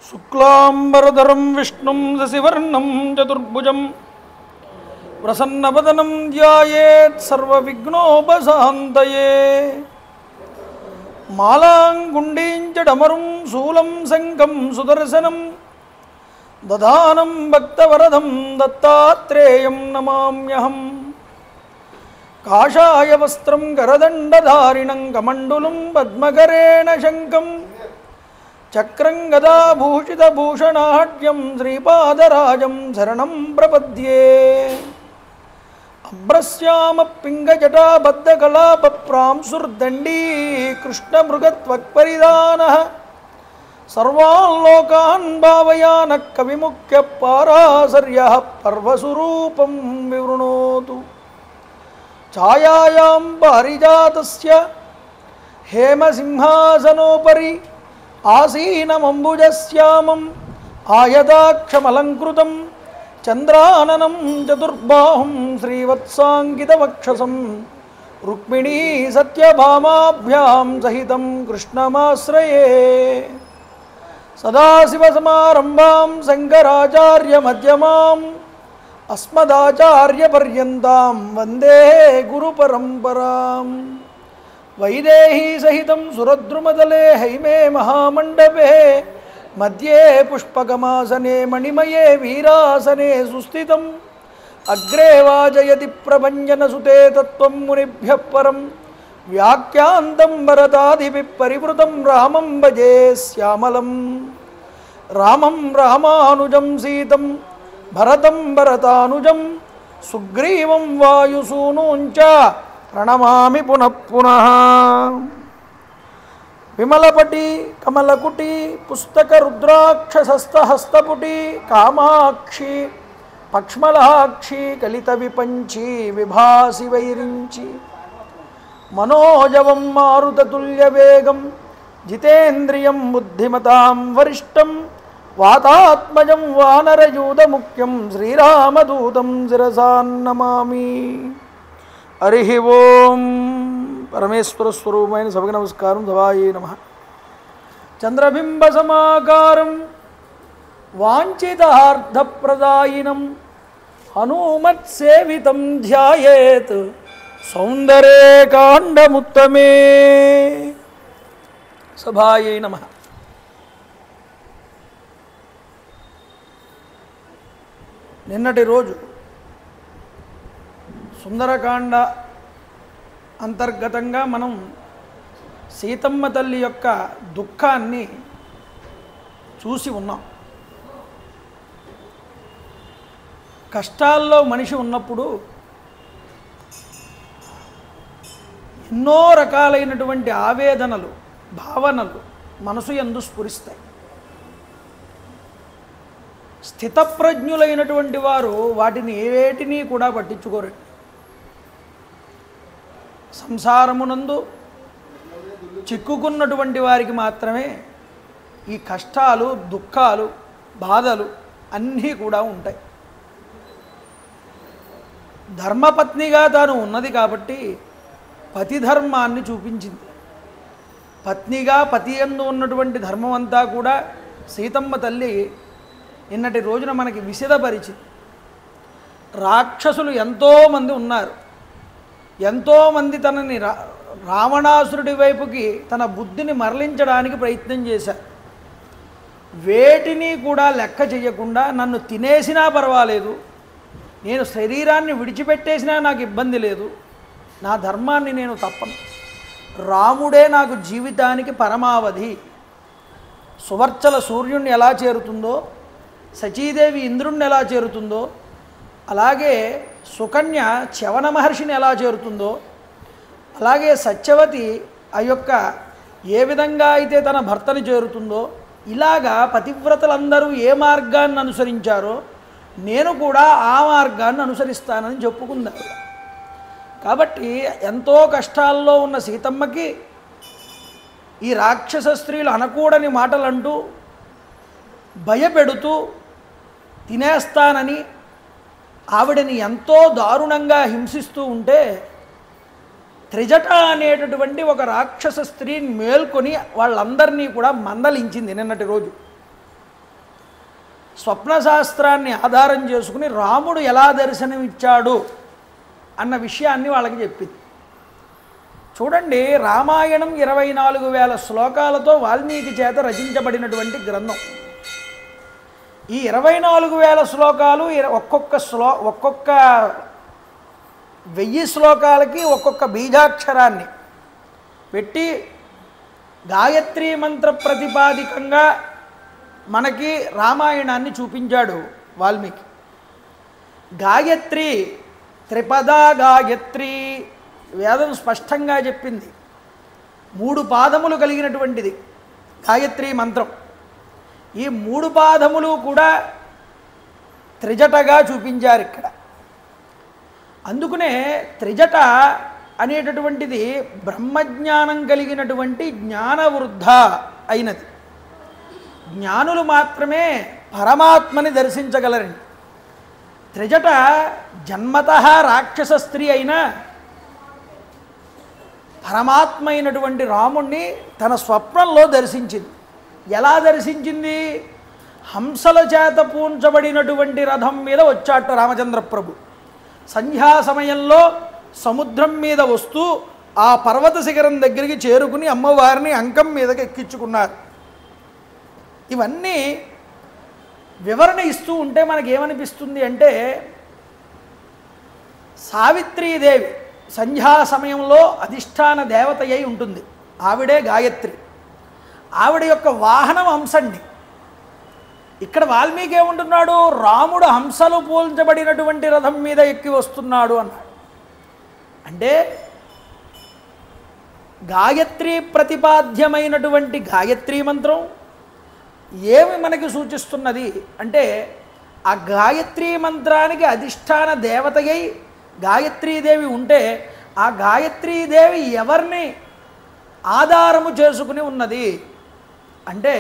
శుక్లాంబరధరం విష్ణుం శశివర్ణం చతుర్భుజం ప్రసన్నవదనం ధ్యాయేత్ సర్వవిఘ్నోపశాంతయే. మాలాంగుండీంచడమరుం శూలం శంఖం సుదర్శనం దదానం భక్తవరదం దత్తాత్రేయం నమామ్యహం. కాషాయ వస్త్రం కరదండధారిణం కమండులం పద్మకరేణ శంఖం చక్రం గదాభూషితభూషణాఢ్యం శ్రీపాదరాజం శరణం ప్రపద్యే. అభ్రశ్యామ పింగజటాబద్ధకళాపప్రాంసుర్దండీ కృష్ణమృగత్వక్పరిదానః సర్వాల్లోకాన్ భావయానః కవిముఖ్య పారాశర్యః పర్వసురూపం వివృణోతు. ఛాయాయాం పారిజాతస్య హేమసింహాసనోపరి ఆసీనమంబుజశ్యామం ఆయతాక్షమలంకృతం చంద్రాననం చతుర్బాహుం శ్రీవత్సాంకితవక్షసం రుక్మిణీ సత్యభామాభ్యాం సహితం కృష్ణమాశ్రయే. సదాశివసమారంభాం శంకరాచార్యమధ్యమాం అస్మదాచార్యపర్యంతాం వందే గురుపరంపరాం. వైదేహీ సహితం సురద్రుమదలే హైమే మహామండపే మధ్యే పుష్పకమాసనే మణిమయే వీరాసనే సుస్థితం. అగ్రే వాజయతి ప్రభంజనసుతే తత్వం మునిభ్యః పరం వ్యాఖ్యాంతం భరతాదిభిః పరివృతం రామం భజే శ్యామలం. రామం రామానుజం సీతం భరతం భరతానుజం సుగ్రీవం వాయుసూనూంచ ప్రణమామి పునః పునః. విమలపటి కమలకుటి పుస్తక రుద్రాక్షసస్తహస్తపుటి కామాక్షి పక్ష్మలాక్షి కలిత విపంచి విభాసి వైరించి మనోజవం మారుతతుల్యవేగం జితేంద్రియం బుద్ధిమతాం వరిష్టం వాతాత్మజం వానరయూధముఖ్యం శ్రీరామదూతం శిరసాన్నమామి. హరి ఓం. పరమేశ్వర స్వరూపమైన సభకు నమస్కారం. సభాయే నమః. చంద్రబింబ సమాకారం వాంఛితార్థప్రదాయినం హనుమత్సేవితం ధ్యాయేత్ సౌందర్యే కాండముత్తమే. సభాయే నమః. నిన్నటి రోజు సుందరకాండ అంతర్గతంగా మనం సీతమ్మ తల్లి యొక్క దుఃఖాన్ని చూసి ఉన్నాం. కష్టాల్లో మనిషి ఉన్నప్పుడు ఎన్నో రకాలైనటువంటి ఆవేదనలు భావనలు మనసు యందు స్ఫురిస్తాయి. స్థితప్రజ్ఞులైనటువంటి వారు వాటిని ఏవేటిని కూడా పట్టించుకోరు. సంసారమునందు చిక్కుకున్నటువంటి వారికి మాత్రమే ఈ కష్టాలు దుఃఖాలు బాధలు అన్నీ కూడా ఉంటాయి. ధర్మపత్నిగా తాను ఉన్నది కాబట్టి పతి ధర్మాన్ని చూపించింది. పత్నిగా పతి యందు ఉన్నటువంటి ధర్మం అంతా కూడా సీతమ్మ తల్లి నిన్నటి రోజున మనకి విశదపరిచింది. రాక్షసులు ఎంతోమంది ఉన్నారు. ఎంతోమంది తనని రావణాసురుడి వైపుకి తన బుద్ధిని మరలించడానికి ప్రయత్నం చేశారు. వేటిని కూడా లెక్క చేయకుండా నన్ను తినేసినా పర్వాలేదు, నేను శరీరాన్ని విడిచిపెట్టేసినా నాకు ఇబ్బంది లేదు, నా ధర్మాన్ని నేను తప్పను, రాముడే నాకు జీవితానికి పరమావధి. సువర్చల సూర్యుణ్ణి ఎలా చేరుతుందో, సచీదేవి ఇంద్రుణ్ణి ఎలా చేరుతుందో, అలాగే సుకన్య చవన మహర్షిని ఎలా చేరుతుందో, అలాగే సత్యవతి ఆ యొక్క ఏ విధంగా అయితే తన భర్తని చేరుతుందో, ఇలాగా పతివ్రతలందరూ ఏ మార్గాన్ని అనుసరించారో నేను కూడా ఆ మార్గాన్ని అనుసరిస్తానని చెప్పుకుందాం. కాబట్టి ఎంతో కష్టాల్లో ఉన్న సీతమ్మకి ఈ రాక్షస స్త్రీలు అనకూడని మాటలంటూ భయపెడుతూ తినేస్తానని ఆవిడని ఎంతో దారుణంగా హింసిస్తూ ఉంటే త్రిజట అనేటటువంటి ఒక రాక్షస స్త్రీని మేల్కొని వాళ్ళందరినీ కూడా మందలించింది నిన్నటి రోజు. స్వప్నశాస్త్రాన్ని ఆధారం చేసుకుని రాముడు ఎలా దర్శనమిచ్చాడు అన్న విషయాన్ని వాళ్ళకి చెప్పింది. చూడండి, రామాయణం 24,000 శ్లోకాలతో వాల్మీకి చేత రచించబడినటువంటి గ్రంథం. ఈ 24,000 శ్లోకాలు ఒక్కొక్క 1000 శ్లోకాలకి ఒక్కొక్క బీజాక్షరాన్ని పెట్టి గాయత్రీ మంత్ర ప్రతిపాదికంగా మనకి రామాయణాన్ని చూపించాడు వాల్మీకి. గాయత్రి త్రిపదా గాయత్రి వేదం స్పష్టంగా చెప్పింది. 3 పాదములు కలిగినటువంటిది గాయత్రీ మంత్రం. ఈ 3 పాదములు కూడా త్రిజటగా చూపించారు ఇక్కడ. అందుకనే త్రిజట అనేటటువంటిది బ్రహ్మజ్ఞానం కలిగినటువంటి జ్ఞానవృద్ధ అయినది. జ్ఞానులు మాత్రమే పరమాత్మని దర్శించగలరండి. త్రిజట జన్మతః రాక్షస స్త్రీ అయినా పరమాత్మ అయినటువంటి రాముణ్ణి తన స్వప్నంలో దర్శించింది. ఎలా దర్శించింది? హంసల చేత పూంచబడినటువంటి రథం మీద వచ్చాట రామచంద్ర ప్రభు. సంధ్యా సమయంలో సముద్రం మీద వస్తూ ఆ పర్వత శిఖరం దగ్గరికి చేరుకుని అమ్మవారిని అంకం మీదకి ఎక్కించుకున్నారు. ఇవన్నీ వివరణ ఇస్తూ ఉంటే మనకేమనిపిస్తుంది అంటే, సావిత్రీదేవి సంధ్యా సమయంలో అధిష్టాన దేవత అయి ఉంటుంది. ఆవిడే గాయత్రి. ఆవిడ యొక్క వాహనం హంసండి. ఇక్కడ వాల్మీకి ఏముంటున్నాడు? రాముడు హంసలు పోల్చబడినటువంటి రథం మీద ఎక్కి వస్తున్నాడు అన్నాడు. అంటే గాయత్రి ప్రతిపాద్యమైనటువంటి గాయత్రీ మంత్రం ఏమి మనకి సూచిస్తున్నది అంటే, ఆ గాయత్రీ మంత్రానికి అధిష్టాన దేవతయై గాయత్రీదేవి ఉంటే ఆ గాయత్రీదేవి ఎవరిని ఆధారము చేసుకుని ఉన్నది అంటే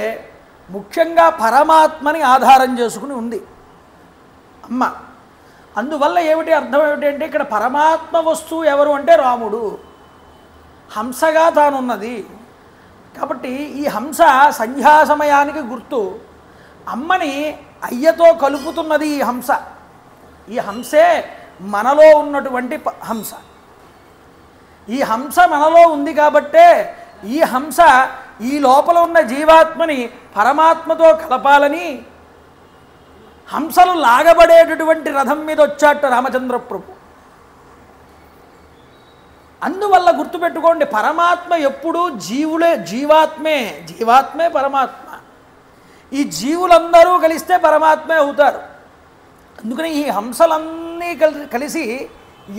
ముఖ్యంగా పరమాత్మని ఆధారం చేసుకుని ఉంది అమ్మ. అందువల్ల ఏమిటి అర్థం ఏమిటి అంటే, ఇక్కడ పరమాత్మ వస్తువు ఎవరు అంటే రాముడు, హంసగా తానున్నది. కాబట్టి ఈ హంస సంధ్యా సమయానికి గుర్తు. అమ్మని అయ్యతో కలుపుతున్నది ఈ హంస. ఈ హంసే మనలో ఉన్నటువంటి హంస. ఈ హంస మనలో ఉంది కాబట్టే ఈ హంస ఈ లోపల ఉన్న జీవాత్మని పరమాత్మతో కలపాలని హంసలు లాగబడేటటువంటి రథం మీద వచ్చాట రామచంద్ర ప్రభు. అందువల్ల గుర్తుపెట్టుకోండి, పరమాత్మ ఎప్పుడూ జీవాత్మే పరమాత్మ. ఈ జీవులందరూ కలిస్తే పరమాత్మే అవుతారు. అందుకని ఈ హంసలన్నీ కలిసి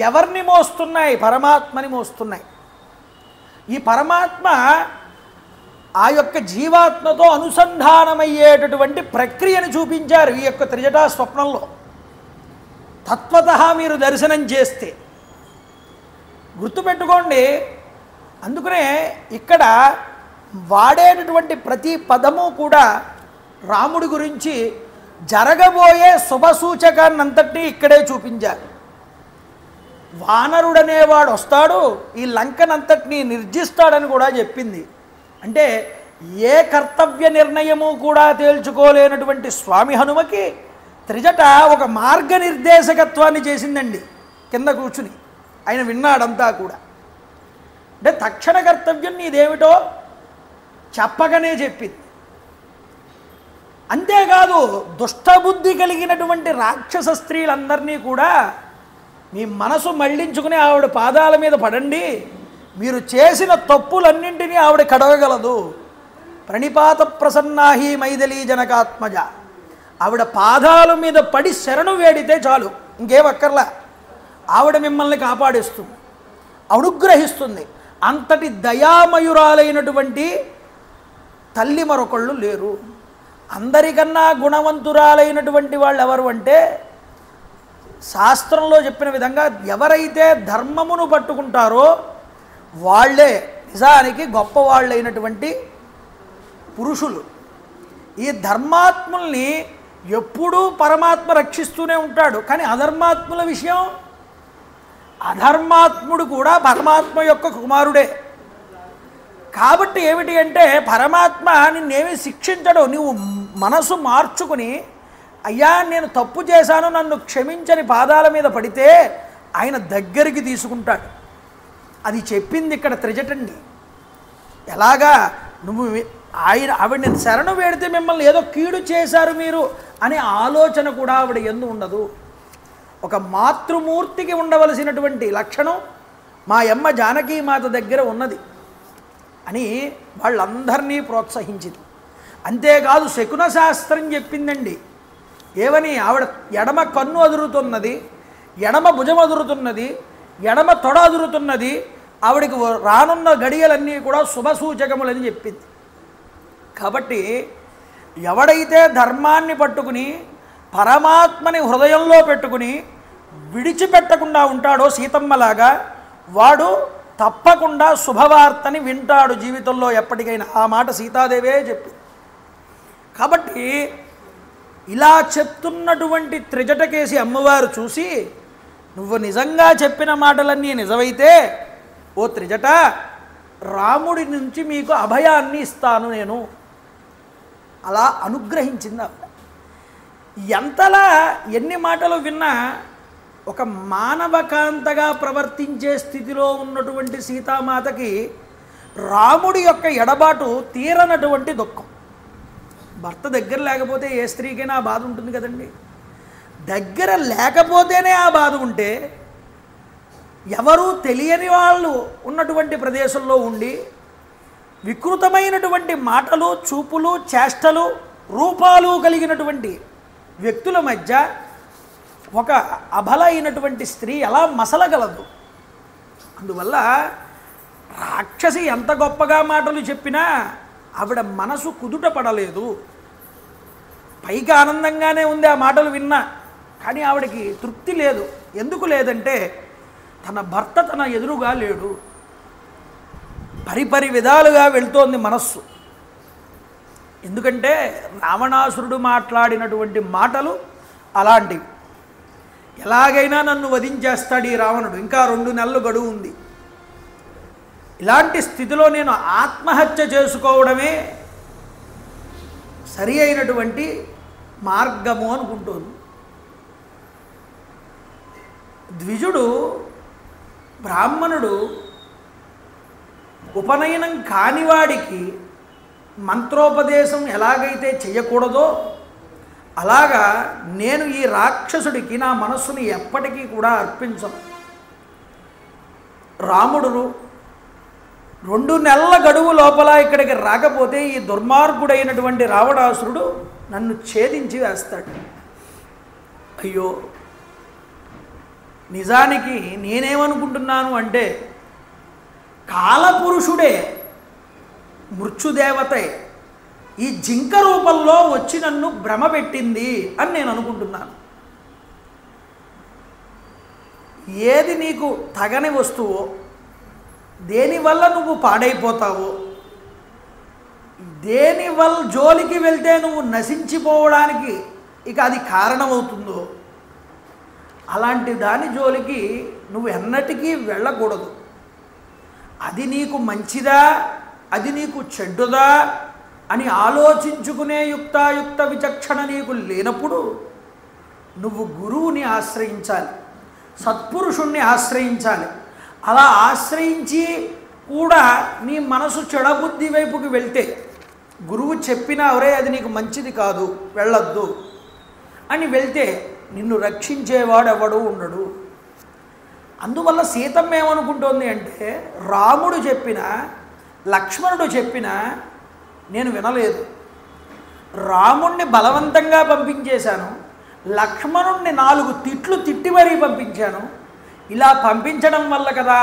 ఎవరిని మోస్తున్నాయి? పరమాత్మని మోస్తున్నాయి. ఈ పరమాత్మ ఆ యొక్క జీవాత్మతో అనుసంధానమయ్యేటటువంటి ప్రక్రియను చూపించారు ఈ యొక్క త్రిజటా స్వప్నంలో. తత్వతః మీరు దర్శనం చేస్తే గుర్తుపెట్టుకోండి. అందుకనే ఇక్కడ వాడేటటువంటి ప్రతి పదము కూడా రాముడి గురించి జరగబోయే శుభసూచకాన్నంతటినీ ఇక్కడే చూపించారు. వానరుడనేవాడు వస్తాడు, ఈ లంకనంతటినీ నిర్జిస్తాడని కూడా చెప్పింది. అంటే ఏ కర్తవ్య నిర్ణయము కూడా తేల్చుకోలేనటువంటి స్వామి హనుమకి త్రిజట ఒక మార్గనిర్దేశకత్వాన్ని చేసిందండి. కింద కూర్చుని ఆయన విన్నాడంతా కూడా. అంటే తక్షణ కర్తవ్యం నీదేమిటో చెప్పగానే చెప్పింది. అంతేకాదు దుష్టబుద్ధి కలిగినటువంటి రాక్షస స్త్రీలందరినీ కూడా మీ మనసు మళ్లించుకుని ఆవిడ పాదాల మీద పడండి, మీరు చేసిన తప్పులన్నింటినీ ఆవిడ కడగగలదు. ప్రణిపాత ప్రసన్నాహి మైథిలీ జనకాత్మజ. ఆవిడ పాదాల మీద పడి శరణు వేడితే చాలు, ఇంకేమక్కర్లా. ఆవిడ మిమ్మల్ని కాపాడేస్తుంది, అనుగ్రహిస్తుంది. అంతటి దయామయురాలైనటువంటి తల్లి మరొకళ్ళు లేరు. అందరికన్నా గుణవంతురాలైనటువంటి వాళ్ళు ఎవరు అంటే, శాస్త్రంలో చెప్పిన విధంగా ఎవరైతే ధర్మమును పట్టుకుంటారో వాళ్ళే నిజానికి గొప్పవాళ్ళైనటువంటి పురుషులు. ఈ ధర్మాత్ముల్ని ఎప్పుడూ పరమాత్మ రక్షిస్తూనే ఉంటాడు. కానీ అధర్మాత్ముల విషయం, అధర్మాత్ముడు కూడా పరమాత్మ యొక్క కుమారుడే. కాబట్టి ఏమిటి అంటే పరమాత్మ నిన్నేమి శిక్షించడు. నువ్వు మనసు మార్చుకుని అయ్యా నేను తప్పు చేశాను నన్ను క్షమించని పాదాల మీద పడితే ఆయన దగ్గరికి తీసుకుంటాడు. అది చెప్పింది ఇక్కడ త్రిజటండి. ఎలాగా నువ్వు ఆవిడని శరణు వేడితే మిమ్మల్ని ఏదో కీడు చేశారు మీరు అనే ఆలోచన కూడా ఆవిడ ఎందు ఉండదు. ఒక మాతృమూర్తికి ఉండవలసినటువంటి లక్షణం మా అమ్మ జానకీమాత దగ్గర ఉన్నది అని వాళ్ళందరినీ ప్రోత్సహించింది. అంతేకాదు శకున శాస్త్రం చెప్పిందండి. ఏమని? ఆవిడ ఎడమ కన్ను అదురుతున్నది, ఎడమ భుజం అదురుతున్నది, ఎడమ తొడ అదురుతున్నది, ఆవిడికి రానున్న గడియలన్నీ కూడా శుభసూచకములని చెప్పింది. కాబట్టి ఎవడైతే ధర్మాన్ని పట్టుకుని పరమాత్మని హృదయంలో పెట్టుకుని విడిచిపెట్టకుండా ఉంటాడో సీతమ్మలాగా వాడు తప్పకుండా శుభవార్తని వింటాడు జీవితంలో ఎప్పటికైనా. ఆ మాట సీతాదేవే చెప్పింది. కాబట్టి ఇలా చెప్తున్నటువంటి త్రిజటకేసి అమ్మవారు చూసి నువ్వు నిజంగా చెప్పిన మాటలన్నీ నిజమైతే ఓ త్రిజట రాముడి నుంచి మీకు అభయాన్ని ఇస్తాను నేను అలా అనుగ్రహించింది ఆవిడ. ఎంతలా ఎన్ని మాటలు విన్నా ఒక మానవకాంతగా ప్రవర్తించే స్థితిలో ఉన్నటువంటి సీతామాతకి రాముడి యొక్క ఎడబాటు తీరనటువంటి దుఃఖం. భర్త దగ్గర లేకపోతే ఏ స్త్రీకైనా ఆ బాధ ఉంటుంది కదండి. దగ్గర లేకపోతేనే ఆ బాధ ఉంటే ఎవరూ తెలియని వాళ్ళు ఉన్నటువంటి ప్రదేశంలో ఉండి వికృతమైనటువంటి మాటలు, చూపులు, చేష్టలు, రూపాలు కలిగినటువంటి వ్యక్తుల మధ్య ఒక అబల అయినటువంటి స్త్రీ ఎలా మసలగలదు? అందువల్ల రాక్షసి ఎంత గొప్పగా మాటలు చెప్పినా ఆవిడ మనసు కుదుట పడలేదు. పైకి ఆనందంగానే ఉంది ఆ మాటలు విన్నా, కానీ ఆవిడకి తృప్తి లేదు. ఎందుకు లేదంటే తన భర్త తన ఎదురుగా లేడు. పరిపరి విధాలుగా వెళ్తోంది మనస్సు. ఎందుకంటే రావణాసురుడు మాట్లాడినటువంటి మాటలు అలాంటివి. ఎలాగైనా నన్ను వధించేస్తాడు ఈ రావణుడు, ఇంకా 2 నెలలు గడువు ఉంది, ఇలాంటి స్థితిలో నేను ఆత్మహత్య చేసుకోవడమే సరి అయినటువంటి మార్గము అనుకుంటోంది. ద్విజుడు బ్రాహ్మణుడు ఉపనయనం కానివాడికి మంత్రోపదేశం ఎలాగైతే చేయకూడదో అలాగా నేను ఈ రాక్షసుడికి నా మనస్సుని ఎప్పటికీ కూడా అర్పించను. రాముడు 2 నెలల గడువు లోపల ఇక్కడికి రాకపోతే ఈ దుర్మార్గుడైనటువంటి రావణాసురుడు నన్ను ఛేదించి వేస్తాడు. అయ్యో, నిజానికి నేనేమనుకుంటున్నాను అంటే కాలపురుషుడే, మృత్యుదేవతే ఈ జింక రూపంలో వచ్చి నన్ను భ్రమ పెట్టింది అని నేను అనుకుంటున్నాను. ఏది నీకు తగని వస్తువో, దేనివల్ల నువ్వు పాడైపోతావో, దేనివల్ల జోలికి వెళ్తే నువ్వు నశించిపోవడానికి ఇక అది కారణమవుతుందో అలాంటి దాని జోలికి నువ్వు ఎన్నటికీ వెళ్ళకూడదు. అది నీకు మంచిదా, అది నీకు చెడ్డుదా అని ఆలోచించుకునే యుక్తాయుక్త విచక్షణ నీకు లేనప్పుడు నువ్వు గురువుని ఆశ్రయించాలి, సత్పురుషుణ్ణి ఆశ్రయించాలి. అలా ఆశ్రయించి కూడా నీ మనసు చెడబుద్ధి వైపుకి వెళ్తే గురువు చెప్పినా ఒరే అది నీకు మంచిది కాదు వెళ్ళొద్దు అని వెళ్తే నిన్ను రక్షించేవాడు ఎవడు ఉండడు. అందువల్ల సీతమ్మ ఏమనుకుంటోంది అంటే రాముడు చెప్పినా లక్ష్మణుడు చెప్పినా నేను వినలేదు. రాముణ్ణి బలవంతంగా పంపించేశాను, లక్ష్మణుణ్ణి 4 తిట్లు తిట్టి మరీ పంపించాను. ఇలా పంపించడం వల్ల కదా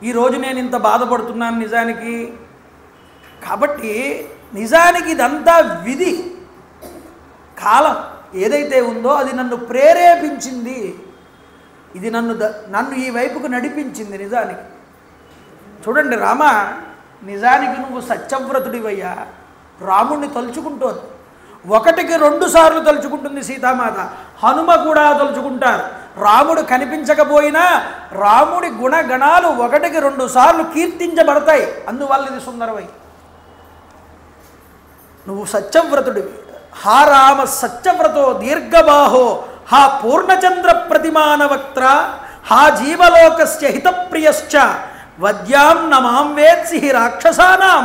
ఈరోజు నేను ఇంత బాధపడుతున్నాను నిజానికి. కాబట్టి నిజానికి ఇదంతా విధి, కాలం ఏదైతే ఉందో అది నన్ను ప్రేరేపించింది, ఇది నన్ను ఈ వైపుకు నడిపించింది నిజానికి. చూడండి రామ, నిజానికి నువ్వు సత్యవ్రతుడివయ్యా. రాముణ్ణి తలుచుకుంటోంది. ఒకటికి 2 సార్లు తలుచుకుంటుంది సీతామాత. హనుమ కూడా తలుచుకుంటారు. రాముడు కనిపించకపోయినా రాముడి గుణగణాలు 1కి 2 సార్లు కీర్తించబడతాయి. అందువల్ల ఇది సుందరమై. నువ్వు సత్యవ్రతుడివి. హా రామ సత్యవ్రతో దీర్ఘబాహో హా పూర్ణచంద్ర ప్రతిమానవక్త్ర హా జీవలోకస్య హితప్రియశ్చ వద్యాం నమాం వేత్సి రాక్షసానాం.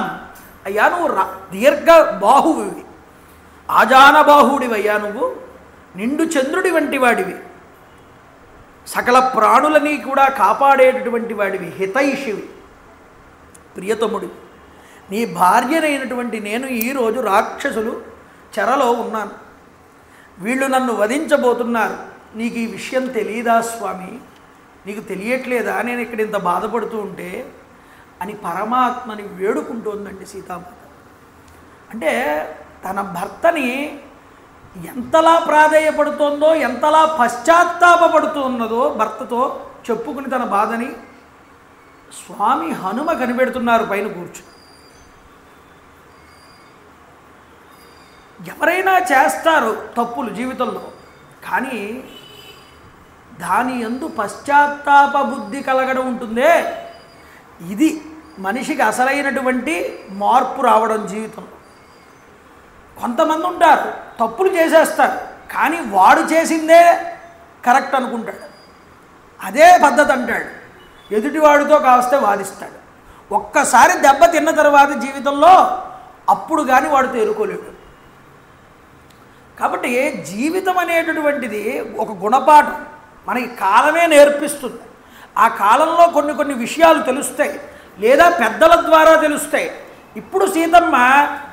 అయ్యా నువ్వు దీర్ఘ బాహువివి, ఆజానబాహుడివయ్యా. నువ్వు నిండు చంద్రుడి వంటి వాడివి, సకల ప్రాణులని కూడా కాపాడేటటువంటి వాడివి, హితైషివి, ప్రియతముడివి. నీ భార్యనైనటువంటి నేను ఈరోజు రాక్షసులు చెరలో ఉన్నాను. వీళ్ళు నన్ను వధించబోతున్నారు. నీకు ఈ విషయం తెలియదా స్వామి? నీకు తెలియట్లేదా నేను ఇక్కడ ఇంత బాధపడుతూ ఉంటే అని పరమాత్మని వేడుకుంటోందండి సీతామాత. అంటే తన భర్తని ఎంతలా ప్రాధేయపడుతోందో, ఎంతలా పశ్చాత్తాపడుతున్నదో భర్తతో చెప్పుకుని తన బాధని స్వామి హనుమ కనిపెడుతున్నారు పైన కూర్చు. ఎవరైనా చేస్తారు తప్పులు జీవితంలో, కానీ దాని యందు పశ్చాత్తాప బుద్ధి కలగడం ఉంటుందే, ఇది మనిషికి అసలైనటువంటి మార్పు రావడం జీవితంలో. కొంతమంది ఉంటారు తప్పులు చేసేస్తారు, కానీ వాడు చేసిందే కరెక్ట్ అనుకుంటాడు, అదే పద్ధతి అంటాడు, ఎదుటివాడితో కావస్తే వాదిస్తాడు. ఒక్కసారి దెబ్బ తిన్న తర్వాత జీవితంలో అప్పుడు కానీ వాడు తేరుకోలేడు. కాబట్టి జీవితం అనేటటువంటిది ఒక గుణపాఠం మనకి కాలమే నేర్పిస్తుంది. ఆ కాలంలో కొన్ని విషయాలు తెలుస్తాయి, లేదా పెద్దల ద్వారా తెలుస్తాయి. ఇప్పుడు సీతమ్మ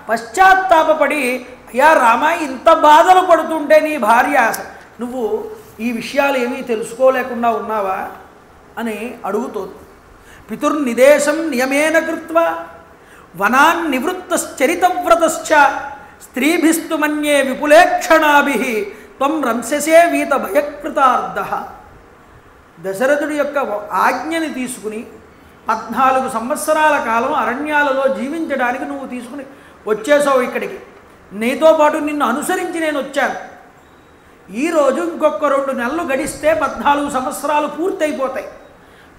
పశ్చాత్తాపడి, అయ్యా రామ ఇంత బాధలు పడుతుంటే నీ భార్య నువ్వు ఈ విషయాలు ఏమీ తెలుసుకోలేకుండా ఉన్నావా అని అడుగుతోంది. పితుర్నిదేశం నియమేన కృత్వా వనాన్ నివృత్తశ్చరితవ్రతశ్చ స్త్రీభిస్తు మన్యే విపులేక్షణాభిః త్వం రంశసే వీత భయకృతార్థ. దశరథుడి యొక్క ఆజ్ఞని తీసుకుని 14 సంవత్సరాల కాలం అరణ్యాలలో జీవించడానికి నువ్వు తీసుకుని వచ్చేసావు ఇక్కడికి. నీతో పాటు నిన్ను అనుసరించి నేను వచ్చాను. ఈరోజు ఇంకొక 2 నెలలు గడిస్తే 14 సంవత్సరాలు పూర్తయిపోతాయి.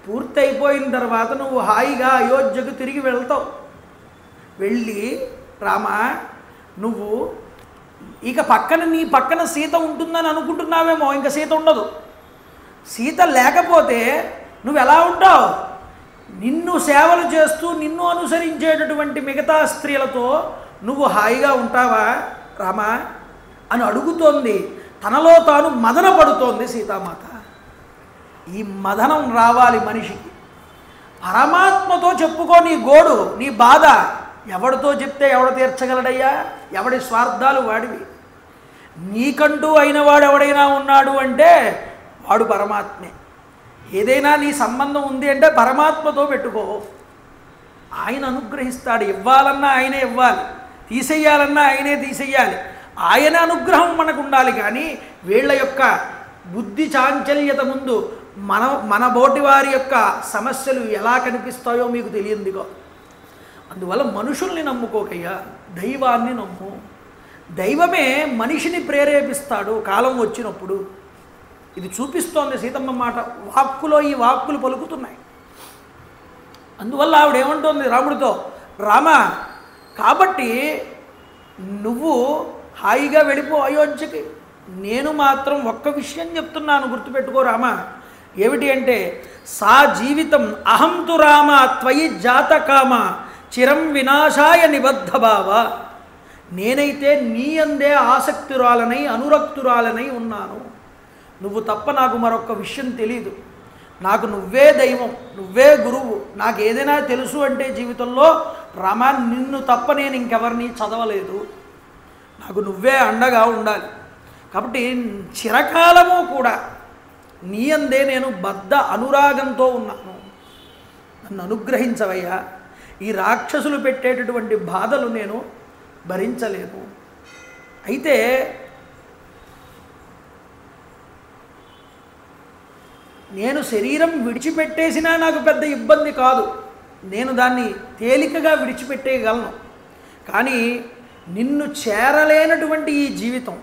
పూర్తయిపోయిన తర్వాత నువ్వు హాయిగా అయోధ్యకు తిరిగి వెళ్తావు. వెళ్ళి రామా నువ్వు ఇక నీ పక్కన సీత ఉంటుందని అనుకుంటున్నావేమో, ఇంకా సీత ఉండదు. సీత లేకపోతే నువ్వు ఎలా ఉంటావు? నిన్ను సేవలు చేస్తూ నిన్ను అనుసరించేటటువంటి మిగతా స్త్రీలతో నువ్వు హాయిగా ఉంటావా రామా అని అడుగుతోంది. తనలో తాను మదన పడుతోంది సీతామాత. ఈ మదనం రావాలి మనిషికి. పరమాత్మతో చెప్పుకో నీ గోడు, నీ బాధ. ఎవడితో చెప్తే ఎవడ తీర్చగలడయ్యా? ఎవడి స్వార్థాలు వాడివి. నీకంటూ అయినవాడు ఎవడైనా ఉన్నాడు అంటే వాడు పరమాత్మే. ఏదైనా నీ సంబంధం ఉంది అంటే పరమాత్మతో పెట్టుకో. ఆయన అనుగ్రహిస్తాడు. ఇవ్వాలన్నా ఆయనే ఇవ్వాలి, తీసేయాలన్నా ఆయనే తీసేయాలి. ఆయన అనుగ్రహం మనకు ఉండాలి. కానీ వీళ్ళ యొక్క బుద్ధి చాంచల్యత ముందు మన బోటి వారి యొక్క సమస్యలు ఎలా కనిపిస్తాయో మీకు తెలియందిగో. అందువల్ల మనుషుల్ని నమ్ముకోకయ్యా, దైవాన్ని నమ్ము. దైవమే మనిషిని ప్రేరేపిస్తాడు కాలం వచ్చినప్పుడు. ఇది చూపిస్తోంది సీతమ్మ మాట. వాక్కులో ఈ వాక్కులు పలుకుతున్నాయి. అందువల్ల ఆవిడేమంటోంది రాముడితో, రామ కాబట్టి నువ్వు హాయిగా వెళ్ళిపో అయోధ్యకి. నేను మాత్రం ఒక్క విషయం చెప్తున్నాను, గుర్తుపెట్టుకో రామ. ఏమిటి అంటే, సా జీవితం అహం తు రామ త్వయి జాతకామ చిరం వినాశాయ నిబద్ధభావ. నేనైతే నీ అందే ఆసక్తురాలనై అనురక్తురాలనై ఉన్నాను. నువ్వు తప్ప నాకు మరొక విషయం తెలీదు. నాకు నువ్వే దైవం, నువ్వే గురువు. నాకు ఏదైనా తెలుసు అంటే జీవితంలో రామ నిన్ను తప్ప నేను ఇంకెవరిని చదవలేదు. నాకు నువ్వే అండగా ఉండాలి. కాబట్టి చిరకాలము కూడా నీ అందే నేను బద్ధ అనురాగంతో ఉన్నాను. నన్ను అనుగ్రహించవయ్యా. ఈ రాక్షసులు పెట్టేటటువంటి బాధలు నేను భరించలేను. అయితే నేను శరీరం విడిచిపెట్టేసినా నాకు పెద్ద ఇబ్బంది కాదు. నేను దాన్ని తేలికగా విడిచిపెట్టేయగలను. కానీ నిన్ను చేరలేనటువంటి ఈ జీవితం,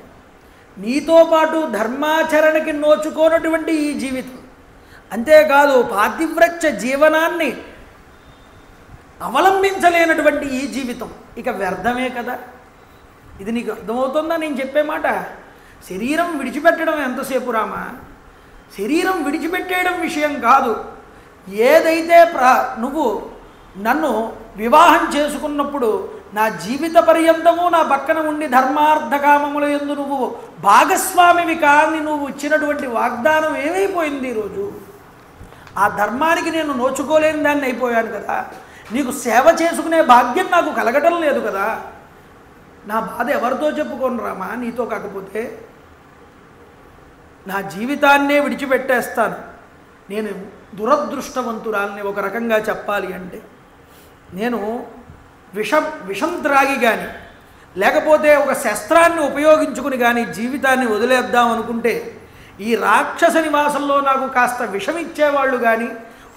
నీతో పాటు ధర్మాచరణకి నోచుకోనటువంటి ఈ జీవితం, అంతేకాదు పాతివ్రత్య జీవనాన్ని అవలంబించలేనటువంటి ఈ జీవితం ఇక వ్యర్థమే కదా. ఇది నీకు అర్థమవుతుందా నేను చెప్పే మాట? శరీరం విడిచిపెట్టడం ఎంతసేపు రామా? శరీరం విడిచిపెట్టేయడం విషయం కాదు. ఏదైతే నువ్వు నన్ను వివాహం చేసుకున్నప్పుడు నా జీవిత పర్యంతము నా పక్కన ఉండి ధర్మార్థకామముల యందు నువ్వు భాగస్వామివి కాని నువ్వు ఇచ్చినటువంటి వాగ్దానం ఏమైపోయింది ఈరోజు? ఆ ధర్మానికి నేను నోచుకోలేని దాన్ని అయిపోయాను కదా. నీకు సేవ చేసుకునే భాగ్యం నాకు కలగటం లేదు కదా. నా బాధ ఎవరితో చెప్పుకోను రామా? నీతో కాకపోతే నా జీవితాన్నే విడిచిపెట్టేస్తాను. నేను దురదృష్టవంతురాల్ని ఒక రకంగా చెప్పాలి అంటే. నేను విషం త్రాగి కానీ లేకపోతే ఒక శస్త్రాన్ని ఉపయోగించుకుని కానీ జీవితాన్ని వదిలేద్దాం అనుకుంటే ఈ రాక్షస నివాసంలో నాకు కాస్త విషం ఇచ్చేవాళ్ళు కానీ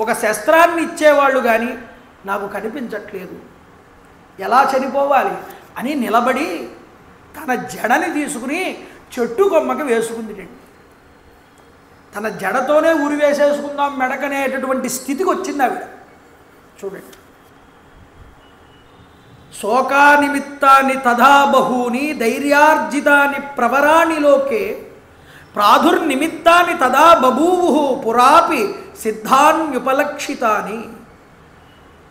ఒక శస్త్రాన్ని ఇచ్చేవాళ్ళు కానీ నాకు కనిపించట్లేదు. ఎలా చనిపోవాలి అని నిలబడి తన జడని తీసుకుని చెట్టు కొమ్మకి వేసుకుంది. తన జడతోనే ఉరి వేసేసుకుందాం మెడకనేటటువంటి స్థితికి వచ్చింది ఆవిడ. చూడండి, శోకానిమిత్తాని తథా బహూని ధైర్యార్జితాని ప్రవరాణి లోకే ప్రాదుర్నిమిత్తాని తదా బభూవు పురాపి సిద్ధాన్యుపలక్షితాని.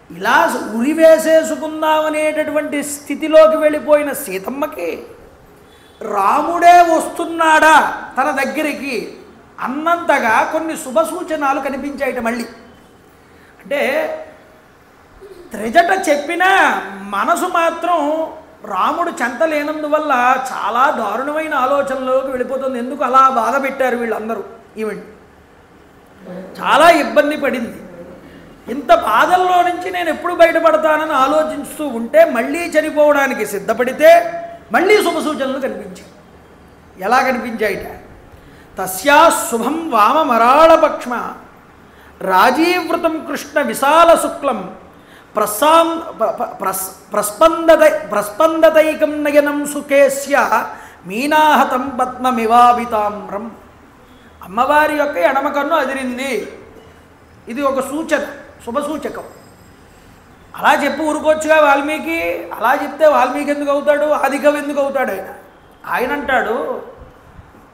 ఇలా ఉరివేసేసుకుందామనేటటువంటి స్థితిలోకి వెళ్ళిపోయిన సీతమ్మకి రాముడే వస్తున్నాడా తన దగ్గరికి అన్నంతగా కొన్ని శుభ సూచనలు కనిపించాయిట. మళ్ళీ అంటే త్రిజట చెప్పినా మనసు మాత్రం రాముడు చెంతలేనందువల్ల చాలా దారుణమైన ఆలోచనలోకి వెళ్ళిపోతుంది. ఎందుకు అలా బాధ పెట్టారు వీళ్ళందరూ? ఈవెంట్ చాలా ఇబ్బంది పడింది. ఇంత బాధల్లో నుంచి నేను ఎప్పుడు బయటపడతానని ఆలోచిస్తూ ఉంటే మళ్ళీ చనిపోవడానికి సిద్ధపడితే మళ్ళీ శుభ సూచనలు కనిపించాయి. ఎలా కనిపించాయిట? తస్యా శుభం వామమరాళపక్ష్మ రాజీవృతం కృష్ణ విశాల శుక్లం ప్రస్పందతైకం నయనం సుఖేస్య మీనాహతం పద్మమివాభితామ్రం. అమ్మవారి యొక్క ఎడమ కన్ను అదిరింది. ఇది ఒక సూచన, శుభసూచకం. అలా చెప్పి ఊరుకోవచ్చుగా వాల్మీకి. అలా చెప్తే వాల్మీకి ఎందుకు అవుతాడు? ఆదికవి ఎందుకు అవుతాడు? ఆయన అంటాడు,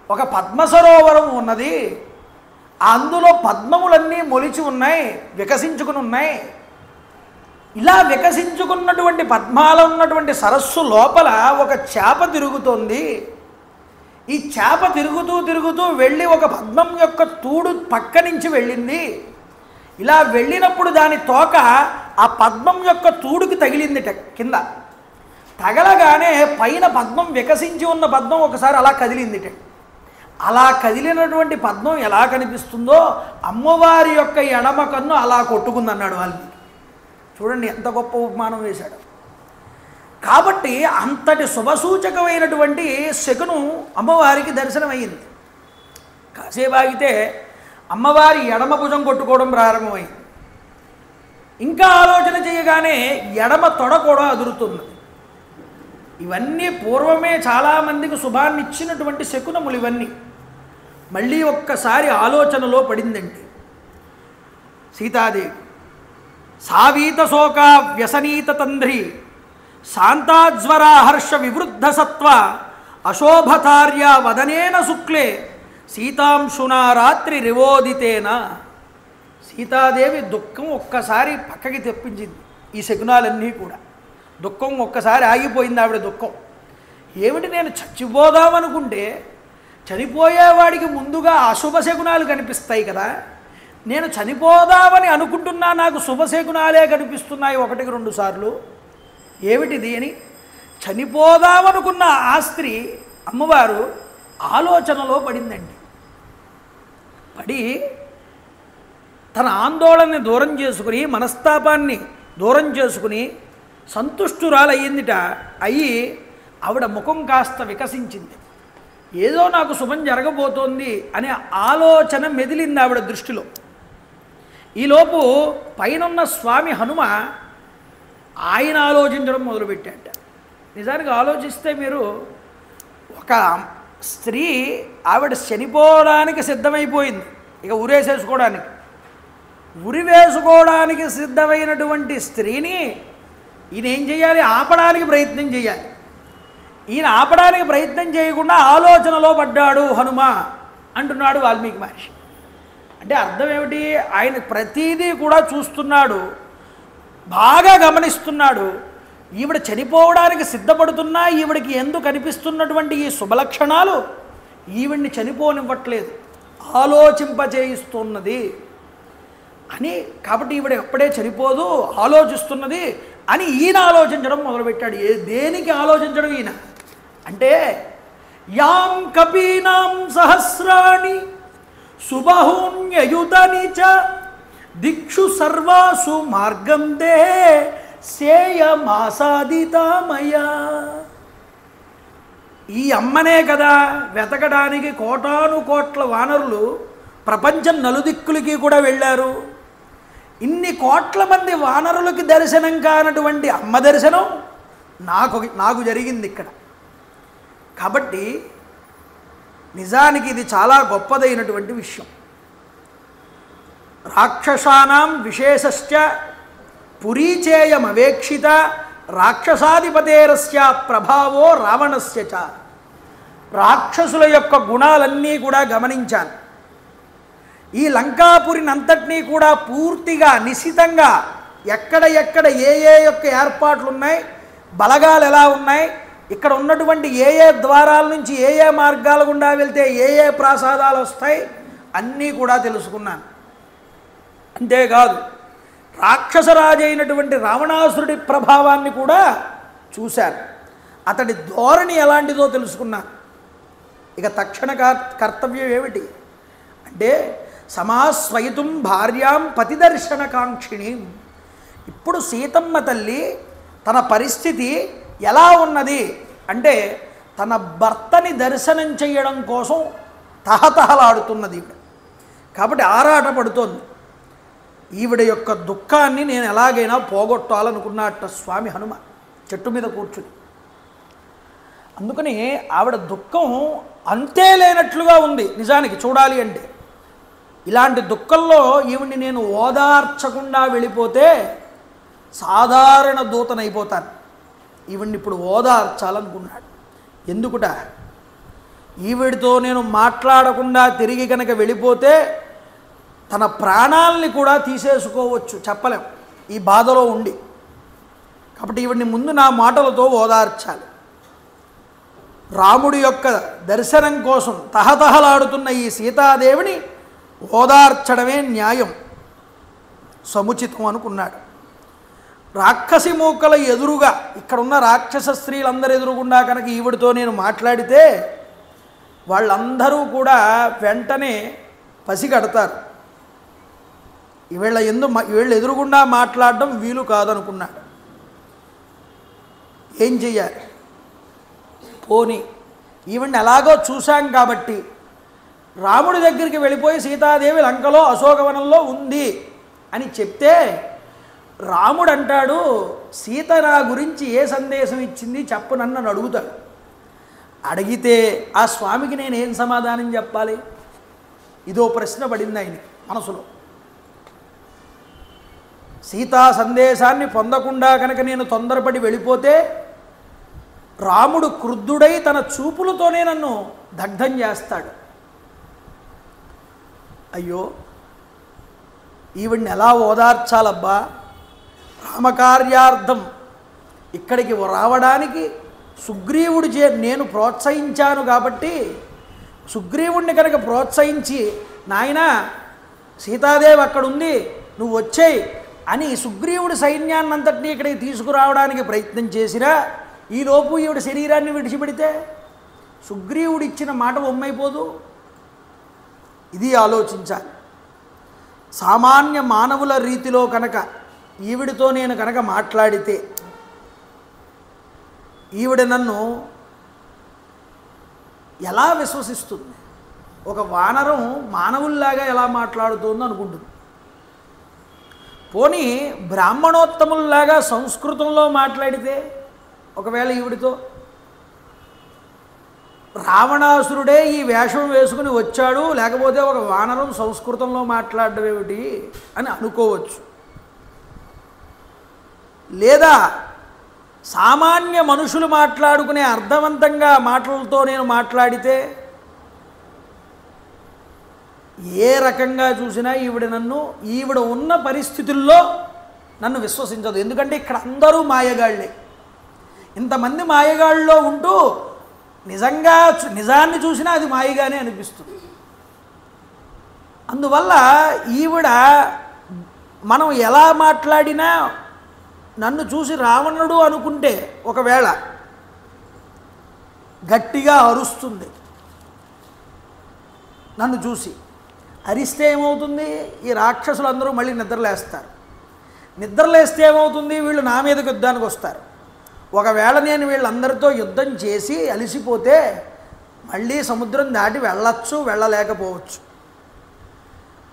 ఒక పద్మ సరోవరం ఉన్నది, అందులో పద్మములన్నీ మొలిచి ఉన్నాయి, వికసించుకుని ఉన్నాయి. ఇలా వికసించుకున్నటువంటి పద్మాలు ఉన్నటువంటి సరస్సు లోపల ఒక చేప తిరుగుతోంది. ఈ చేప తిరుగుతూ తిరుగుతూ వెళ్ళి ఒక పద్మం యొక్క తూడు పక్క నుంచి వెళ్ళింది. ఇలా వెళ్ళినప్పుడు దాని తోక ఆ పద్మం యొక్క తూడుకి తగిలిందిట. కింద తగలగానే పైన పద్మం వికసించి ఉన్న పద్మం ఒకసారి అలా కదిలిందిట. అలా కదిలినటువంటి పద్మం ఎలా కనిపిస్తుందో అమ్మవారి యొక్క ఎడమ కన్ను అలా కొట్టుకుందన్నాడు వాల్మీకి. చూడండి ఎంత గొప్ప ఉపమానం వేశాడు. కాబట్టి అంతటి శుభసూచకమైనటువంటి శకునం అమ్మవారికి దర్శనమయ్యింది. కాసేపు ఆగితే అమ్మవారి ఎడమ భుజం కొట్టుకోవడం ప్రారంభమైంది. ఇంకా ఆలోచన చేయగానే ఎడమ తొడ కూడా అదురుతున్నది. ఇవన్నీ పూర్వమే చాలామందికి శుభాన్ని ఇచ్చినటువంటి శకునములు ఇవన్నీ. మళ్ళీ ఒక్కసారి ఆలోచనలో పడిందండి సీతాదేవి. సావీత శోక వ్యసనీత తండ్రి శాంతాజ్వరా హర్ష వివృద్ధ సత్వ అశోభతార్య వదనేన శుక్లే సీతాంశునా రాత్రి రివోదితేన. సీతాదేవి దుఃఖం ఒక్కసారి పక్కకి తెప్పించింది. ఈ శకునాలన్నీ కూడా దుఃఖం ఒక్కసారి ఆగిపోయింది. ఆవిడ దుఃఖం ఏమిటి? నేను చచ్చిపోదామనుకుంటే చనిపోయేవాడికి ముందుగా అశుభ శకునాలు కనిపిస్తాయి కదా. నేను చనిపోదామని అనుకుంటున్నా, నాకు శుభశకునాలే కనిపిస్తున్నాయి 1-2 సార్లు. ఏమిటిది అని చనిపోదామనుకున్న ఆ స్త్రీ అమ్మవారు ఆలోచనలో పడిందండి. పడి తన ఆందోళనని దూరం చేసుకుని, మనస్తాపాన్ని దూరం చేసుకుని సంతుష్టురాలయ్యిందిట. అయ్యి ఆవిడ ముఖం కాస్త వికసించింది. ఏదో నాకు శుభం జరగబోతోంది అనే ఆలోచన మెదిలింది ఆవిడ దృష్టిలో. ఈలోపు పైనున్న స్వామి హనుమ ఆయన ఆలోచించడం మొదలుపెట్టాట. నిజానికి ఆలోచిస్తే మీరు, ఒక స్త్రీ ఆవిడ చనిపోవడానికి సిద్ధమైపోయింది, ఇక ఉరేసేసుకోవడానికి. ఉరి వేసుకోవడానికి సిద్ధమైనటువంటి స్త్రీని ఈయన ఏం చేయాలి? ఆపడానికి ప్రయత్నం చేయాలి. ఈయన ఆపడానికి ప్రయత్నం చేయకుండా ఆలోచనలో పడ్డాడు హనుమ అంటున్నాడు వాల్మీకి మహర్షి. అంటే అర్థం ఏమిటి? ఆయన ప్రతీదీ కూడా చూస్తున్నాడు, బాగా గమనిస్తున్నాడు. ఈవిడ చనిపోవడానికి సిద్ధపడుతున్నా ఈవిడికి ఎందుకు కనిపిస్తున్నటువంటి ఈ శుభలక్షణాలు ఈవిడ్ని చనిపోనివ్వట్లేదు, ఆలోచింపచేయిస్తున్నది అని. కాబట్టి ఈవిడ ఎప్పుడే చనిపోదు, ఆలోచిస్తున్నది అని ఈయన ఆలోచించడం మొదలుపెట్టాడు. దేనికి ఆలోచించడం ఈయన అంటే, యాం కపీనాం సహస్రాణి సుబహూన్యయుతని చ దిక్షు సర్వాసు మార్గందే సేయమాసాదితామయ. ఈ అమ్మనే కదా వెతకడానికి కోటాను కోట్ల వానరులు ప్రపంచం నలుదిక్కులకి కూడా వెళ్ళారు. ఇన్ని కోట్ల మంది వానరులకి దర్శనం కానటువంటి అమ్మ దర్శనం నాకు జరిగింది ఇక్కడ. కాబట్టి నిజానికి ఇది చాలా గొప్పదైనటువంటి విషయం. రాక్షసానాం విశేషశ్చ పురీచేయమవేక్షిత రాక్షసాధిపతేరస్య ప్రభావో రావణస్య చ. రాక్షసుల యొక్క గుణాలన్నీ కూడా గమనించాను. ఈ లంకాపురినంతటినీ కూడా పూర్తిగా నిశితంగా ఎక్కడ ఏ యొక్క ఏర్పాట్లు ఉన్నాయి, బలగాలు ఎలా ఉన్నాయి, ఇక్కడ ఉన్నటువంటి ఏ ద్వారాల నుంచి ఏ మార్గాల గుండా వెళ్తే ఏ ప్రాసాదాలు వస్తాయి అన్నీ కూడా తెలుసుకున్నాను. అంతేకాదు రాక్షసరాజు అయినటువంటి రావణాసురుడి ప్రభావాన్ని కూడా చూశాను. అతడి ధోరణి ఎలాంటిదో తెలుసుకున్నాను. ఇక తక్షణ కర్తవ్యం ఏమిటి అంటే, సమాస్వయితుం భార్యాం పతిదర్శన కాంక్షిణి. ఇప్పుడు సీతమ్మ తల్లి తన పరిస్థితి ఎలా ఉన్నది అంటే, తన భర్తని దర్శనం చేయడం కోసం తహతహలాడుతున్నది ఈవిడ. కాబట్టి ఆరాటపడుతోంది. ఈవిడ యొక్క దుఃఖాన్ని నేను ఎలాగైనా పోగొట్టాలనుకున్నట్ట స్వామి హనుమ చెట్టు మీద కూర్చుని. అందుకని ఆవిడ దుఃఖం అంతే లేనట్లుగా ఉంది నిజానికి చూడాలి అంటే. ఇలాంటి దుఃఖంలో ఈవిడ్ని నేను ఓదార్చకుండా వెళ్ళిపోతే సాధారణ దూతనైపోతాను. ఈవిడ్ని ఇప్పుడు ఓదార్చాలనుకున్నాడు. ఎందుకుట? ఈవిడితో నేను మాట్లాడకుండా తిరిగి కనుక వెళ్ళిపోతే తన ప్రాణాలని కూడా తీసేసుకోవచ్చు, చెప్పలేం ఈ బాధలో ఉండి. కాబట్టి ఈవిడ్ని ముందు నా మాటలతో ఓదార్చాలి. రాముడి యొక్క దర్శనం కోసం తహతహలాడుతున్న ఈ సీతాదేవిని ఓదార్చడమే న్యాయం, సముచితం అనుకున్నాడు. రాక్షసి మూకల ఎదురుగా ఇక్కడున్న రాక్షస స్త్రీలందరూ ఎదురుగుండా కనుక ఈవిడితో నేను మాట్లాడితే వాళ్ళందరూ కూడా వెంటనే పసిగడతారు. వీళ్ళ ఎదురుగుండా మాట్లాడడం వీలు కాదనుకున్నాడు. ఏం చెయ్యాలి? పోనీ ఈవిడ్ని ఎలాగో చూశాం కాబట్టి రాముడి దగ్గరికి వెళ్ళిపోయి సీతాదేవి లంకలో అశోకవనంలో ఉంది అని చెప్తే రాముడు అంటాడు, సీత నా గురించి ఏ సందేశం ఇచ్చింది చెప్పు నన్ను అడుగుతాడు. అడిగితే ఆ స్వామికి నేను ఏం సమాధానం చెప్పాలి? ఇదో ప్రశ్న పడింది ఆయన మనసులో. సీతా సందేశాన్ని పొందకుండా కనుక నేను తొందరపడి వెళ్ళిపోతే రాముడు క్రుద్ధుడై తన చూపులతోనే నన్ను దగ్ధం చేస్తాడు. అయ్యో, ఈవిడ్ని ఎలా ఓదార్చాలబ్బా? రామకార్యార్థం ఇక్కడికి రావడానికి సుగ్రీవుడి నేను ప్రోత్సహించాను కాబట్టి సుగ్రీవుడిని కనుక ప్రోత్సహించి, నాయనా సీతాదేవి అక్కడుంది నువ్వు వచ్చేయి అని సుగ్రీవుడి సైన్యాన్నంతటినీ ఇక్కడికి తీసుకురావడానికి ప్రయత్నం చేసినా ఈలోపు ఈవిడ శరీరాన్ని విడిచిపెడితే సుగ్రీవుడు ఇచ్చిన మాట ఒమ్మైపోదు. ఇది ఆలోచించాలి. సామాన్య మానవుల రీతిలో కనుక ఈవిడితో నేను కనుక మాట్లాడితే ఈవిడ నన్ను ఎలా విశ్వసిస్తుంది? ఒక వానరం మానవుల్లాగా ఎలా మాట్లాడుతుందో అనుకుంటుంది. పోనీ బ్రాహ్మణోత్తముల్లాగా సంస్కృతంలో మాట్లాడితే ఒకవేళ ఈవిడితో రావణాసురుడే ఈ వేషం వేసుకుని వచ్చాడు, లేకపోతే ఒక వానరం సంస్కృతంలో మాట్లాడడం ఏమిటి అని అనుకోవచ్చు. లేదా సామాన్య మనుషులు మాట్లాడుకునే అర్థవంతంగా మాటలతో నేను మాట్లాడితే ఏ రకంగా చూసినా ఈవిడ ఉన్న పరిస్థితుల్లో నన్ను విశ్వసించదు. ఎందుకంటే ఇక్కడ అందరూ మాయగాళ్లే. ఇంతమంది మాయగాళ్ళలో ఉంటూ నిజాన్ని చూసినా అది మాయగానే అనిపిస్తుంది. అందువల్ల ఈవిడ మనం ఎలా మాట్లాడినా నన్ను చూసి రావణుడు అనుకుంటే ఒకవేళ గట్టిగా అరుస్తుంది. నన్ను చూసి అరిస్తే ఏమవుతుంది? ఈ రాక్షసులందరూ మళ్ళీ నిద్రలేస్తారు. నిద్రలేస్తే ఏమవుతుంది? వీళ్ళు నా మీదకి యుద్ధానికి వస్తారు. ఒకవేళ నేను వీళ్ళందరితో యుద్ధం చేసి అలిసిపోతే మళ్ళీ సముద్రం దాటి వెళ్ళచ్చు, వెళ్ళలేకపోవచ్చు.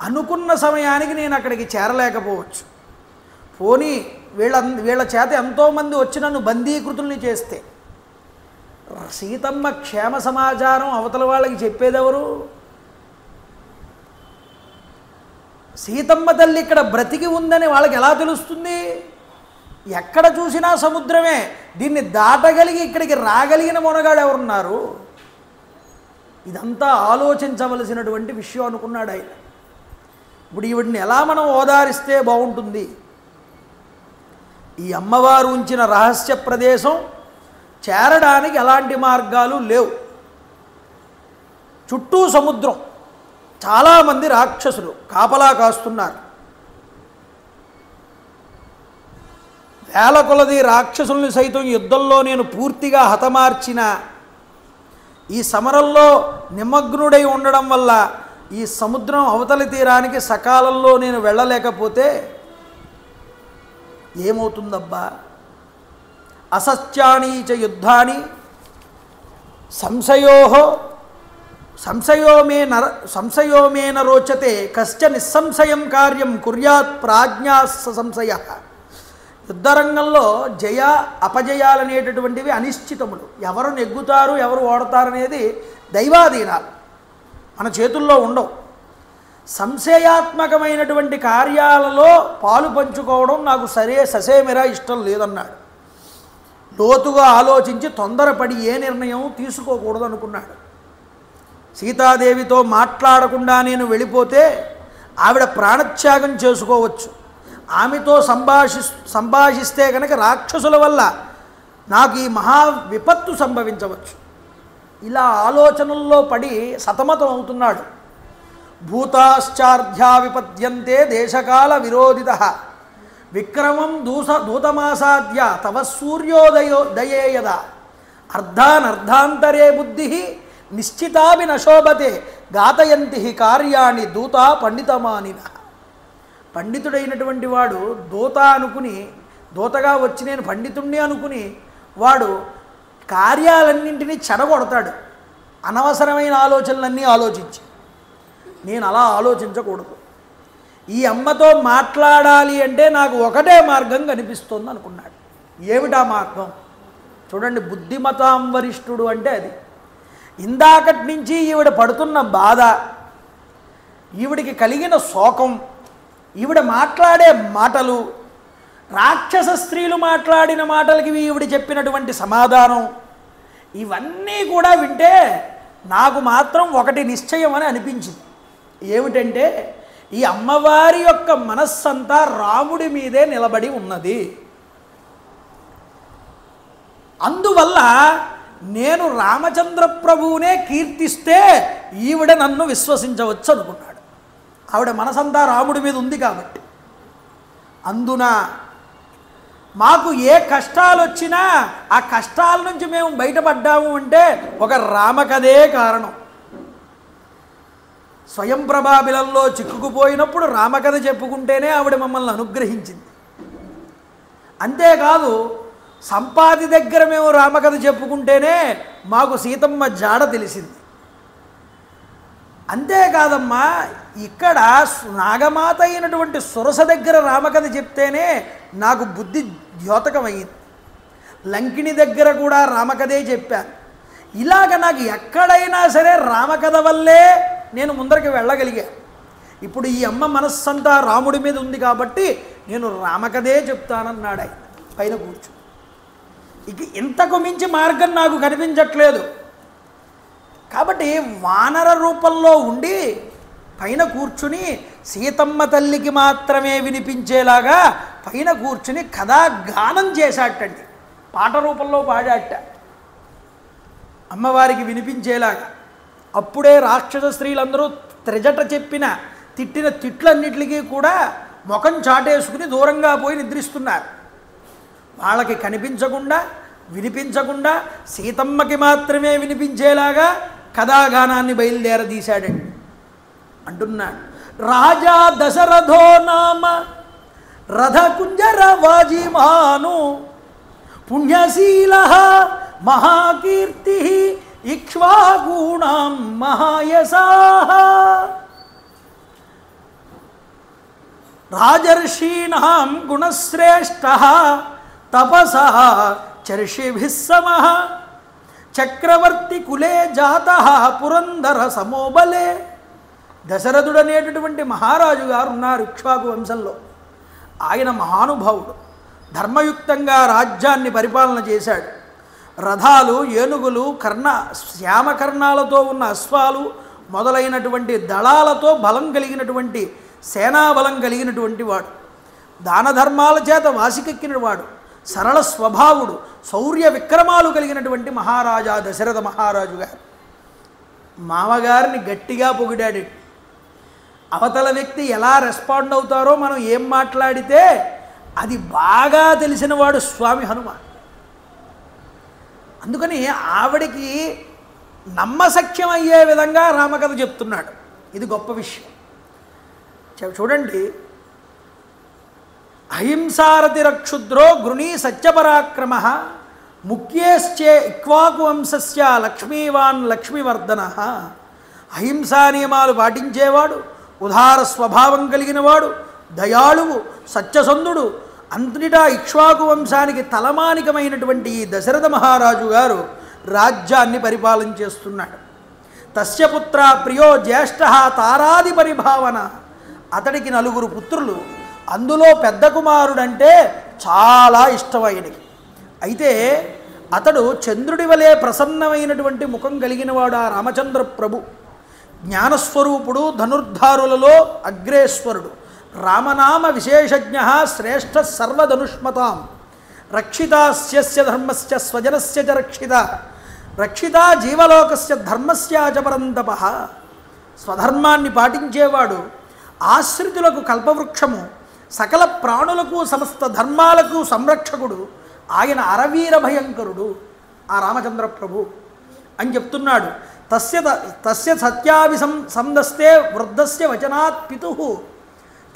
అనుకున్న సమయానికి నేను అక్కడికి చేరలేకపోవచ్చు. పోనీ వీళ్ళ చేత ఎంతోమంది వచ్చి నన్ను బందీకృతుల్ని చేస్తే సీతమ్మ క్షేమ సమాచారం అవతల వాళ్ళకి చెప్పేదెవరు? సీతమ్మ తల్లి ఇక్కడ బ్రతికి ఉందని వాళ్ళకి ఎలా తెలుస్తుంది? ఎక్కడ చూసినా సముద్రమే. దీన్ని దాటగలిగి ఇక్కడికి రాగలిగిన మొనగాడు ఎవరున్నారు? ఇదంతా ఆలోచించవలసినటువంటి విషయం అనుకున్నాడు ఆయన. ఇప్పుడు ఈవిడిని ఎలా మనం ఓదారిస్తే బాగుంటుంది? ఈ అమ్మవారు ఉంచిన రహస్య ప్రదేశం చేరడానికి ఎలాంటి మార్గాలు లేవు. చుట్టూ సముద్రం, చాలామంది రాక్షసులు కాపలా కాస్తున్నారు. వేల కొలది రాక్షసుల్ని సైతం యుద్ధంలో నేను పూర్తిగా హతమార్చిన ఈ సమరంలో నిమగ్నుడై ఉండడం వల్ల ఈ సముద్రం అవతలి తీరానికి సకాలంలో నేను వెళ్ళలేకపోతే ఏమవుతుందబ్బా? అసత్యాని చ యుద్ధాని సంశయో మే న రోచతే కశ్చ నిస్సంశయం కార్యం కుర్యాత్ ప్రాజ్ఞా సంశయ. యుద్ధరంగంలో జయ అపజయాలనేటటువంటివి అనిశ్చితములు. ఎవరు నెగ్గుతారు, ఎవరు ఓడతారనేది దైవాధీనాలు, మన చేతుల్లో ఉండవు. సంశయాత్మకమైనటువంటి కార్యాలలో పాలు పంచుకోవడం నాకు ససేమిరా ఇష్టం లేదన్నాడు. లోతుగా ఆలోచించి తొందరపడి ఏ నిర్ణయం తీసుకోకూడదు అనుకున్నాడు. సీతాదేవితో మాట్లాడకుండా నేను వెళ్ళిపోతే ఆవిడ ప్రాణత్యాగం చేసుకోవచ్చు. ఆమెతో సంభాషిస్తే కనుక రాక్షసుల వల్ల నాకు ఈ మహా విపత్తు సంభవించవచ్చు. ఇలా ఆలోచనల్లో పడి సతమతం అవుతున్నాడు. భూతాశ్చార్ధ్యా విపద్యంతే దేశకాల విరోధిత విక్రమం దూతమాసాద్య తవ సూర్యోదయేయద అర్ధానర్ధాంతరే బుద్ధి నిశ్చితాభి నశోభతే గాతయంతి కార్యాణి దూత పండితమానిన. పండితుడైనటువంటి వాడు దూతగా వచ్చి నేను పండితుణ్ణి అనుకుని వాడు కార్యాలన్నింటినీ చెడగొడతాడు. అనవసరమైన ఆలోచనలన్నీ ఆలోచించి నేను అలా ఆలోచించకూడదు. ఈ అమ్మతో మాట్లాడాలి అంటే నాకు ఒకటే మార్గం కనిపిస్తోంది అనుకున్నాడు. ఏమిటా మార్గం? చూడండి, బుద్ధిమతాం వరిష్ఠుడు అంటే అది. ఇందాకటి నుంచి ఈవిడ పడుతున్న బాధ, ఈవిడికి కలిగిన శోకం, ఈవిడ మాట్లాడే మాటలు, రాక్షస స్త్రీలు మాట్లాడిన మాటలకి ఈవిడ చెప్పినటువంటి సమాధానం, ఇవన్నీ కూడా వింటే నాకు మాత్రం ఒకటి నిశ్చయం అని అనిపించింది. ఏమిటంటే ఈ అమ్మవారి యొక్క మనస్సంతా రాముడి మీదే నిలబడి ఉన్నది. అందువల్ల నేను రామచంద్ర ప్రభువునే కీర్తిస్తే ఈవిడ నన్ను విశ్వసించవచ్చు అనుకున్నాడు. ఆవిడ మనసంతా రాముడి మీద ఉంది కాబట్టి. అందున మాకు ఏ కష్టాలు వచ్చినా ఆ కష్టాల నుంచి మేము బయటపడ్డాము అంటే ఒక రామకథే కారణం. స్వయం ప్రభాబిలంలో చిక్కుకుపోయినప్పుడు రామకథ చెప్పుకుంటేనే ఆవిడ మమ్మల్ని అనుగ్రహించింది. అంతేకాదు సంపాది దగ్గర మేము రామకథ చెప్పుకుంటేనే మాకు సీతమ్మ జాడ తెలిసింది. అంతేకాదమ్మా, ఇక్కడ నాగమాత అయినటువంటి సురస దగ్గర రామకథ చెప్తేనే నాకు బుద్ధి ద్యోతకమయ్యింది. లంకిణి దగ్గర కూడా రామకథే చెప్పాను. ఇలాగ నాకు ఎక్కడైనా సరే రామకథ వల్లే నేను ముందరికి వెళ్ళగలిగా. ఇప్పుడు ఈ అమ్మ మనస్సంతా రాముడి మీద ఉంది కాబట్టి నేను రామకథే చెప్తానన్నాడు ఆయన పైన కూర్చో. ఇక ఇంతకు మించి మార్గం నాకు కనిపించట్లేదు కాబట్టి వానర రూపంలో ఉండి పైన కూర్చుని సీతమ్మ తల్లికి మాత్రమే వినిపించేలాగా పైన కూర్చుని కథాగానం చేశాటండి. పాట రూపంలో పాడాట అమ్మవారికి వినిపించేలాగా. అప్పుడే రాక్షస స్త్రీలందరూ త్రిజట చెప్పిన తిట్టిన తిట్లన్నిటికీ కూడా ముఖం చాటేసుకుని దూరంగా పోయి నిద్రిస్తున్నారు. వాళ్ళకి కనిపించకుండా వినిపించకుండా సీతమ్మకి మాత్రమే వినిపించేలాగా కథాగానాన్ని బయలుదేరదీశాడండి. అంటున్నాడు, రాజా దశరథో నామ రథకుంజర వాజిమాను పుణ్యశీల మహాకీర్తి ఇక్ష్వాకూణాం మహాయసాః రాజర్షీణాం గుణశ్రేష్ఠః తపసః చర్షిభిః సమః చక్రవర్తి కులే జాతః పురంధర సమోబలే. దశరథుడు అనేటటువంటి మహారాజు గారు ఉన్నారు ఇక్ష్వాకు వంశంలో. ఆయన మహానుభావుడు, ధర్మయుక్తంగా రాజ్యాన్ని పరిపాలన చేశాడు. రథాలు, ఏనుగులు, శ్యామకర్ణాలతో ఉన్న అశ్వాలు మొదలైనటువంటి దళాలతో బలం కలిగినటువంటి సేనాబలం కలిగినటువంటి వాడు, దాన ధర్మాల చేత వాసికెక్కిన వాడు, సరళ స్వభావుడు, శౌర్య విక్రమాలు కలిగినటువంటి మహారాజా దశరథ మహారాజు గారు. మామగారిని గట్టిగా పొగిడాడు. అవతల వ్యక్తి ఎలా రెస్పాండ్ అవుతారో మనం ఏం మాట్లాడితే అది బాగా తెలిసినవాడు స్వామి హనుమ. అందుకని ఆవిడికి నమ్మసఖ్యం అయ్యే విధంగా రామకథ చెప్తున్నాడు. ఇది గొప్ప విషయం. చూడండి, అహింసారతి రక్షుద్రో గృణీ సత్యపరాక్రమ ముఖ్యేశ్చే ఇక్ష్వాకు వంశస్య లక్ష్మీవాన్ లక్ష్మీవర్ధన. అహింసా నియమాలు పాటించేవాడు, ఉదార స్వభావం కలిగినవాడు, దయాళువు, సత్యసంధుడు, అంతటా ఇక్ష్వాకు వంశానికి తలమానికమైనటువంటి ఈ దశరథ మహారాజు గారు రాజ్యాన్ని పరిపాలన చేస్తున్నాడు. తస్య పుత్ర ప్రియో జ్యేష్ఠ తారాది పరిభావన. అతడికి 4 పుత్రులు, అందులో పెద్ద కుమారుడంటే చాలా ఇష్టమైనది. అయితే అతడు చంద్రుడి వలె ప్రసన్నమైనటువంటి ముఖం కలిగినవాడు ఆ రామచంద్ర ప్రభు. జ్ఞానస్వరూపుడు, ధనుర్ధారులలో అగ్రేశ్వరుడు, రామనామ విశేషజ్ఞ, శ్రేష్ఠ సర్వధనుష్మతాం, రక్షితాస్య ధర్మస్య స్వజనస్య చ రక్షిత, రక్షిత జీవలోకస్య ధర్మస్యాచ పరంతప. స్వధర్మాన్ని పాటించేవాడు, ఆశ్రితులకు కల్పవృక్షము, సకల ప్రాణులకు సమస్త ధర్మాలకు సంరక్షకుడు, ఆయన అరవీర భయంకరుడు ఆ రామచంద్ర ప్రభు అని చెప్తున్నాడు. తస్య సత్యాభిసందస్తే వృద్ధస్య వచనాత్ పితుః.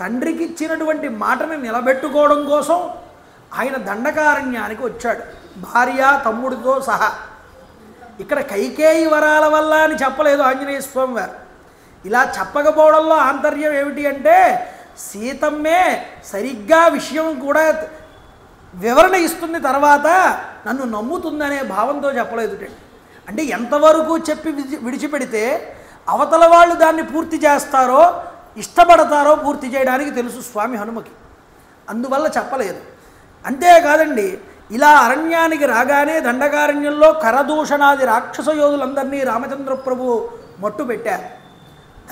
తండ్రికి ఇచ్చినటువంటి మాటని నిలబెట్టుకోవడం కోసం ఆయన దండకారణ్యానికి వచ్చాడు భార్య తమ్ముడితో సహా. ఇక్కడ కైకేయి వరాల వల్ల అని చెప్పలేదు ఆంజనేయ స్వామి వారు. ఇలా చెప్పకపోవడంలో ఆంతర్యం ఏమిటి అంటే సీతమ్మే సరిగ్గా విషయం కూడా వివరణ ఇస్తుంది, తర్వాత నన్ను నమ్ముతుందనే భావంతో చెప్పలేదు. అంటే ఎంతవరకు చెప్పి విడిచిపెడితే అవతల వాళ్ళు దాన్ని పూర్తి చేస్తారో ఇష్టపడతారో పూర్తి చేయడానికి తెలుసు స్వామి హనుమకి, అందువల్ల చెప్పలేదు. అంతేకాదండి, ఇలా అరణ్యానికి రాగానే దండకారణ్యంలో కరదూషణాది రాక్షస యోధులందరినీ రామచంద్ర ప్రభు మట్టు పెట్టారు.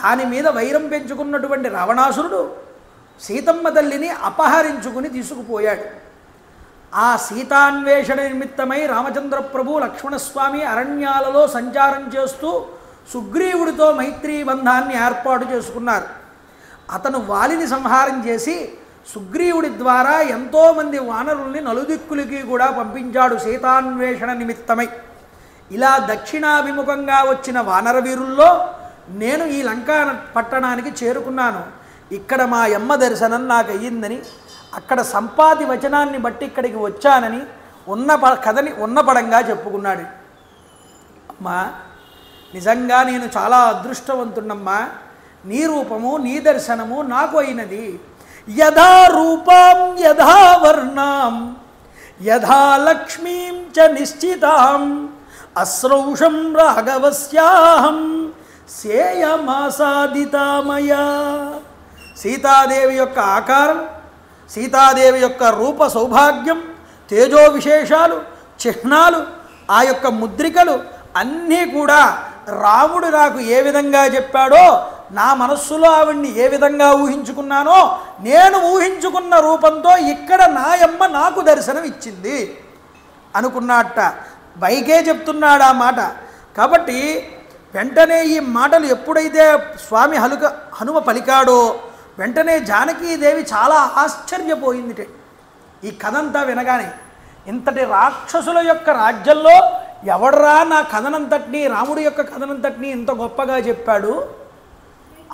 దాని మీద వైరం పెంచుకున్నటువంటి రావణాసురుడు సీతమ్మ తల్లిని అపహరించుకుని తీసుకుపోయాడు. ఆ సీతాన్వేషణ నిమిత్తమై రామచంద్ర ప్రభు లక్ష్మణస్వామి అరణ్యాలలో సంచారం చేస్తూ సుగ్రీవుడితో మైత్రీ బంధాన్ని ఏర్పాటు చేసుకున్నారు. అతను వాలిని సంహారం చేసి సుగ్రీవుడి ద్వారా ఎంతోమంది వానరుల్ని నలుదిక్కులకి కూడా పంపించాడు సీతాన్వేషణ నిమిత్తమై. ఇలా దక్షిణాభిముఖంగా వచ్చిన వానర వీరుల్లో నేను ఈ లంకా పట్టణానికి చేరుకున్నాను, ఇక్కడ మా యమ్మ దర్శనం నాకు అయ్యిందని, అక్కడ సంపాతి వచనాన్ని బట్టి ఇక్కడికి వచ్చానని కథని ఉన్నపడంగా చెప్పుకున్నాడు. అమ్మా, నిజంగా నేను చాలా అదృష్టవంతున్నమ్మా, నీ రూపము నీ దర్శనము నాకు అయినది. యథా రూపాం యథా వర్ణాం యథా లక్ష్మీం చ నిశ్చితాం అశ్రౌషం రాఘవస్యాహం సేయమాసాదితామయా. సీతాదేవి యొక్క ఆకారం, సీతాదేవి యొక్క రూప సౌభాగ్యం, తేజో విశేషాలు, చిహ్నాలు, ఆ యొక్క ముద్రికలు అన్నీ కూడా రాముడు నాకు ఏ విధంగా చెప్పాడో, నా మనస్సులో ఆవిడ్ని ఏ విధంగా ఊహించుకున్నానో, నేను ఊహించుకున్న రూపంతో ఇక్కడ నాయమ్మ నాకు దర్శనం ఇచ్చింది అనుకున్నట్ట. పైకే చెప్తున్నాడు ఆ మాట. కాబట్టి వెంటనే ఈ మాటలు ఎప్పుడైతే స్వామి హనుమ పలికాడో వెంటనే జానకీదేవి చాలా ఆశ్చర్యపోయిందిట. ఈ కథంతా వినగానే, ఇంతటి రాక్షసుల యొక్క రాజ్యంలో ఎవడరా నా కథనంతటినీ, రాముడి యొక్క కథనంతటినీ ఇంత గొప్పగా చెప్పాడు?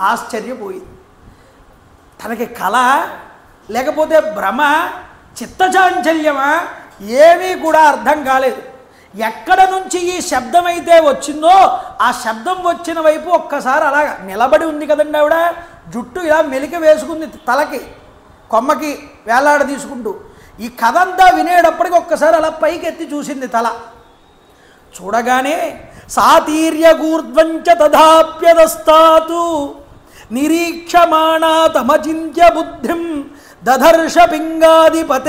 ఆశ్చర్యపోయింది. తనకి కళ లేకపోతే భ్రమ, చిత్తచాంచల్యమా, ఏమీ కూడా అర్థం కాలేదు. ఎక్కడ నుంచి ఈ శబ్దం అయితే వచ్చిందో ఆ శబ్దం వచ్చిన వైపు ఒక్కసారి అలా నిలబడి ఉంది కదండి ఆవిడ. జుట్టు ఇలా మెలిక వేసుకుంది, తలకి కొమ్మకి వేలాడ తీసుకుంటూ. ఈ కథ అంతా వినేటప్పటికి ఒక్కసారి అలా పైకి ఎత్తి చూసింది తల. చూడగానే సాతీర్యగూర్ధ్వంచ తథాప్యదస్తాతు నిరీక్షమాణా తమచింత్య బుద్ధిం దధర్ష పింగాదిపతేరమాత్యం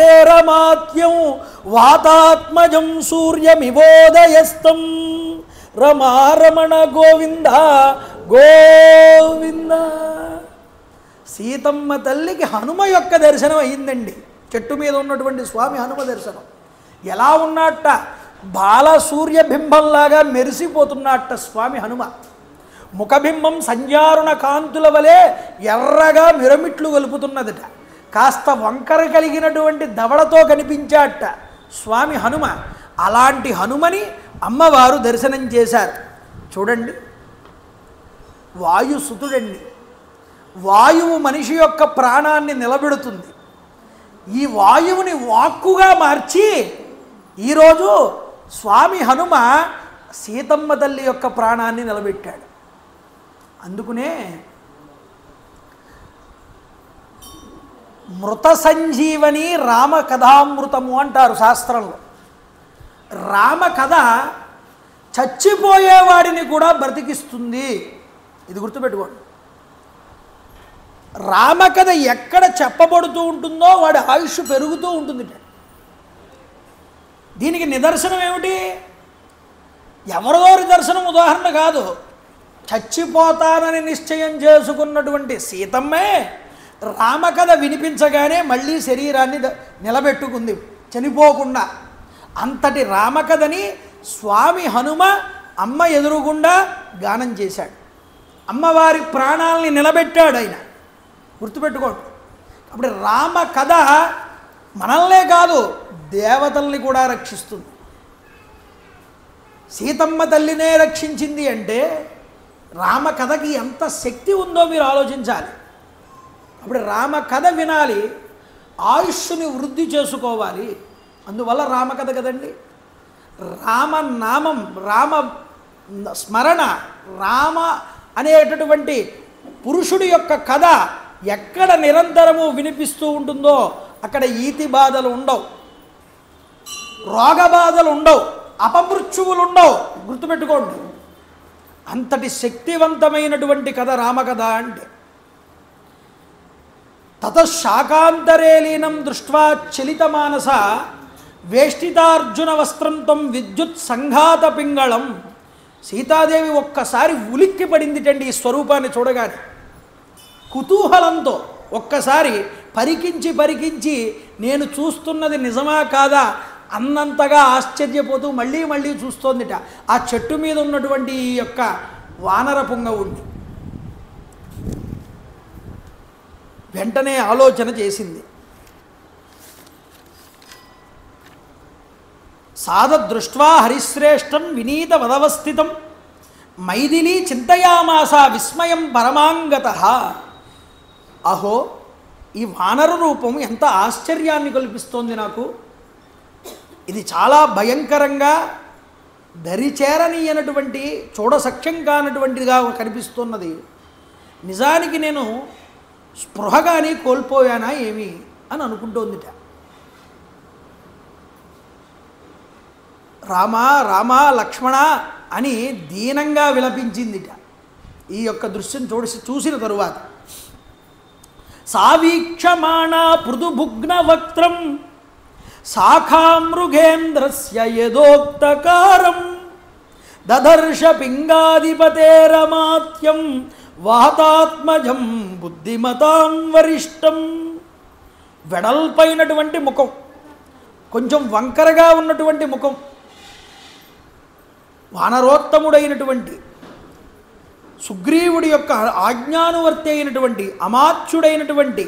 వాతాత్మజం సూర్యమివోదయస్తం రమారమణ గోవింద గోవింద. సీతమ్మ తల్లికి హనుమ యొక్క దర్శనం అయ్యిందండి. చెట్టు మీద ఉన్నటువంటి స్వామి హనుమ దర్శనం. ఎలా ఉన్నట్ట? బాల సూర్యబింబంలాగా మెరిసిపోతున్నట్ట స్వామి హనుమ. ముఖబింబం సంజారుణ కాంతుల వలె ఎర్రగా మిరమిట్లు గలుపుతున్నదట. కాస్త వంకర కలిగినటువంటి దవడతో కనిపించాట స్వామి హనుమ. అలాంటి హనుమని అమ్మవారు దర్శనం చేశారు. చూడండి, వాయుసుతుడండి. వాయువు మనిషి యొక్క ప్రాణాన్ని నిలబెడుతుంది. ఈ వాయువుని వాక్కుగా మార్చి ఈరోజు స్వామి హనుమ సీతమ్మ తల్లి యొక్క ప్రాణాన్ని నిలబెట్టాడు. అందుకునే మృత సంజీవని రామ కథామృతము అంటారు శాస్త్రంలో. రామ కథ చచ్చిపోయేవాడిని కూడా బ్రతికిస్తుంది. ఇది గుర్తుపెట్టుకోండి. రామకథ ఎక్కడ చెప్పబడుతూ ఉంటుందో వాడి ఆయుష్ పెరుగుతూ ఉంటుంది. దీనికి నిదర్శనం ఏమిటి? ఎవరిదో నిదర్శనం ఉదాహరణ కాదు. చచ్చిపోతానని నిశ్చయం చేసుకున్నటువంటి సీతమ్మే రామకథ వినిపించగానే మళ్ళీ శరీరాన్ని నిలబెట్టుకుంది చనిపోకుండా. అంతటి రామకథని స్వామి హనుమ అమ్మ ఎదురుగుండా గానం చేశాడు. అమ్మవారి ప్రాణాలని నిలబెట్టాడు ఆయన. గుర్తుపెట్టుకోండి. అప్పుడు రామ కథ మనల్నే కాదు దేవతల్ని కూడా రక్షిస్తుంది. సీతమ్మ తల్లినే రక్షించింది అంటే రామ కథకి ఎంత శక్తి ఉందో మీరు ఆలోచించాలి. అప్పుడు రామ కథ వినాలి, ఆయుష్ని వృద్ధి చేసుకోవాలి. అందువల్ల రామకథ కదండి. రామనామం, రామ స్మరణ, రామ అనేటటువంటి పురుషుడి యొక్క కథ ఎక్కడ నిరంతరము వినిపిస్తూ ఉంటుందో అక్కడ ఈతి బాధలు ఉండవు, రోగ బాధలు ఉండవు, అపమృత్యువులు ఉండవు. గుర్తుపెట్టుకోండి. అంతటి శక్తివంతమైనటువంటి కథ రామకథ అంటే. తతశాకాంతరే లీనం దృష్ట్వా చలితమానస వేష్టితార్జున వస్త్రంతం విద్యుత్ సంఘాత పింగళం. సీతాదేవి ఒక్కసారి ఉలిక్కి పడిందిటండి ఈ స్వరూపాన్ని చూడగానే. కుతూహలంతో ఒక్కసారి పరికించి నేను చూస్తున్నది నిజమా కాదా అన్నంతగా ఆశ్చర్యపోతూ మళ్ళీ మళ్ళీ చూస్తోందిట ఆ చెట్టు మీద ఉన్నటువంటి ఈ యొక్క వానర పుంగవుణ్ణి. వెంటనే ఆలోచన చేసింది. సాదృష్ట్వా హరిశ్రేష్టం వినీత వదవస్థితం మైథిలీ చింతయామాస విస్మయం పరమాంగతః. అహో, ఈ వానర రూపం ఎంత ఆశ్చర్యాన్ని కల్పిస్తోంది నాకు. ఇది చాలా భయంకరంగా దరిచేరనీయనటువంటి చూడసఖ్యం కానటువంటిదిగా కనిపిస్తున్నది. నిజానికి నేను స్పృహ కానీ కోల్పోయానా ఏమి అని అనుకుంటోందిట. రామా రామా లక్ష్మణ అని దీనంగా విలపించిందిట ఈ యొక్క దృశ్యం చూసిన తరువాత. సావీక్షమాణ పృథుభుగ్న వక్త్రం శాఖామృగేంద్రస్య యదోక్తకారం దదర్శ పింగాధిపతేరమాత్యం వాతాత్మజం బుద్ధిమతాం వరిష్టం. వెడల్పైనటువంటి ముఖం, కొంచెం వంకరగా ఉన్నటువంటి ముఖం, వానరోత్తముడైనటువంటి సుగ్రీవుడి యొక్క ఆజ్ఞానువర్తి అయినటువంటి అమాత్యుడైనటువంటి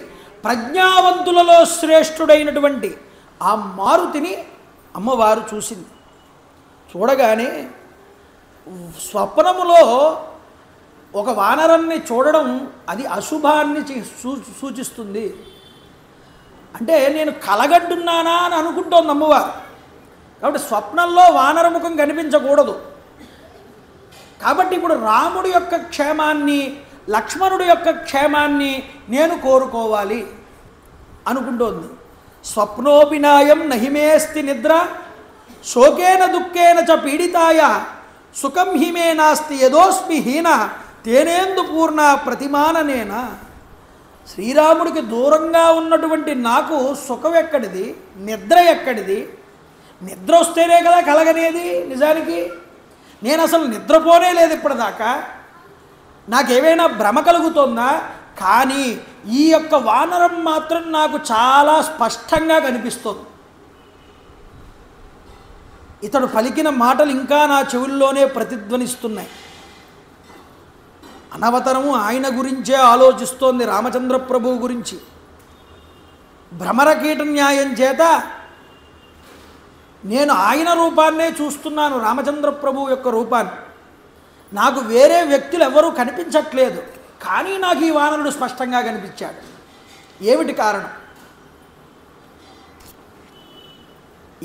ప్రజ్ఞావంతులలో శ్రేష్ఠుడైనటువంటి ఆ మారుతిని అమ్మవారు చూసింది. చూడగానే స్వప్నములో ఒక వానరాన్ని చూడడం అది అశుభాన్ని సూచిస్తుంది. అంటే నేను కలగడ్డున్నానా అని అనుకుంటోంది అమ్మవారు. కాబట్టి స్వప్నంలో వానరముఖం కనిపించకూడదు. కాబట్టి ఇప్పుడు రాముడి యొక్క క్షేమాన్ని, లక్ష్మణుడి యొక్క క్షేమాన్ని నేను కోరుకోవాలి అనుకుంటోంది. స్వప్నోపినాయం నహిమేస్తి నిద్ర శోకేన దుఃఖేన చ పీడితాయ సుఖం హిమే నాస్తి యదోస్మి హీన తేనేందు పూర్ణ ప్రతిమాననేన. శ్రీరాముడికి దూరంగా ఉన్నటువంటి నాకు సుఖం ఎక్కడిది, నిద్ర ఎక్కడిది? నిద్ర వస్తేనే కదా కలగనేది. నిజానికి నేను అసలు నిద్రపోనే లేదు ఇప్పటిదాకా. నాకేమైనా భ్రమ కలుగుతుందా? కానీ ఈ యొక్క వానరం మాత్రం నాకు చాలా స్పష్టంగా కనిపిస్తుంది. ఇతడు పలికిన మాటలు ఇంకా నా చెవుల్లోనే ప్రతిధ్వనిస్తున్నాయి. అనవతరము ఆయన గురించే ఆలోచిస్తోంది, రామచంద్ర ప్రభువు గురించి. భ్రమరకీట న్యాయం చేత నేను ఆయన రూపాన్నే చూస్తున్నాను, రామచంద్ర ప్రభువు యొక్క రూపాన్ని. నాకు వేరే వ్యక్తులు ఎవరూ కనిపించట్లేదు, కానీ నాకు ఈ వానరుడు స్పష్టంగా కనిపించాడు. ఏమిటి కారణం?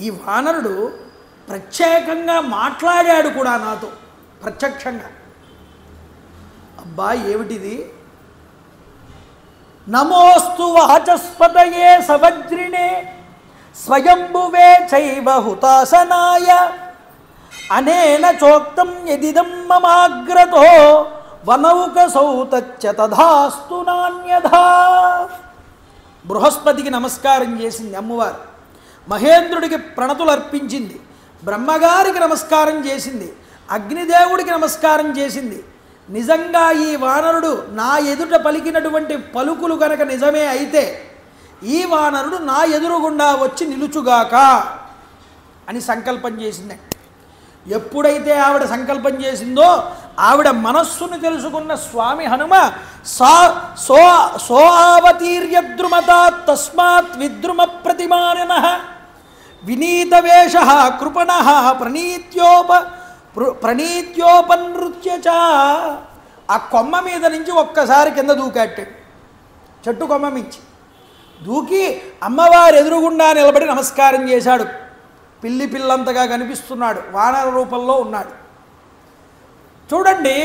ఈ వానరుడు ప్రత్యేకంగా మాట్లాడాడు కూడా నాతో ప్రత్యక్షంగా. అబ్బా ఏమిటిది? నమోస్తు వాచస్పతయే సవజ్రిణే స్వయంభువే చైవ హుతాసనాయ అనేన చోక్తం యదిదం మమాగ్రతో వనౌకసౌతచ్చ తథాస్తు నాన్యథా. బృహస్పతికి నమస్కారం చేసింది అమ్మవారు, మహేంద్రుడికి ప్రణతులు అర్పించింది, బ్రహ్మగారికి నమస్కారం చేసింది, అగ్నిదేవుడికి నమస్కారం చేసింది. నిజంగా ఈ వానరుడు నా ఎదుట పలికినటువంటి పలుకులు కనుక నిజమే అయితే ఈ వానరుడు నా ఎదురుగుండా వచ్చి నిలుచుగాక అని సంకల్పం చేసింది. ఎప్పుడైతే ఆవిడ సంకల్పం చేసిందో ఆవిడ మనస్సును తెలుసుకున్న స్వామి హనుమ సోఆవతీర్యద్రుమతా తస్మాత్ విద్రుమ ప్రతిమానిన వినీతవేష కృపణ ప్రణీత్యోపనృత్య చ. ఆ కొమ్మ మీద నుంచి ఒక్కసారి కింద దూకాటాడు, చెట్టు కొమ్మ మించి దూకి అమ్మవారి ఎదురుగుండా నిలబడి నమస్కారం చేశాడు. పిల్లి పిల్లంతగా కనిపిస్తున్నాడు, వానర రూపంలో ఉన్నాడు. చూడండి,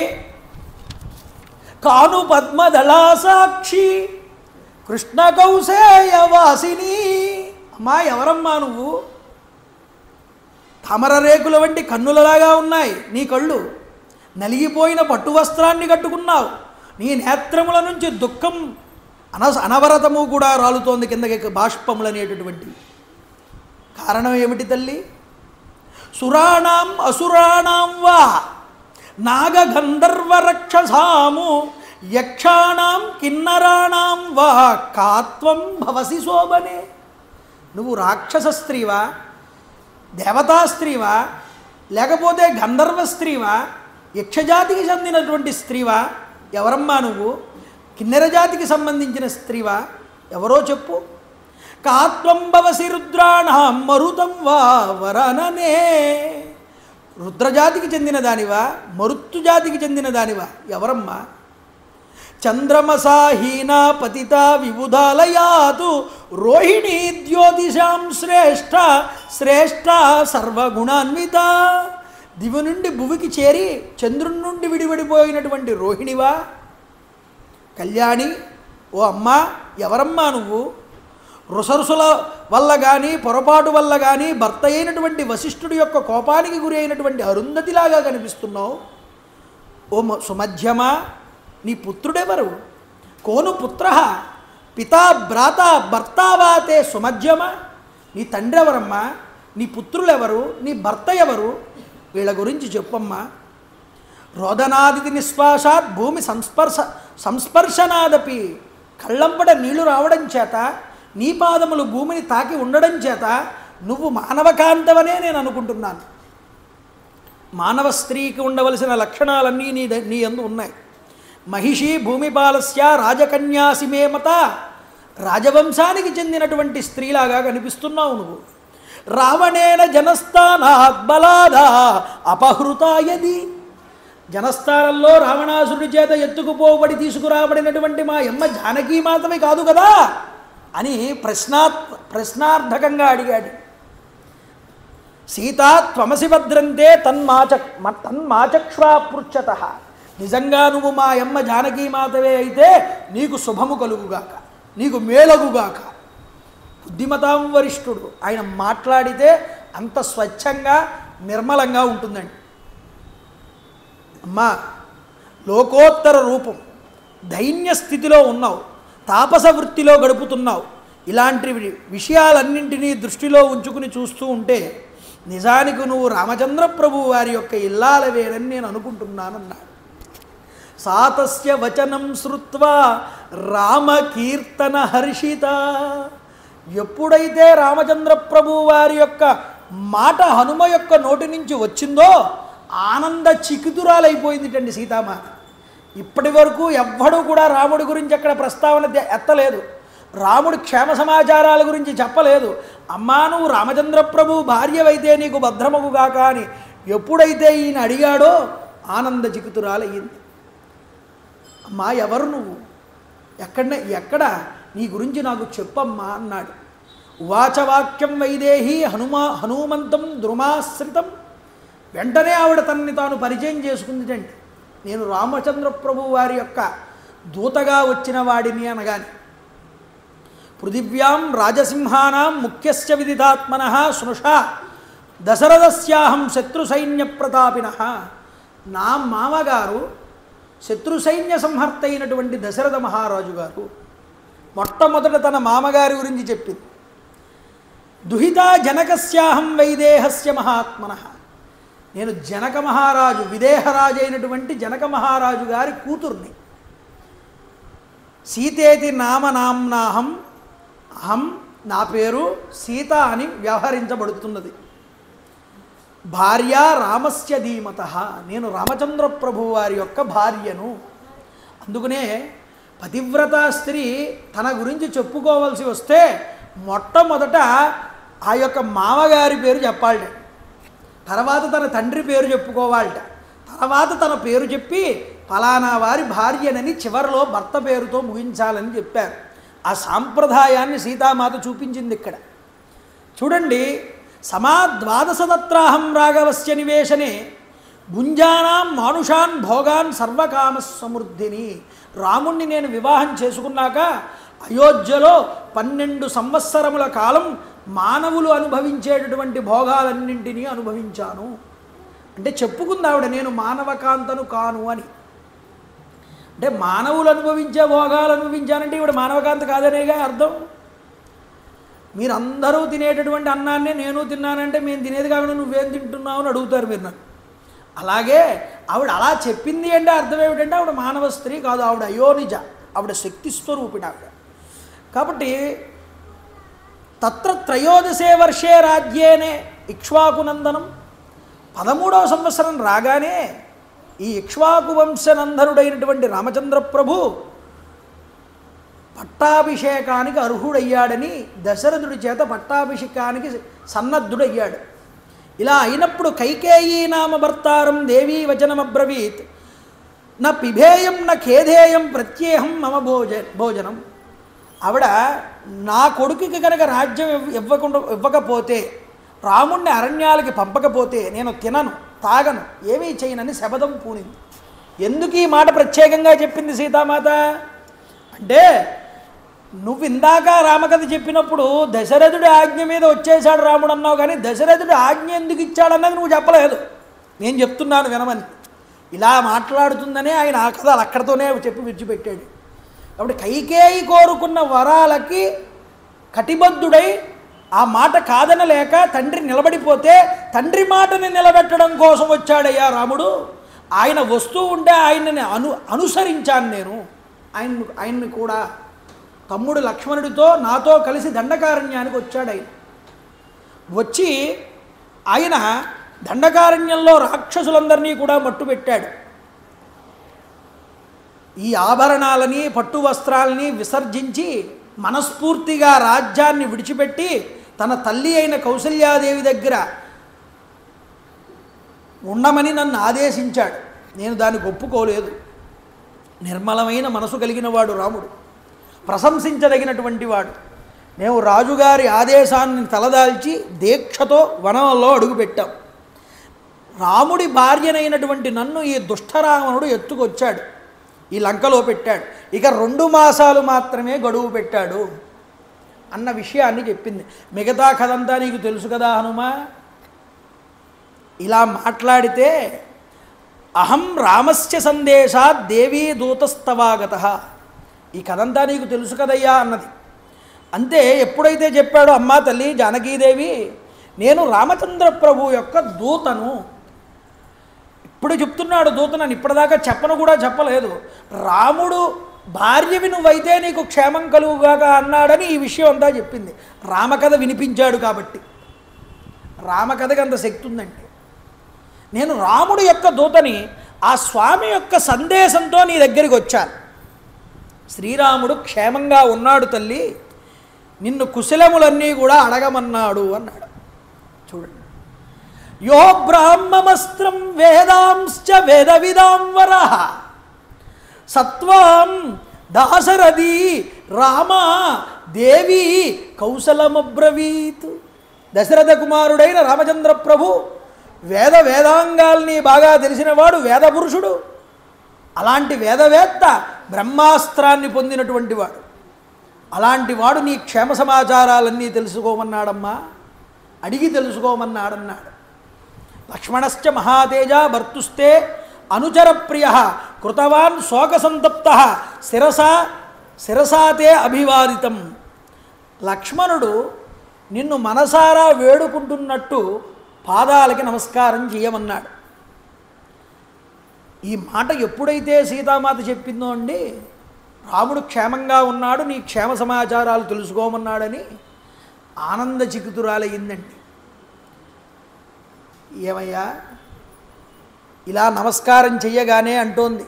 కాను పద్మదళా సాక్షి కృష్ణ కౌసేయవాసిని. అమ్మా ఎవరమ్మా నువ్వు? తామర రేకుల వంటి కన్నులలాగా ఉన్నాయి నీ కళ్ళు, నలిగిపోయిన పట్టు వస్త్రాన్ని కట్టుకున్నావు, నీ నేత్రముల నుంచి దుఃఖం అనవరతము కూడా రాలుతోంది కిందకి, బాష్పములు అనేటటువంటి. కారణం ఏమిటి తల్లి? సురాణం అసురాణం వా నాగగంధర్వరక్షసాము యక్షాణం కిన్నరాణం వా కాత్వం భవసి శోభనే. నువ్వు రాక్షస స్త్రీవా, దేవతా స్త్రీవా, లేకపోతే గంధర్వ స్త్రీవా, యక్షజాతికి చెందినటువంటి స్త్రీవా? ఎవరమ్మా నువ్వు? కిన్నెర జాతికి సంబంధించిన స్త్రీవా? ఎవరో చెప్పు. కాత్వం భవసి రుద్రాణం మరుతం వా వరననే. రుద్రజాతికి చెందిన దానివా, మరుత్తు జాతికి చెందిన దానివా? ఎవరమ్మా? చంద్రమసాహీన పతిత విబుధాలయాతు రోహిణీ ద్యోతిషాం శ్రేష్ఠ శ్రేష్ఠ సర్వగుణాన్విత దివి నుండి భువికి చేరి చంద్రుని నుండి విడివడిపోయినటువంటి రోహిణివా? కళ్యాణి, ఓ అమ్మా, ఎవరమ్మా నువ్వు? రుసరుసుల వల్ల కానీ పొరపాటు వల్ల కానీ భర్త అయినటువంటి వశిష్ఠుడి యొక్క కోపానికి గురి అయినటువంటి అరుంధతిలాగా కనిపిస్తున్నావు. ఓ సుమధ్యమా, నీ పుత్రుడెవరు? కోను పుత్ర పితా భ్రాత భర్తావాతే సుమధ్యమా? నీ తండ్రి ఎవరమ్మా? నీ పుత్రులెవరు? నీ భర్త ఎవరు? వీళ్ళ గురించి చెప్పమ్మా. రోదనాది నిశ్వాసాత్ భూమి సంస్పర్శనాదపి, కళ్ళంపట నీళ్లు రావడం చేత, నీ పాదములు భూమిని తాకి ఉండడం చేత నువ్వు మానవకాంతవనే నేను అనుకుంటున్నాను. మానవ స్త్రీకి ఉండవలసిన లక్షణాలన్నీ నీ యందు ఉన్నాయి. మహిషి భూమిపాలస్య రాజకన్యాసిమే మత, రాజవంశానికి చెందినటువంటి స్త్రీలాగా కనిపిస్తున్నావు నువ్వు. రావణేన జనస్థానాత్ బలాదా అపహృతాయది, జనస్థానంలో రావణాసురుడి చేత ఎత్తుకుపోబడి తీసుకురాబడినటువంటి మా యమ్మ జానకీమాతమే కాదు కదా అని ప్రశ్నార్థకంగా అడిగాడు. సీతా త్వమసి భద్రంతే తన్మాచక్ష్వా పృచ్చత, నిజంగా నువ్వు మా యమ్మ జానకీమాతవే అయితే నీకు శుభము కలుగుగాక, నీకు మేలగుగాక. బుద్ధిమతాం వరిష్ఠుడు, ఆయన మాట్లాడితే అంత స్వచ్ఛంగా నిర్మలంగా ఉంటుందండి. అమ్మా, లోకోత్తర రూపం, దైన్య స్థితిలో ఉన్నావు, తాపస వృత్తిలో గడుపుతున్నావు. ఇలాంటి విషయాలన్నింటినీ దృష్టిలో ఉంచుకుని చూస్తూ ఉంటే నిజానికి నువ్వు రామచంద్ర ప్రభువు వారి యొక్క ఇల్లాలవేనని నేను అనుకుంటున్నానన్నాడు. సాతస్య వచనం శ్రుత్వా రామకీర్తన హర్షిత, ఎప్పుడైతే రామచంద్ర ప్రభువు వారి యొక్క మాట హనుమ యొక్క నోటి నుంచి వచ్చిందో ఆనంద చికితురాలైపోయిందిటండి సీతామాత. ఇప్పటి వరకు ఎవ్వడూ కూడా రాముడి గురించి అక్కడ ప్రస్తావన ఎత్తలేదు, రాముడి క్షేమ సమాచారాల గురించి చెప్పలేదు. అమ్మా, నువ్వు రామచంద్ర ప్రభు భార్యవైతే నీకు భద్రమగుగాక అని ఎప్పుడైతే ఈయన అడిగాడో ఆనంద చికితురాలయ్యింది. అమ్మా, ఎవరు నువ్వు? ఎక్కడ నీ గురించి నాకు చెప్పమ్మా అన్నాడు. ఉవాచవాక్యం వైదేహి హనుమంతం ద్రుమాశ్రితం, వెంటనే ఆవిడ తనని తాను పరిచయం చేసుకుందిటండి. నేను రామచంద్ర ప్రభు వారి యొక్క దూతగా వచ్చిన వాడిని అనగాని, పృథివ్యాం రాజసింహానాం ముఖ్యస్య విదితాత్మన స్నుషా దశరథస్యాహం శత్రు సైన్య ప్రతాపిన, నా మామగారు శత్రు సైన్య సంహర్త అయినటువంటి దశరథ మహారాజు గారు మొట్టమొదట తన మామగారి గురించి చెప్పింది. దుహితా జనకస్యాహం వైదేహస్య మహాత్మన, నేను జనక మహారాజు విదేహరాజు అయినటువంటి జనక మహారాజు గారి కూతుర్ని. సీతేతి నామనాంనాహం, అహం, నా పేరు సీత అని వ్యవహరించబడుతున్నది. భార్య రామస్య ధీమత, నేను రామచంద్ర ప్రభు వారి యొక్క భార్యను. అందుకనే పతివ్రత స్త్రీ తన గురించి చెప్పుకోవాల్సి వస్తే మొట్టమొదట ఆ యొక్క మామగారి పేరు చెప్పాలట, తర్వాత తన తండ్రి పేరు చెప్పుకోవాలట, తర్వాత తన పేరు చెప్పి ఫలానా వారి భార్యనని చివరిలో భర్త పేరుతో ముగించాలని చెప్పారు. ఆ సాంప్రదాయాన్ని సీతామాత చూపించింది ఇక్కడ. చూడండి, సమాద్వాదశదత్రాహం రాఘవస్య నివేశనే భుంజానాం మానుషాన్ భోగాన్ సర్వకామ సమృద్ధిని, రాముణ్ణి నేను వివాహం చేసుకున్నాక అయోధ్యలో 12 సంవత్సరముల కాలం మానవులు అనుభవించేటటువంటి భోగాలన్నింటినీ అనుభవించాను. అంటే చెప్పుకుంది ఆవిడ, నేను మానవకాంతను కాను అని. అంటే మానవులు అనుభవించే భోగాలు అనుభవించానంటే ఇవిడ మానవకాంత కాదనేగా అర్థం. మీరందరూ తినేటటువంటి అన్నాన్నే నేను తిన్నానంటే మేము తినేది కాకుండా నువ్వేం తింటున్నావు అని అడుగుతారు మీరు నన్ను. అలాగే ఆవిడ అలా చెప్పింది అంటే అర్థం ఏమిటంటే ఆవిడ మానవ స్త్రీ కాదు, ఆవిడ అయోనిజ, ఆవిడ శక్తి స్వరూపిణి ఆవిడ. కాబట్టి తత్ర త్రయోదశే వర్షే రాజ్యేనే ఇక్ష్వాకునందనం, 13వ సంవత్సరం రాగానే ఈ ఇక్ష్వాకు వంశనందనుడైనటువంటి రామచంద్ర ప్రభు పట్టాభిషేకానికి అర్హుడయ్యాడని దశరథుడి చేత పట్టాభిషేకానికి సన్నద్ధుడయ్యాడు. ఇలా అయినప్పుడు కైకేయీ నామ భర్తారం దేవీ వచనమబ్రవీత్, నా పిభేయం నా ఖేధేయం ప్రత్యేహం మమ భోజనం. ఆవిడ నా కొడుకుకి కనుక రాజ్యం ఇవ్వకపోతే, రాముణ్ణి అరణ్యాలకి పంపకపోతే నేను తినను, తాగను, ఏమీ చేయనని శపథం పూనింది. ఎందుకు ఈ మాట ప్రత్యేకంగా చెప్పింది సీతామాత అంటే, నువ్వు ఇందాక రామకథ చెప్పినప్పుడు దశరథుడి ఆజ్ఞ మీద వచ్చేశాడు రాముడు అన్నావు, కానీ దశరథుడి ఆజ్ఞ ఎందుకు ఇచ్చాడన్నది నువ్వు చెప్పలేదు. నేను చెప్తున్నాను వినమని. ఇలా మాట్లాడుతుందనే ఆయన ఆ కథ అక్కడితోనే చెప్పి విడిచిపెట్టాడు. కాబట్టి కైకేయి కోరుకున్న వరాలకి కటిబద్ధుడై ఆ మాట కాదనలేక తండ్రి నిలబడిపోతే తండ్రి మాటని నిలబెట్టడం కోసం వచ్చాడయ్యా రాముడు. ఆయన వస్తూ ఉంటే ఆయనని అనుసరించాను నేను. ఆయన్ని కూడా తమ్ముడు లక్ష్మణుడితో నాతో కలిసి దండకారణ్యానికి వచ్చాడు. ఆయన వచ్చి ఆయన దండకారణ్యంలో రాక్షసులందరినీ కూడా మట్టుపెట్టాడు. ఈ ఆభరణాలని పట్టు వస్త్రాలని విసర్జించి మనస్ఫూర్తిగా రాజ్యాన్ని విడిచిపెట్టి తన తల్లి అయిన కౌసల్యాదేవి దగ్గర ఉండమని నన్ను ఆదేశించాడు. నేను దానికి ఒప్పుకోలేదు. నిర్మలమైన మనసు కలిగిన వాడు రాముడు, ప్రశంసించదగినటువంటి వాడు. మేము రాజుగారి ఆదేశాన్ని తలదాల్చి దీక్షతో వనంలో అడుగుపెట్టాం. రాముడి భార్యనైనటువంటి నన్ను ఈ దుష్టరావణుడు ఎత్తుకొచ్చాడు, ఈ లంకలో పెట్టాడు. ఇక 2 మాసాలు మాత్రమే గడువు పెట్టాడు అన్న విషయాన్ని చెప్పింది. మిగతా కథంతా నీకు తెలుసు కదా హనుమా. ఇలా మాట్లాడితే అహం రామస్య సందేశాత్ దేవీ దూతస్తవాగత, ఈ కథంతా నీకు తెలుసు కదయ్యా అన్నది. అంతే ఎప్పుడైతే చెప్పాడో, అమ్మా తల్లి జానకీదేవి, నేను రామచంద్ర ప్రభు యొక్క దూతను. ఇప్పుడు చెప్తున్నాడు దూతనని, ఇప్పటిదాకా చెప్పను కూడా చెప్పలేదు. రాముడు భార్యవి నువ్వైతే నీకు క్షేమం కలుగుగాక అన్నాడని ఈ విషయం అంతా చెప్పింది. రామకథ వినిపించాడు కాబట్టి. రామకథకి అంత శక్తి ఉందంటే, నేను రాముడు యొక్క దూతని, ఆ స్వామి యొక్క సందేశంతో నీ దగ్గరికి వచ్చాను. శ్రీరాముడు క్షేమంగా ఉన్నాడు తల్లి, నిన్ను కుశలములన్నీ కూడా అడగమన్నాడు అన్నాడు. చూడండి, యో బ్రాహ్మమస్త్రం వేదాంశ్చ వేదవిదాం వరః సత్వాం దాశరథి రామ దేవి కౌశలమబ్రవీత్. దశరథ కుమారుడైన రామచంద్ర ప్రభు వేదాంగాల్ని బాగా తెలిసినవాడు, వేదపురుషుడు. అలాంటి వేదవేత్త, బ్రహ్మాస్త్రాన్ని పొందినటువంటి వాడు. అలాంటి వాడు నీ క్షేమ సమాచారాలన్నీ తెలుసుకోమన్నాడమ్మా, అడిగి తెలుసుకోమన్నాడన్నాడు. లక్ష్మణశ్చ మహాతేజ భర్తుస్తే అనుచర ప్రియ కృతవాన్ శోకసంతప్త శిరసాతే అభివాదితం. లక్ష్మణుడు నిన్ను మనసారా వేడుకుంటున్నట్టు పాదాలకి నమస్కారం చేయమన్నాడు. ఈ మాట ఎప్పుడైతే సీతామాత చెప్పిందో అండి, రాముడు క్షేమంగా ఉన్నాడు, నీ క్షేమ సమాచారాలు తెలుసుకోమన్నాడని ఆనందచికితురాలయ్యిందండి. ఏమయ్యా, ఇలా నమస్కారం చెయ్యగానే అంటోంది,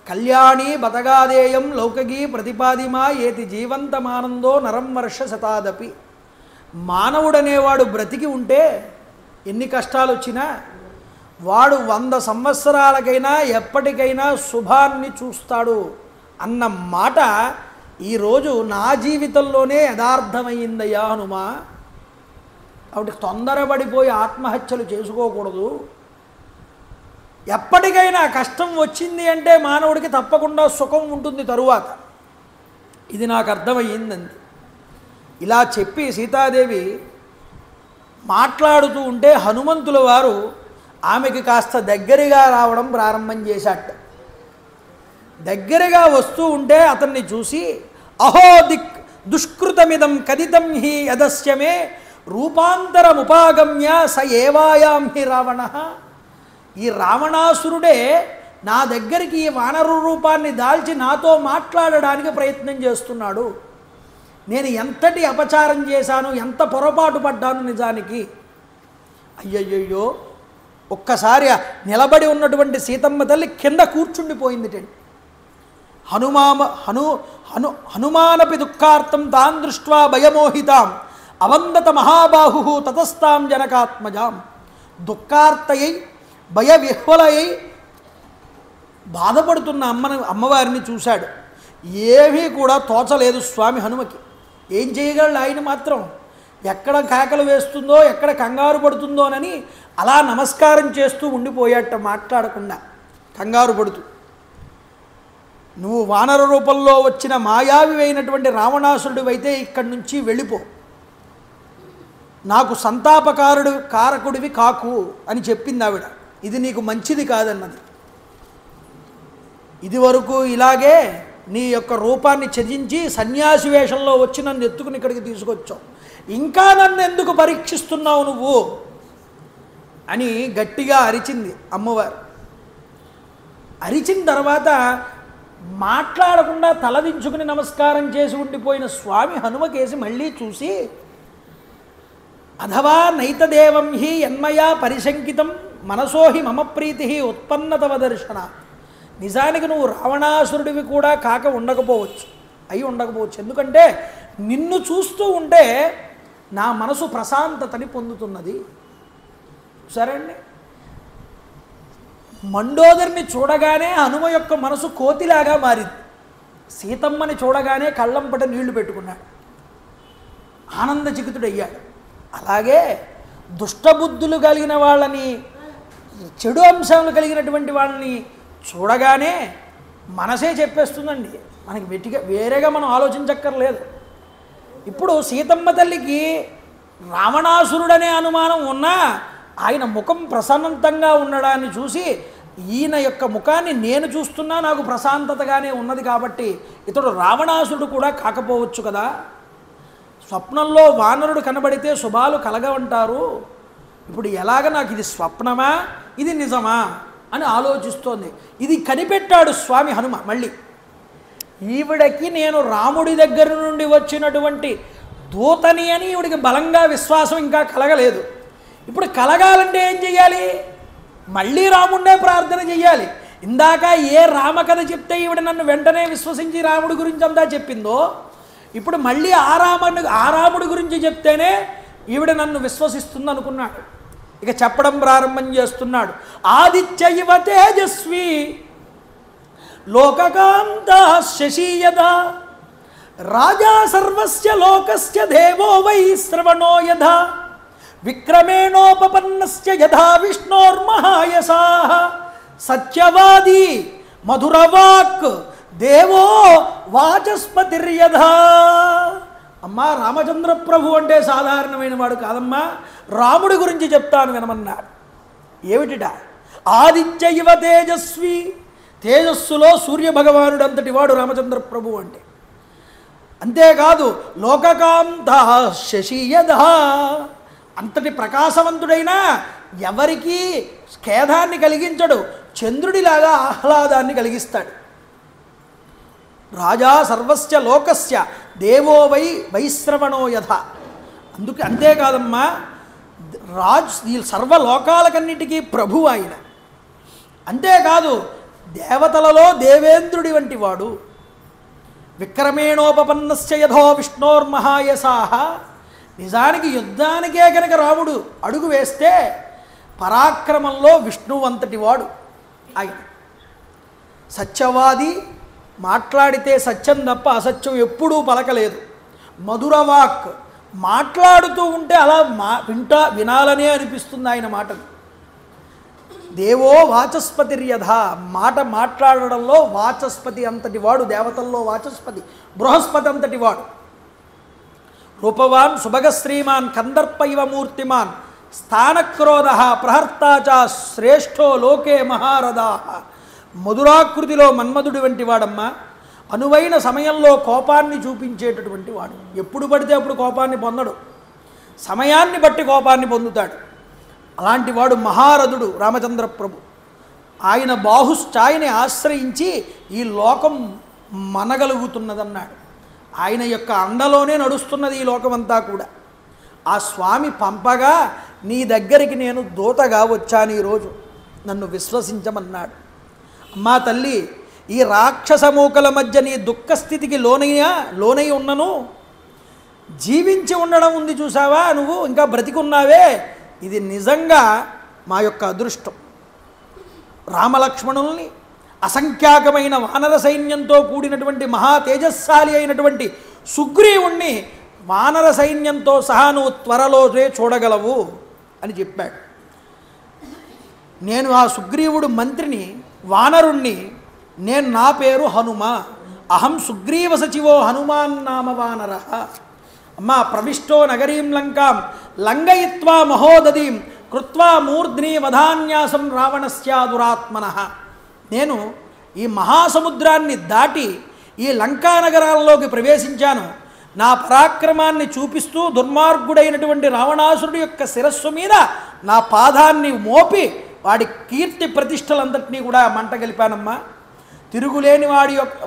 కళ్యాణి బతగాదేయం లౌకగీ ప్రతిపాదిమా ఏతి జీవంతమానందో నరం వర్ష శతాదపి. మానవుడనేవాడు బ్రతికి ఉంటే ఎన్ని కష్టాలు వచ్చినా వాడు 100 సంవత్సరాలకైనా ఎప్పటికైనా శుభాన్ని చూస్తాడు అన్న మాట ఈరోజు నా జీవితంలోనే యథార్థమైందయ్యా హనుమా. కాబట్టి తొందరపడిపోయి ఆత్మహత్యలు చేసుకోకూడదు. ఎప్పటికైనా కష్టం వచ్చింది అంటే మానవుడికి తప్పకుండా సుఖం ఉంటుంది తరువాత. ఇది నాకు అర్థమయ్యిందండి. ఇలా చెప్పి సీతాదేవి మాట్లాడుతూ ఉంటే హనుమంతుల వారు ఆమెకి కాస్త దగ్గరగా రావడం ప్రారంభం చేశాట. దగ్గరగా వస్తూ ఉంటే అతన్ని చూసి, అహో దిక్ దుష్కృతమిదం కదితం హి యదస్యమే రూపాంతరముపాగమ్య స ఏవాయాం హి రావణ. ఈ రావణాసురుడే నా దగ్గరికి ఈ వానరు రూపాన్ని దాల్చి నాతో మాట్లాడడానికి ప్రయత్నం చేస్తున్నాడు. నేను ఎంతటి అపచారం చేశాను, ఎంత పొరపాటు పడ్డాను నిజానికి. అయ్యయ్యో, ఒక్కసారి నిలబడి ఉన్నటువంటి సీతమ్మ తల్లి కింద కూర్చుండిపోయిందిటండి. హనుమానపి దుఃఖార్థం తాన్ దృష్ట్వా భయమోహితాం అవందత మహాబాహు తతస్తాం జనకాత్మజాం. దుఃఖార్తయై భయవిహ్వలయై బాధపడుతున్న అమ్మవారిని చూశాడు. ఏమీ కూడా తోచలేదు స్వామి హనుమకి. ఏం చేయగలడు ఆయన మాత్రం? ఎక్కడ కేకలు వేస్తుందో ఎక్కడ కంగారు పడుతుందోనని అలా నమస్కారం చేస్తూ ఉండిపోయాట, మాట్లాడకుండా కంగారు పడుతూ. నువ్వు వానర రూపంలో వచ్చిన మాయావి అయినటువంటి రావణాసురుడివైతే ఇక్కడి నుంచి వెళ్ళిపో, నాకు కారకుడివి కాకు అని చెప్పింది ఆవిడ. ఇది నీకు మంచిది కాదన్నది. ఇది వరకు ఇలాగే నీ యొక్క రూపాన్ని త్యజించి సన్యాసి వేషంలో వచ్చి నన్ను ఎత్తుకుని ఇక్కడికి తీసుకొచ్చావు, ఇంకా నన్ను ఎందుకు పరీక్షిస్తున్నావు నువ్వు అని గట్టిగా అరిచింది అమ్మవారు. అరిచిన తర్వాత మాట్లాడకుండా తలదించుకుని నమస్కారం చేసి ఉండిపోయిన స్వామి హనుమకేసి మళ్ళీ చూసి, అథవా నైతదేవం హి యన్మయా పరిశంకితం మనసోహి మమ ప్రీతి ఉత్పన్నతవ దర్శన. నిజానికి నువ్వు రావణాసురుడివి కూడా కాక ఉండకపోవచ్చు, అయి ఉండకపోవచ్చు. ఎందుకంటే నిన్ను చూస్తూ ఉంటే నా మనసు ప్రశాంతతని పొందుతున్నది. సరే అండి, మండోదరిని చూడగానే హనుమ యొక్క మనసు కోతిలాగా మారింది. సీతమ్మని చూడగానే కళ్ళంపట నీళ్లు పెట్టుకున్నాడు, ఆనందచికితుడయ్యాడు. అలాగే దుష్టబుద్ధులు కలిగిన వాళ్ళని, చెడు అంశాలు కలిగినటువంటి వాళ్ళని చూడగానే మనసే చెప్పేస్తుందండి, మనకి వేరేగా మనం ఆలోచించక్కర్లేదు. ఇప్పుడు సీతమ్మ తల్లికి రావణాసురుడనే అనుమానం ఉన్నా ఆయన ముఖం ప్రశాంతంగా ఉండడాన్ని చూసి, ఈయన యొక్క ముఖాన్ని నేను చూస్తున్నా నాకు ప్రశాంతతగానే ఉన్నది కాబట్టి ఇతడు రావణాసురుడు కూడా కాకపోవచ్చు కదా. స్వప్నంలో వానరుడు కనబడితే శుభాలు కలగవంటారు, ఇప్పుడు ఎలాగ నాకు ఇది స్వప్నమా ఇది నిజమా అని ఆలోచిస్తోంది. ఇది కనిపెట్టాడు స్వామి హనుమ. మళ్ళీ ఈవిడకి నేను రాముడి దగ్గర నుండి వచ్చినటువంటి దూతని అని ఈవిడికి బలంగా విశ్వాసం ఇంకా కలగలేదు. ఇప్పుడు కలగాలంటే ఏం చెయ్యాలి? మళ్ళీ రాముడినే ప్రార్థన చెయ్యాలి. ఇందాక ఏ రామకథ చెప్తే ఈవిడ నన్ను వెంటనే విశ్వసించి రాముడి గురించి అంతా చెప్పిందో, ఇప్పుడు మళ్ళీ ఆ రాముడి గురించి చెప్తేనే ఈవిడ నన్ను విశ్వసిస్తుంది అనుకున్నాడు. ఇక చెప్పడం ప్రారంభం చేస్తున్నాడు. ఆదిత్య ఇవ తేజస్వి లోకకాంత శశీయద రాజా సర్వస్య లోకస్య దేవో వై శ్రవణో యథ విక్రమేణోపపన్నస్య యథా విష్ణోర్మహాయసాః సత్యవాది మధురవాక్ దేవో వాచస్పతిర్యథా. అమ్మా, రామచంద్ర ప్రభు అంటే సాధారణమైన వాడు కాదమ్మా, రాముడి గురించి చెప్తాను వినమన్నాడు. ఏమిటిట? ఆదిత్య ఇవ తేజస్వి, తేజస్సులో సూర్యభగవానుడు అంతటి వాడు రామచంద్ర ప్రభు అంటే. అంతేకాదు లోకకాంత శశీయద, అంతటి ప్రకాశవంతుడైనా ఎవరికీ ఖేదాన్ని కలిగించడు, చంద్రుడిలాగా ఆహ్లాదాన్ని కలిగిస్తాడు. రాజా సర్వస్య లోకస్య దేవో వై వైశ్రవణో యథ. అంతేకాదమ్మా, ఈ సర్వలోకాలకన్నిటికీ ప్రభు ఆయన. అంతేకాదు దేవతలలో దేవేంద్రుడి వంటి వాడు. విక్రమేణోపపన్నస్య యథో విష్ణోర్మహాయసాః. నిజానికి యుద్ధానికే కనుక రాముడు అడుగు వేస్తే పరాక్రమంలో విష్ణువు అంతటి వాడు ఆయన. సత్యవాది, మాట్లాడితే సత్యం తప్ప అసత్యం ఎప్పుడూ పలకలేదు. మధురవాక్, మాట్లాడుతూ ఉంటే అలా వినాలనే అనిపిస్తుంది ఆయన మాటలు. దేవో వాచస్పతిర్యథ, మాట్లాడడంలో వాచస్పతి అంతటి వాడు, దేవతల్లో వాచస్పతి బృహస్పతి అంతటి వాడు. రూపవాన్ సుభగశ్రీమాన్ కందర్ప ఇవ మూర్తిమాన్ స్థానక్రోధ ప్రహర్తాచ శ్రేష్ఠో లోకే మహారథా. మధురాకృతిలో మన్మధుడి వంటి వాడమ్మా, అనువైన సమయంలో కోపాన్ని చూపించేటటువంటి వాడు. ఎప్పుడు పడితే అప్పుడు కోపాన్ని పొందడు, సమయాన్ని బట్టి కోపాన్ని పొందుతాడు. అలాంటి వాడు మహారథుడు రామచంద్ర ప్రభు. ఆయన బాహుశ్చాయని ఆశ్రయించి ఈ లోకం మనగలుగుతున్నదన్నాడు. ఆయన యొక్క అండలోనే నడుస్తున్నది ఈ లోకమంతా కూడా. ఆ స్వామి పంపగా నీ దగ్గరికి నేను దూతగా వచ్చాను ఈరోజు, నన్ను విశ్వసించమన్నాడు. అమ్మా తల్లి, ఈ రాక్షస మూకల మధ్య నీ దుఃఖస్థితికి లోనై ఉన్నను, జీవించి ఉండడం ఉంది చూసావా, నువ్వు ఇంకా బ్రతికున్నావే, ఇది నిజంగా మా యొక్క అదృష్టం. రామలక్ష్మణుల్ని అసంఖ్యాకమైన వానర సైన్యంతో కూడినటువంటి మహా తేజస్శాలి అయినటువంటి సుగ్రీవుణ్ణి వానర సైన్యంతో సహా నువ్వు త్వరలోనే చూడగలవు అని చెప్పాడు. నేను ఆ సుగ్రీవుడు మంత్రిని, వానరుణ్ణి, నేను నా పేరు హనుమ, అహం సుగ్రీవ సచివో హనుమాన్ నామ వానర. అమ్మా ప్రవిష్టో నగరీం లంకాం లంఘయిత్వా మహోదధీం కృత్వా మూర్ధ్ని వధాన్యాసం రావణస్య దురాత్మనః. నేను ఈ మహాసముద్రాన్ని దాటి ఈ లంకా నగరాల్లోకి ప్రవేశించాను. నా పరాక్రమాన్ని చూపిస్తూ దుర్మార్గుడైనటువంటి రావణాసురుడి యొక్క శిరస్సు మీద నా పాదాన్ని మోపి వాడి కీర్తి ప్రతిష్టలంతటినీ కూడా మంట గలిపానమ్మా. తిరుగులేని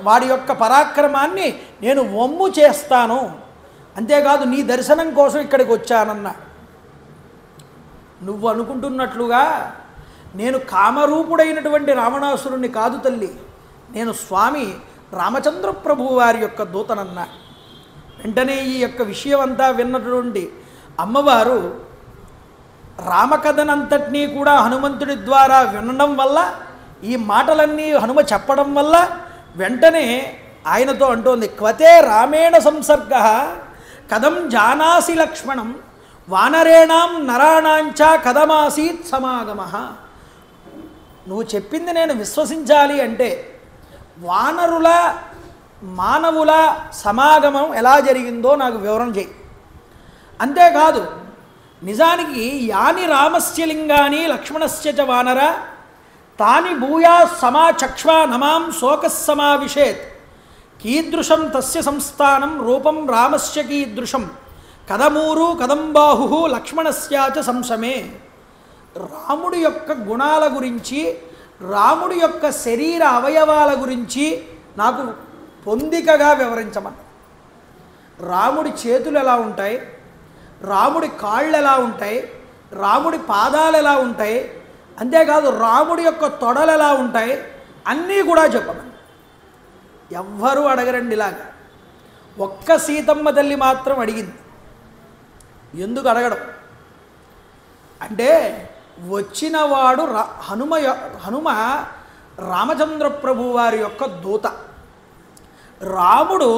వాడి యొక్క పరాక్రమాన్ని నేను వమ్ము చేస్తాను. అంతేకాదు నీ దర్శనం కోసం ఇక్కడికి వచ్చానన్నా. నువ్వు అనుకుంటున్నట్లుగా నేను కామరూపుడైనటువంటి రావణాసురుణ్ణి కాదు తల్లి, నేను స్వామి రామచంద్ర ప్రభువు వారి యొక్క దూతనన్నా. వెంటనే ఈ యొక్క విషయం అంతా విన్నటువంటి అమ్మవారు రామకథనంతటినీ కూడా హనుమంతుడి ద్వారా వినడం వల్ల, ఈ మాటలన్నీ హనుమ చెప్పడం వల్ల వెంటనే ఆయనతో అంటోంది, క్వతే రామేణ సంసర్గ కథం జానాసి లక్ష్మణం వానరేణాం నరాణాంచ కథమాసీత్ సమాగమ. నువ్వు చెప్పింది నేను విశ్వసించాలి అంటే వానరుల మానవుల సమాగమం ఎలా జరిగిందో నాకు వివరణ చేయి. అంతేకాదు నిజానికి యాని రామస్య లింగాని లక్ష్మణస్య చ వానర తాని భూయా సమాచక్ష్వా నమాం శోకస్సమావిషేత్ కీదృశం తస్య సంస్థానం రూపం రామస్య కీదృశం కథమూరు కదంబాహు లక్ష్మణస్యాచ సంశమే. రాముడి యొక్క గుణాల గురించి, రాముడి యొక్క శరీర అవయవాల గురించి నాకు పొందికగా వివరించమని. రాముడి చేతులు ఎలా ఉంటాయి, రాముడి కాళ్ళు ఎలా ఉంటాయి, రాముడి పాదాలు ఎలా ఉంటాయి, అంతేకాదు రాముడి యొక్క తొడలు ఎలా ఉంటాయి, అన్నీ కూడా చెప్పమని. ఎవ్వరూ అడగరండి ఇలాగా. ఒక్క సీతమ్మ తల్లి మాత్రం అడిగింది. ఎందుకు అడగడం అంటే వచ్చినవాడు హనుమ రామచంద్ర ప్రభు వారి యొక్క దూత. రాముడు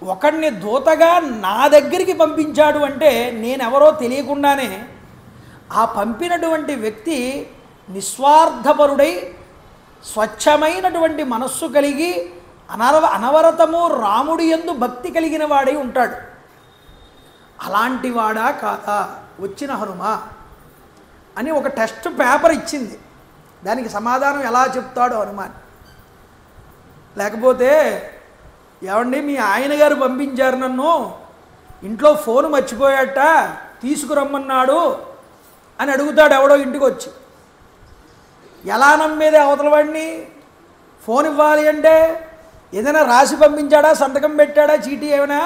ఒకడిని దూతగా నా దగ్గరికి పంపించాడు అంటే నేనెవరో తెలియకుండానే ఆ పంపినటువంటి వ్యక్తి నిస్వార్థపరుడై స్వచ్ఛమైనటువంటి మనస్సు కలిగి అనవరతము రాముడి యందు భక్తి కలిగిన వాడై ఉంటాడు. అలాంటి వాడా కాదా వచ్చిన హనుమ అని ఒక టెస్ట్ పేపర్ ఇచ్చింది. దానికి సమాధానం ఎలా చెప్తాడో హనుమాన్. లేకపోతే ఏమండి మీ ఆయన గారు పంపించారు, నన్ను ఇంట్లో ఫోన్ మర్చిపోయాట తీసుకురమ్మన్నాడు అని అడుగుతాడు ఎవడో ఇంటికి వచ్చి. ఎలా నమ్మేదే అవతల వాడిని? ఫోన్ ఇవ్వాలి అంటే ఏదైనా రాసి పంపించాడా, సంతకం పెట్టాడా, చీటీ ఏమైనా,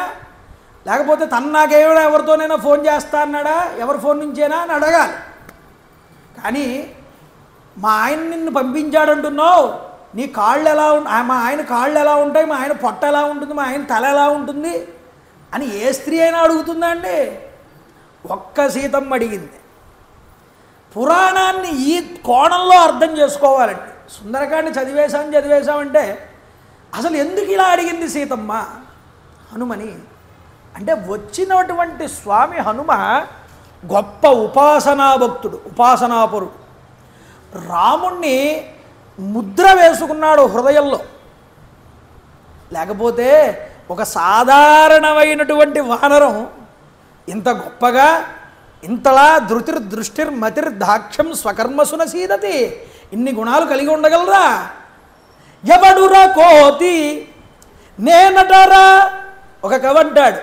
లేకపోతే తను నాకేమైనా ఎవరితోనైనా ఫోన్ చేస్తా అన్నాడా, ఎవరి ఫోన్ నుంచేనా అని అడగాలి. కానీ మా ఆయన నిన్ను పంపించాడంటున్నావు, నీ కాళ్ళు ఎలా మా ఆయన కాళ్ళు ఎలా ఉంటాయి, మా ఆయన పొట్ట ఎలా ఉంటుంది, మా ఆయన తల ఎలా ఉంటుంది అని ఏ స్త్రీ అయినా అడుగుతుందా అండి? ఒక్క సీతమ్మ అడిగింది. పురాణాన్ని ఈ కోణంలో అర్థం చేసుకోవాలండి. సుందరకాండ చదివేశామంటే అసలు ఎందుకు ఇలా అడిగింది సీతమ్మ హనుమని అంటే, వచ్చినటువంటి స్వామి హనుమ గొప్ప ఉపాసనా భక్తుడు, ఉపాసనాపరుడు. రాముణ్ణి ముద్ర వేసుకున్నాడు హృదయంలో. లేకపోతే ఒక సాధారణమైనటువంటి వానరం ఇంత గొప్పగా, ఇంతలా దృష్టిర్మతిర్దాక్ష్యం స్వకర్మసున సీదతి, ఇన్ని గుణాలు కలిగి ఉండగలరా? ఎవడురా కోతి నేనటరా. ఒక కవి అంటాడు,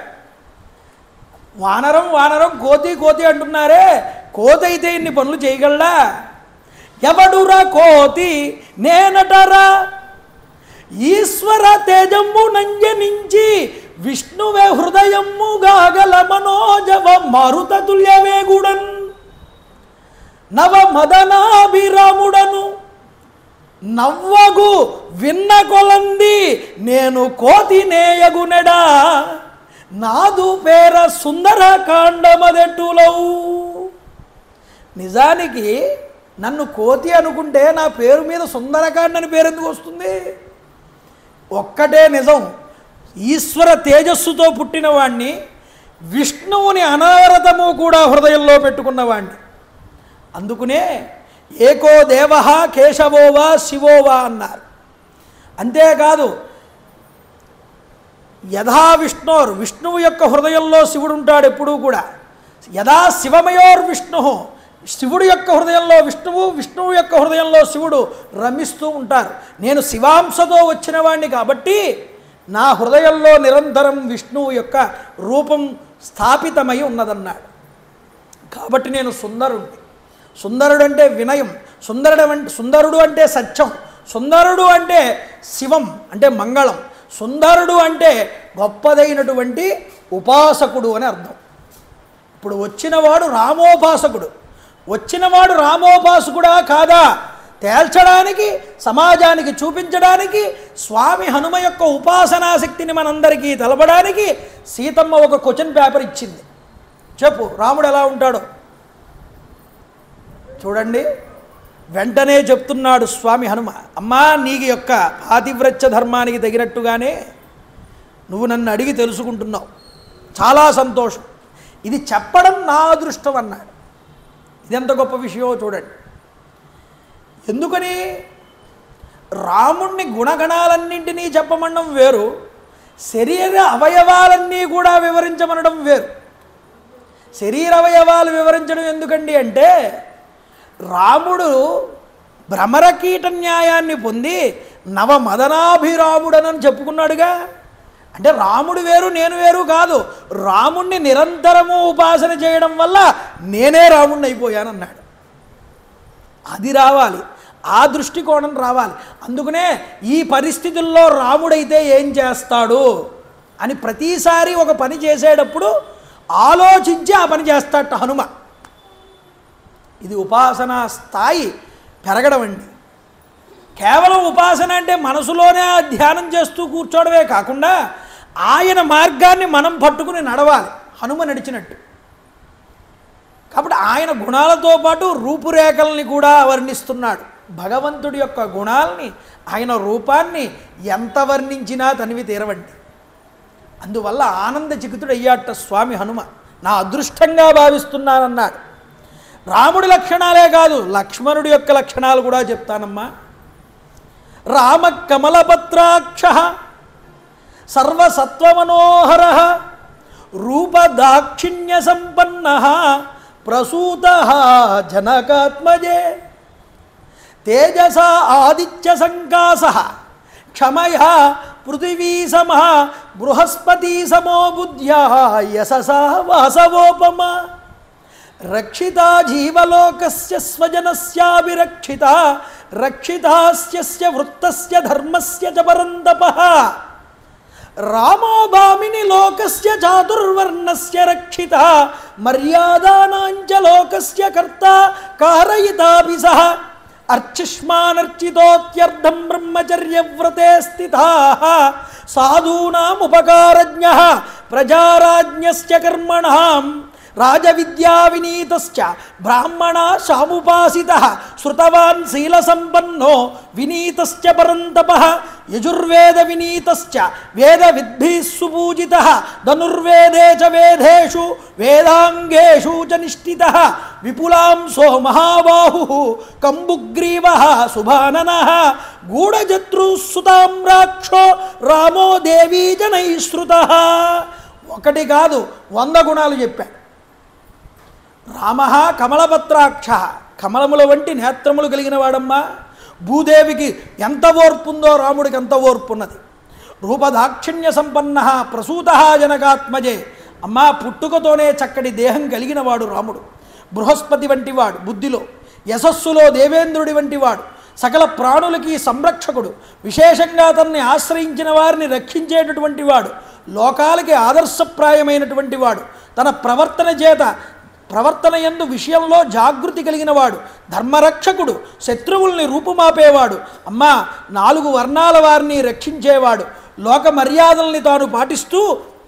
వానరం వానరం కోతి కోతి అంటున్నారే, కోతి అయితే ఇన్ని పనులు చేయగలడా? ఎవడురా కోతి నేనటరా. ఈశ్వర తేజమ్ము నంజనించి విష్ణువే హృదయమ్ము గాగల మనోజవ మారుత తుల్యవేగుడన్ నవ మదనాభిరాముడను నవ్వగు విన్న కొలంది నేను కోతి నేయగునెడా నాదు పేర సుందరకాండమదెట్టులవు. నిజానికి నన్ను కోతి అనుకుంటే నా పేరు మీద సుందరకాండ అని పేరు ఎందుకు వస్తుంది? ఒక్కటే నిజం, ఈశ్వర తేజస్సుతో పుట్టిన వాణ్ణి, విష్ణువుని అనావరతము కూడా హృదయంలో పెట్టుకున్నవాణ్ణి. అందుకునే ఏకో దేవ కేశవోవా శివోవా అన్నారు. అంతేకాదు యథా విష్ణువు యొక్క హృదయంలో శివుడు ఉంటాడు ఎప్పుడూ కూడా. యథా శివమయోర్విష్ణు, శివుడు యొక్క హృదయంలో విష్ణువు యొక్క హృదయంలో శివుడు రమిస్తూ ఉంటారు. నేను శివాంశతో వచ్చిన వాణ్ణి కాబట్టి నా హృదయంలో నిరంతరం విష్ణువు యొక్క రూపం స్థాపితమై ఉన్నదన్నాడు. కాబట్టి నేను సుందరుణ్ణి. సుందరుడు అంటే వినయం, సుందరుడు అంటే సత్యం, సుందరుడు అంటే శివం అంటే మంగళం, సుందరుడు అంటే గొప్పదైనటువంటి ఉపాసకుడు అని అర్థం. ఇప్పుడు వచ్చినవాడు రామోపాసకుడా కాదా తేల్చడానికి, సమాజానికి చూపించడానికి, స్వామి హనుమ యొక్క ఉపాసనాశక్తిని మనందరికీ తెలపడానికి సీతమ్మ ఒక క్వశ్చన్ పేపర్ ఇచ్చింది. చెప్పు రాముడు ఎలా ఉంటాడో చూడండి. వెంటనే చెప్తున్నాడు స్వామి హనుమ, అమ్మా నీకు యొక్క పాతివ్రత్య ధర్మానికి తగినట్టుగానే నువ్వు నన్ను అడిగి తెలుసుకుంటున్నావు, చాలా సంతోషం. ఇది చెప్పడం నా అదృష్టం అన్నాడు. ఇదెంత గొప్ప విషయమో చూడండి. ఎందుకని? రాముణ్ణి గుణగణాలన్నింటినీ చెప్పమనడం వేరు, శరీర అవయవాలన్నీ కూడా వివరించమనడం వేరు. శరీర అవయవాలు వివరించడం ఎందుకండి అంటే, రాముడు భ్రమరకీట న్యాయాన్ని పొంది నవమదనాభిరాముడనని చెప్పుకున్నాడుగా. అంటే రాముడు వేరు నేను వేరు కాదు, రాముణ్ణి నిరంతరము ఉపాసన చేయడం వల్ల నేనే రాముణ్ణి అయిపోయానన్నాడు. అది రావాలి, ఆ దృష్టికోణం రావాలి. అందుకనే ఈ పరిస్థితుల్లో రాముడైతే ఏం చేస్తాడు అని ప్రతిసారి ఒక పని చేసేటప్పుడు ఆలోచించి ఆ పని చేస్తాడట హనుమ. ఇది ఉపాసనా స్థాయి పెరగడం అండి. కేవలం ఉపాసన అంటే మనసులోనే ధ్యానం చేస్తూ కూర్చోవడమే కాకుండా ఆయన మార్గాన్ని మనం పట్టుకుని నడవాలి, హనుమ నడిచినట్టు. కాబట్టి ఆయన గుణాలతో పాటు రూపురేఖల్ని కూడా వర్ణిస్తున్నాడు. భగవంతుడి యొక్క గుణాలని, ఆయన రూపాన్ని ఎంత వర్ణించినా తనివి తీరవండి. అందువల్ల ఆనందచికితుడయ్యాట స్వామి హనుమ. నా అదృష్టంగా భావిస్తున్నానన్నాడు. రాముడి లక్షణాలే కాదు, లక్ష్మణుడి యొక్క లక్షణాలు కూడా చెప్తానమ్మా. రామ కమలపత్రాక్ష సర్వసత్వమనోహర రూపదాక్షిణ్య సంపన్న ప్రసూత జనకాత్మజే తేజసా ఆదిత్య సంకాస క్షమయా పృథివీ సమ బృహస్పతి సమో బుద్ధ్యా యశసా వాసవోపమ రక్షితా జీవలోకస్య స్వజనస్యాభిరక్షితా రక్షితాస్య వృత్తస్య ధర్మస్య చ పరంతపః రామో భామిని లోకస్య చాతుర్వర్ణస్య రక్షితా మర్యాదానాంచ లోకస్య కర్తా కారయితాపి సహ అర్చిష్మానర్చితోత్యర్థం బ్రహ్మచర్యవ్రతే స్థితాః సాధూనాముపకారజ్ఞః ప్రజారాజ్ఞశ్చ కర్మణాం రాజవిద్యా వినీతశ్చ బ్రాహ్మణ సాముపాసితః శృతవాన్ శీలసంపన్నో వినీతశ్చ పరంతపః యజుర్వేద వినీతశ్చ వేదవిద్భిః సుపూజితః ధనుర్వేదే చ వేదేషు వేదాంగేషు చ నిష్ఠితః విపులాంసో మహాబాహుః కంబుగ్రీవః సుభాననః గూఢజత్రుః సుతామ్రాక్షో రామో దేవీ జనైశ్రుతః. ఒకటి కాదు 100 గుణాలు చెప్పాడు. రామ కమలపత్రాక్ష, కమలముల వంటి నేత్రములు కలిగిన వాడమ్మా. భూదేవికి ఎంత ఓర్పుందో రాముడికి అంత ఓర్పున్నది. రూపదాక్షిణ్య సంపన్న ప్రసూత జనకాత్మజే, అమ్మా పుట్టుకతోనే చక్కటి దేహం కలిగిన వాడు రాముడు. బృహస్పతి వంటివాడు బుద్ధిలో, యశస్సులో దేవేంద్రుడి వంటివాడు, సకల ప్రాణులకి సంరక్షకుడు, విశేషంగా తనని ఆశ్రయించిన వారిని రక్షించేటటువంటి వాడు, లోకాలకి ఆదర్శప్రాయమైనటువంటి వాడు, తన ప్రవర్తన యందు విషయంలో జాగృతి కలిగిన వాడు, ధర్మరక్షకుడు, శత్రువుల్ని రూపుమాపేవాడు, అమ్మా 4 వర్ణాల వారిని రక్షించేవాడు, లోక మర్యాదల్ని తాను పాటిస్తూ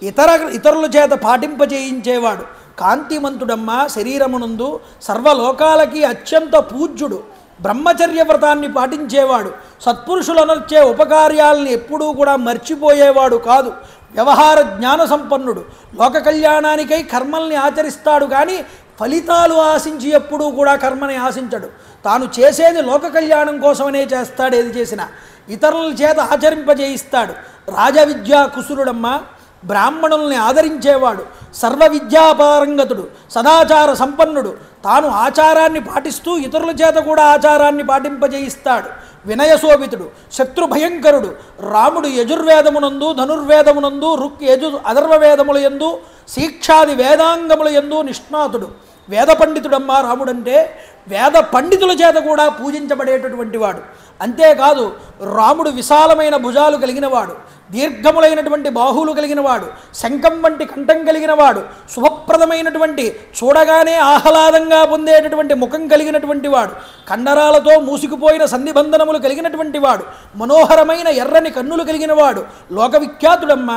ఇతరుల చేత పాటింపజేయించేవాడు, కాంతిమంతుడమ్మా శరీరమునందు, సర్వలోకాలకి అత్యంత పూజ్యుడు, బ్రహ్మచర్య వ్రతాన్ని పాటించేవాడు, సత్పురుషులనొచ్చే ఉపకార్యాలని ఎప్పుడూ కూడా మర్చిపోయేవాడు కాదు, వ్యవహార జ్ఞాన సంపన్నుడు, లోక కళ్యాణానికై కర్మల్ని ఆచరిస్తాడు కానీ ఫలితాలు ఆశించి ఎప్పుడూ కూడా కర్మని ఆశించడు. తాను చేసేది లోక కళ్యాణం కోసమనే చేస్తాడు. ఏది చేసినా ఇతరుల చేత ఆచరింపజేయిస్తాడు. రాజవిద్యా కుశలుడమ్మ, బ్రాహ్మణుల్ని ఆదరించేవాడు, సర్వ విద్యాపారంగతుడు, సదాచార సంపన్నుడు. తాను ఆచారాన్ని పాటిస్తూ ఇతరుల చేత కూడా ఆచారాన్ని పాటింపజేయిస్తాడు. వినయశోభితుడు, శత్రుభయంకరుడు. రాముడు యజుర్వేదమునందు, ధనుర్వేదమునందు, రుక్ యజు అధర్వవేదముల యందు, శిక్షాది వేదాంగముల యందు నిష్ణాతుడు. వేద పండితుడమ్మ రాముడంటే. వేద పండితుల చేత కూడా పూజించబడేటటువంటి వాడు. అంతేకాదు రాముడు విశాలమైన భుజాలు కలిగినవాడు, దీర్ఘములైనటువంటి బాహువులు కలిగినవాడు, శంఖం వంటి కంఠం కలిగినవాడు, శుభప్రదమైనటువంటి చూడగానే ఆహ్లాదంగా పొందేటటువంటి ముఖం కలిగినటువంటి వాడు, కండరాలతో మూసుకుపోయిన సంధిబంధనములు కలిగినటువంటి వాడు, మనోహరమైన ఎర్రని కన్నులు కలిగినవాడు, లోకవిఖ్యాతుడమ్మ.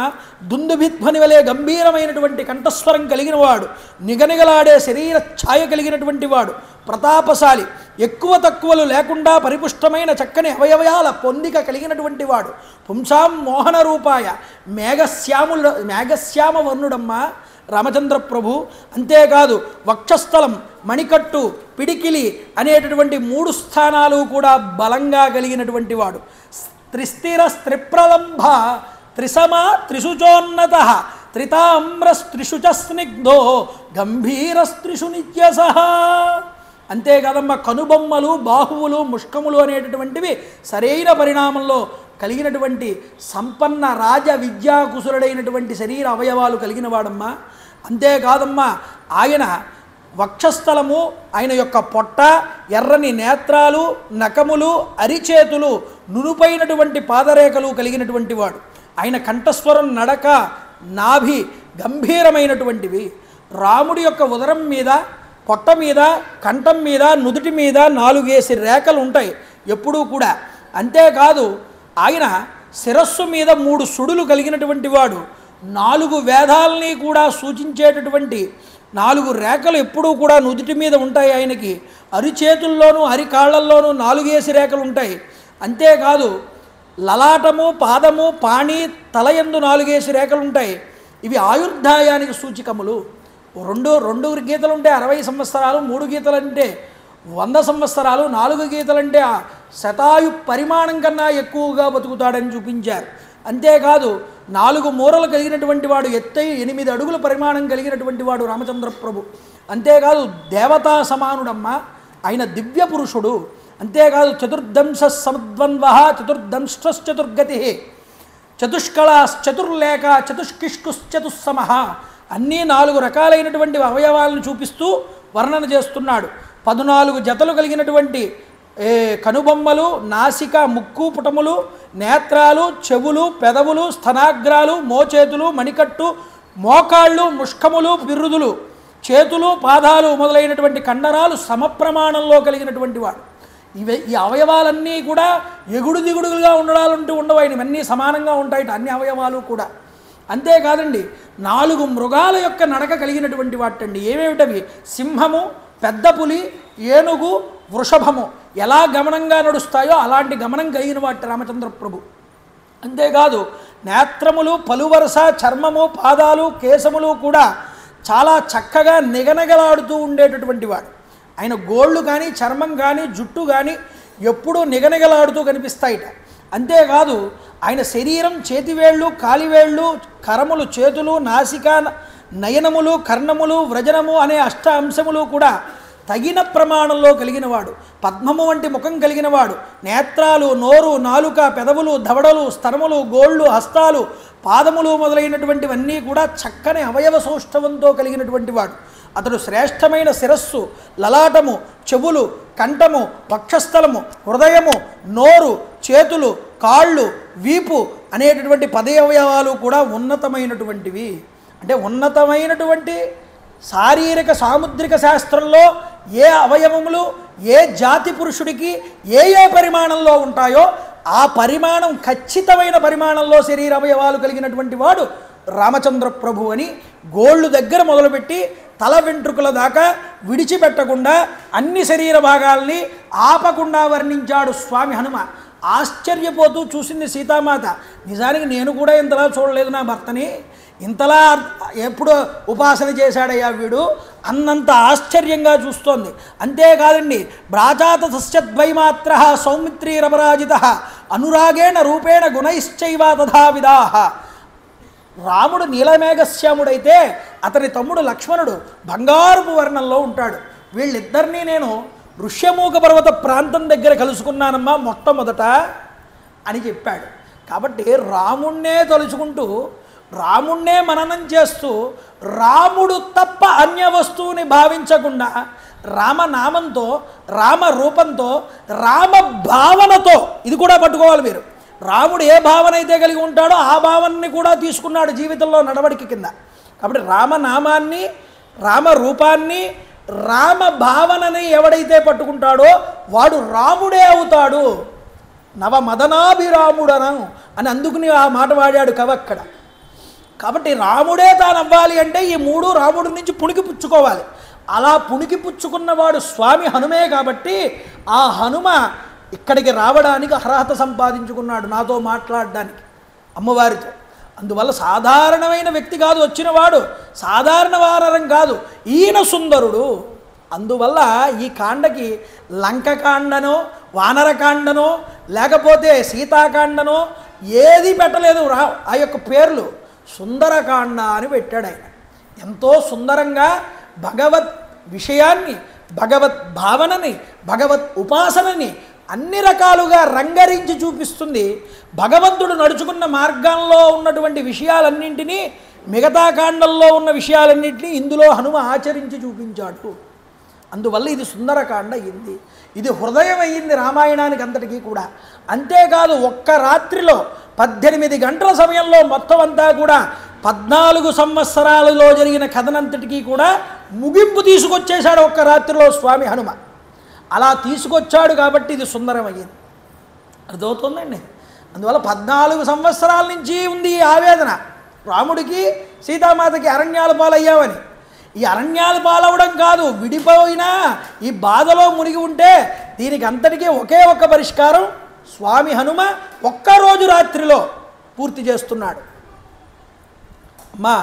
దుందుభిధ్వని వలె గంభీరమైనటువంటి కంఠస్వరం కలిగినవాడు, నిగనిగలాడే శరీర ఛాయ కలిగినటువంటి వాడు, ప్రతాపశాలి, ఎక్కువ తక్కువలు లేకుండా పరిపుష్టమైన చక్కని అవయవాల పొందిక కలిగినటువంటి వాడు, పుంసాం మోహన రూపాయ, మేఘశ్యామ వర్ణుడమ్మ రామచంద్ర ప్రభు. అంతేకాదు వక్షస్థలం, మణికట్టు, పిడికిలి అనేటటువంటి 3 స్థానాలు కూడా బలంగా కలిగినటువంటి వాడు. త్రిస్థిర స్త్రిప్రలంభ త్రిసమ త్రిశుచోన్నత త్రితామ్రస్త్రిషు చ స్నిగ్ధో గంభీరస్త్రిషు నిత్యసహ. అంతేకాదమ్మ కనుబొమ్మలు, బాహువులు, ముష్కములు అనేటటువంటివి సరైన పరిణామంలో కలిగినటువంటి సంపన్న రాజ విద్యాకుశలుడైనటువంటి శరీర అవయవాలు కలిగిన వాడమ్మా. అంతేకాదమ్మా ఆయన వక్షస్థలము, ఆయన యొక్క పొట్ట, ఎర్రని నేత్రాలు, నఖములు, అరిచేతులు, నునుపైనటువంటి పాదరేఖలు కలిగినటువంటి వాడు. ఆయన కంఠస్వరం, నడక, నాభి గంభీరమైనటువంటివి. రాముడి యొక్క ఉదరం మీద, పొట్ట మీద, కంఠం మీద, నుదుటి మీద 4 రేఖలు ఉంటాయి ఎప్పుడూ కూడా. అంతేకాదు ఆయన శిరస్సు మీద 3 సుడులు కలిగినటువంటి వాడు. 4 వేదాలని కూడా సూచించేటటువంటి 4 రేఖలు ఎప్పుడూ కూడా నుదుటి మీద ఉంటాయి ఆయనకి. అరిచేతుల్లోనూ అరికాళ్లల్లోనూ 4 రేఖలు ఉంటాయి. అంతేకాదు లలాటము, పాదము, పాణి, తలయందు 4 రేఖలు ఉంటాయి. ఇవి ఆయుర్దాయానికి సూచికములు. 2 గీతలు ఉంటే 60 సంవత్సరాలు, 3 గీతలు అంటే 100 సంవత్సరాలు, 4 గీతలంటే శతాయు పరిమాణం కన్నా ఎక్కువగా బతుకుతాడని చూపించారు. అంతేకాదు 4 మూరలు కలిగినటువంటి వాడు, ఎత్తై 8 అడుగుల పరిమాణం కలిగినటువంటి వాడు రామచంద్ర ప్రభు. అంతేకాదు దేవతా సమానుడమ్మ, ఆయన దివ్య పురుషుడు. అంతేకాదు చతుర్దంశ సముద్వంద్వ చతుర్దంశ్చతుర్గతి చతుష్కళాశ్చతుర్లేఖ చతుష్కిష్కుశ్చతుస్సమ. అన్నీ 4 రకాలైనటువంటి అవయవాలను చూపిస్తూ వర్ణన చేస్తున్నాడు. 14 జతలు కలిగినటువంటి కనుబొమ్మలు, నాసిక, ముక్కు పుటములు, నేత్రాలు, చెవులు, పెదవులు, స్తనాగ్రాలు, మోచేతులు, మణికట్టు, మోకాళ్ళు, ముష్కములు, బిరుదులు, చేతులు, పాదాలు మొదలైనటువంటి కండరాలు సమప్రమాణంలో కలిగినటువంటి వాడు. ఈ అవయవాలన్నీ కూడా ఎగుడు దిగుడుగా ఉండడాలంటూ ఉండవు. ఇవన్నీ సమానంగా ఉంటాయి అన్ని అవయవాలు కూడా. అంతేకాదండి 4 మృగాల యొక్క నడక కలిగినటువంటి వాటండి. ఏమేమిటవి? సింహము, పెద్ద పులి, ఏనుగు, వృషభము ఎలా గమనంగా నడుస్తాయో అలాంటి గమనం కలిగిన వాటి రామచంద్ర ప్రభు. అంతేకాదు నేత్రములు, పలువరస, చర్మము, పాదాలు, కేశములు కూడా చాలా చక్కగా నిగనగలాడుతూ ఉండేటటువంటి వాడు. ఆయన గోళ్ళు కానీ, చర్మం కానీ, జుట్టు కానీ ఎప్పుడూ నిగనగలాడుతూ కనిపిస్తాయిట. అంతేకాదు ఆయన శరీరం, చేతివేళ్ళు, కాలివేళ్ళు, కరములు, చేతులు, నాసిక, నయనములు, కర్ణములు, వ్రజనము అనే 8 అంశములు కూడా తగిన ప్రమాణంలో కలిగినవాడు. పద్మము వంటి ముఖం కలిగినవాడు. నేత్రాలు, నోరు, నాలుక, పెదవులు, దవడలు, స్తనములు, గోళ్ళు, హస్తాలు, పాదములు మొదలైనటువంటివన్నీ కూడా చక్కని అవయవ సౌష్ఠవంతో కలిగినటువంటి వాడు. అతడు శ్రేష్టమైన శిరస్సు, లలాటము, చెవులు, కంఠము, వక్షస్థలము, హృదయము, నోరు, చేతులు, కాళ్ళు, వీపు అనేటటువంటి 10 అవయవాలు కూడా ఉన్నతమైనటువంటివి. అంటే ఉన్నతమైనటువంటి శారీరక సాముద్రిక శాస్త్రంలో ఏ అవయవములు ఏ జాతి పురుషుడికి ఏ పరిమాణంలో ఉంటాయో ఆ పరిమాణం ఖచ్చితమైన పరిమాణంలో శరీర అవయవాలు కలిగినటువంటి వాడు రామచంద్ర ప్రభు అని గోళ్ళు దగ్గర మొదలుపెట్టి తల వెంట్రుకల దాకా విడిచిపెట్టకుండా అన్ని శరీర భాగాల్ని ఆపకుండా వర్ణించాడు స్వామి హనుమ. ఆశ్చర్యపోతూ చూసింది సీతామాత. నిజానికి నేను కూడా ఇంతలా చూడలేదు నా భర్తని, ఇంతలా ఎప్పుడు ఉపాసన చేశాడయ్యా వీడు అన్నంత ఆశ్చర్యంగా చూస్తోంది. అంతేకాదండి, భ్రాజాత సస్యద్వైమాత్ర సౌమిత్రీరపరాజిత అనురాగేణ రూపేణ గుణైశ్చైవ తథావిధాః. రాముడు నీలమేఘశ్యాముడైతే అతని తమ్ముడు లక్ష్మణుడు బంగారుపు వర్ణంలో ఉంటాడు. వీళ్ళిద్దరినీ నేను ఋష్యమూక పర్వత ప్రాంతం దగ్గర కలుసుకున్నానమ్మా మొట్టమొదట అని చెప్పాడు. కాబట్టి రాముణ్ణే తలుచుకుంటూ, రాముణ్ణే మననం చేస్తూ, రాముడు తప్ప అన్య వస్తువుని భావించకుండా రామనామంతో, రామ రూపంతో, రామ భావనతో, ఇది కూడా పట్టుకోవాలి మీరు. రాముడు ఏ భావన అయితే కలిగి ఉంటాడో ఆ భావనని కూడా తీసుకున్నాడు జీవితంలో నడవడిక కింద. కాబట్టి రామనామాన్ని, రామ రూపాన్ని, రామ భావనని ఎవడైతే పట్టుకుంటాడో వాడు రాముడే అవుతాడు. నవమదనాభిరాముడను అని అందుకుని ఆ మాట వాడాడు కవక్కడ. కాబట్టి రాముడే తాను అవ్వాలి అంటే ఈ మూడు రాముడి నుంచి పుణికి పుచ్చుకోవాలి. అలా పుణికి పుచ్చుకున్నవాడు స్వామి హనుమే. కాబట్టి ఆ హనుమ ఇక్కడికి రావడానికి అర్హత సంపాదించుకున్నాడు, నాతో మాట్లాడడానికి అమ్మవారితో. అందువల్ల సాధారణమైన వ్యక్తి కాదు వచ్చినవాడు, సాధారణ వానరం కాదు, ఈయన సుందరుడు. అందువల్ల ఈ కాండకి లంకకాండనో వానరకాండనో లేకపోతే సీతాకాండనో ఏది పెట్టలేదు. ఆ యొక్క పేర్లు సుందరకాండ అని పెట్టాడు ఆయన. ఎంతో సుందరంగా భగవత్ విషయాన్ని, భగవత్ భావనని, భగవత్ ఉపాసనని అన్ని రకాలుగా రంగరించి చూపిస్తుంది. భగవంతుడు నడుచుకున్న మార్గంలో ఉన్నటువంటి విషయాలన్నింటినీ, మిగతా కాండల్లో ఉన్న విషయాలన్నింటినీ ఇందులో హనుమ ఆచరించి చూపించాడు. అందువల్ల ఇది సుందరకాండ అయింది. ఇది హృదయం అయ్యింది రామాయణానికి అంతటికీ కూడా. అంతేకాదు ఒక్క రాత్రిలో 18 గంటల సమయంలో మొత్తం అంతా కూడా 14 సంవత్సరాలలో జరిగిన కథనంతటికీ కూడా ముగింపు తీసుకొచ్చేశాడు ఒక్క రాత్రిలో స్వామి హనుమ. అలా తీసుకొచ్చాడు కాబట్టి ఇది సుందరమయ్యింది. అర్థమవుతుందండి. అందువల్ల 14 సంవత్సరాల నుంచి ఉంది ఈ ఆవేదన రాముడికి సీతామాతకి అరణ్యాల పాలయ్యామని. ఈ అరణ్యాల పాలవడం కాదు, విడిపోయినా ఈ బాధలో మునిగి ఉంటే దీనికి అంతటికీ ఒకే ఒక్క పరిష్కారం స్వామి హనుమ ఒక్కరోజు రాత్రిలో పూర్తి చేస్తున్నాడు. అమ్మా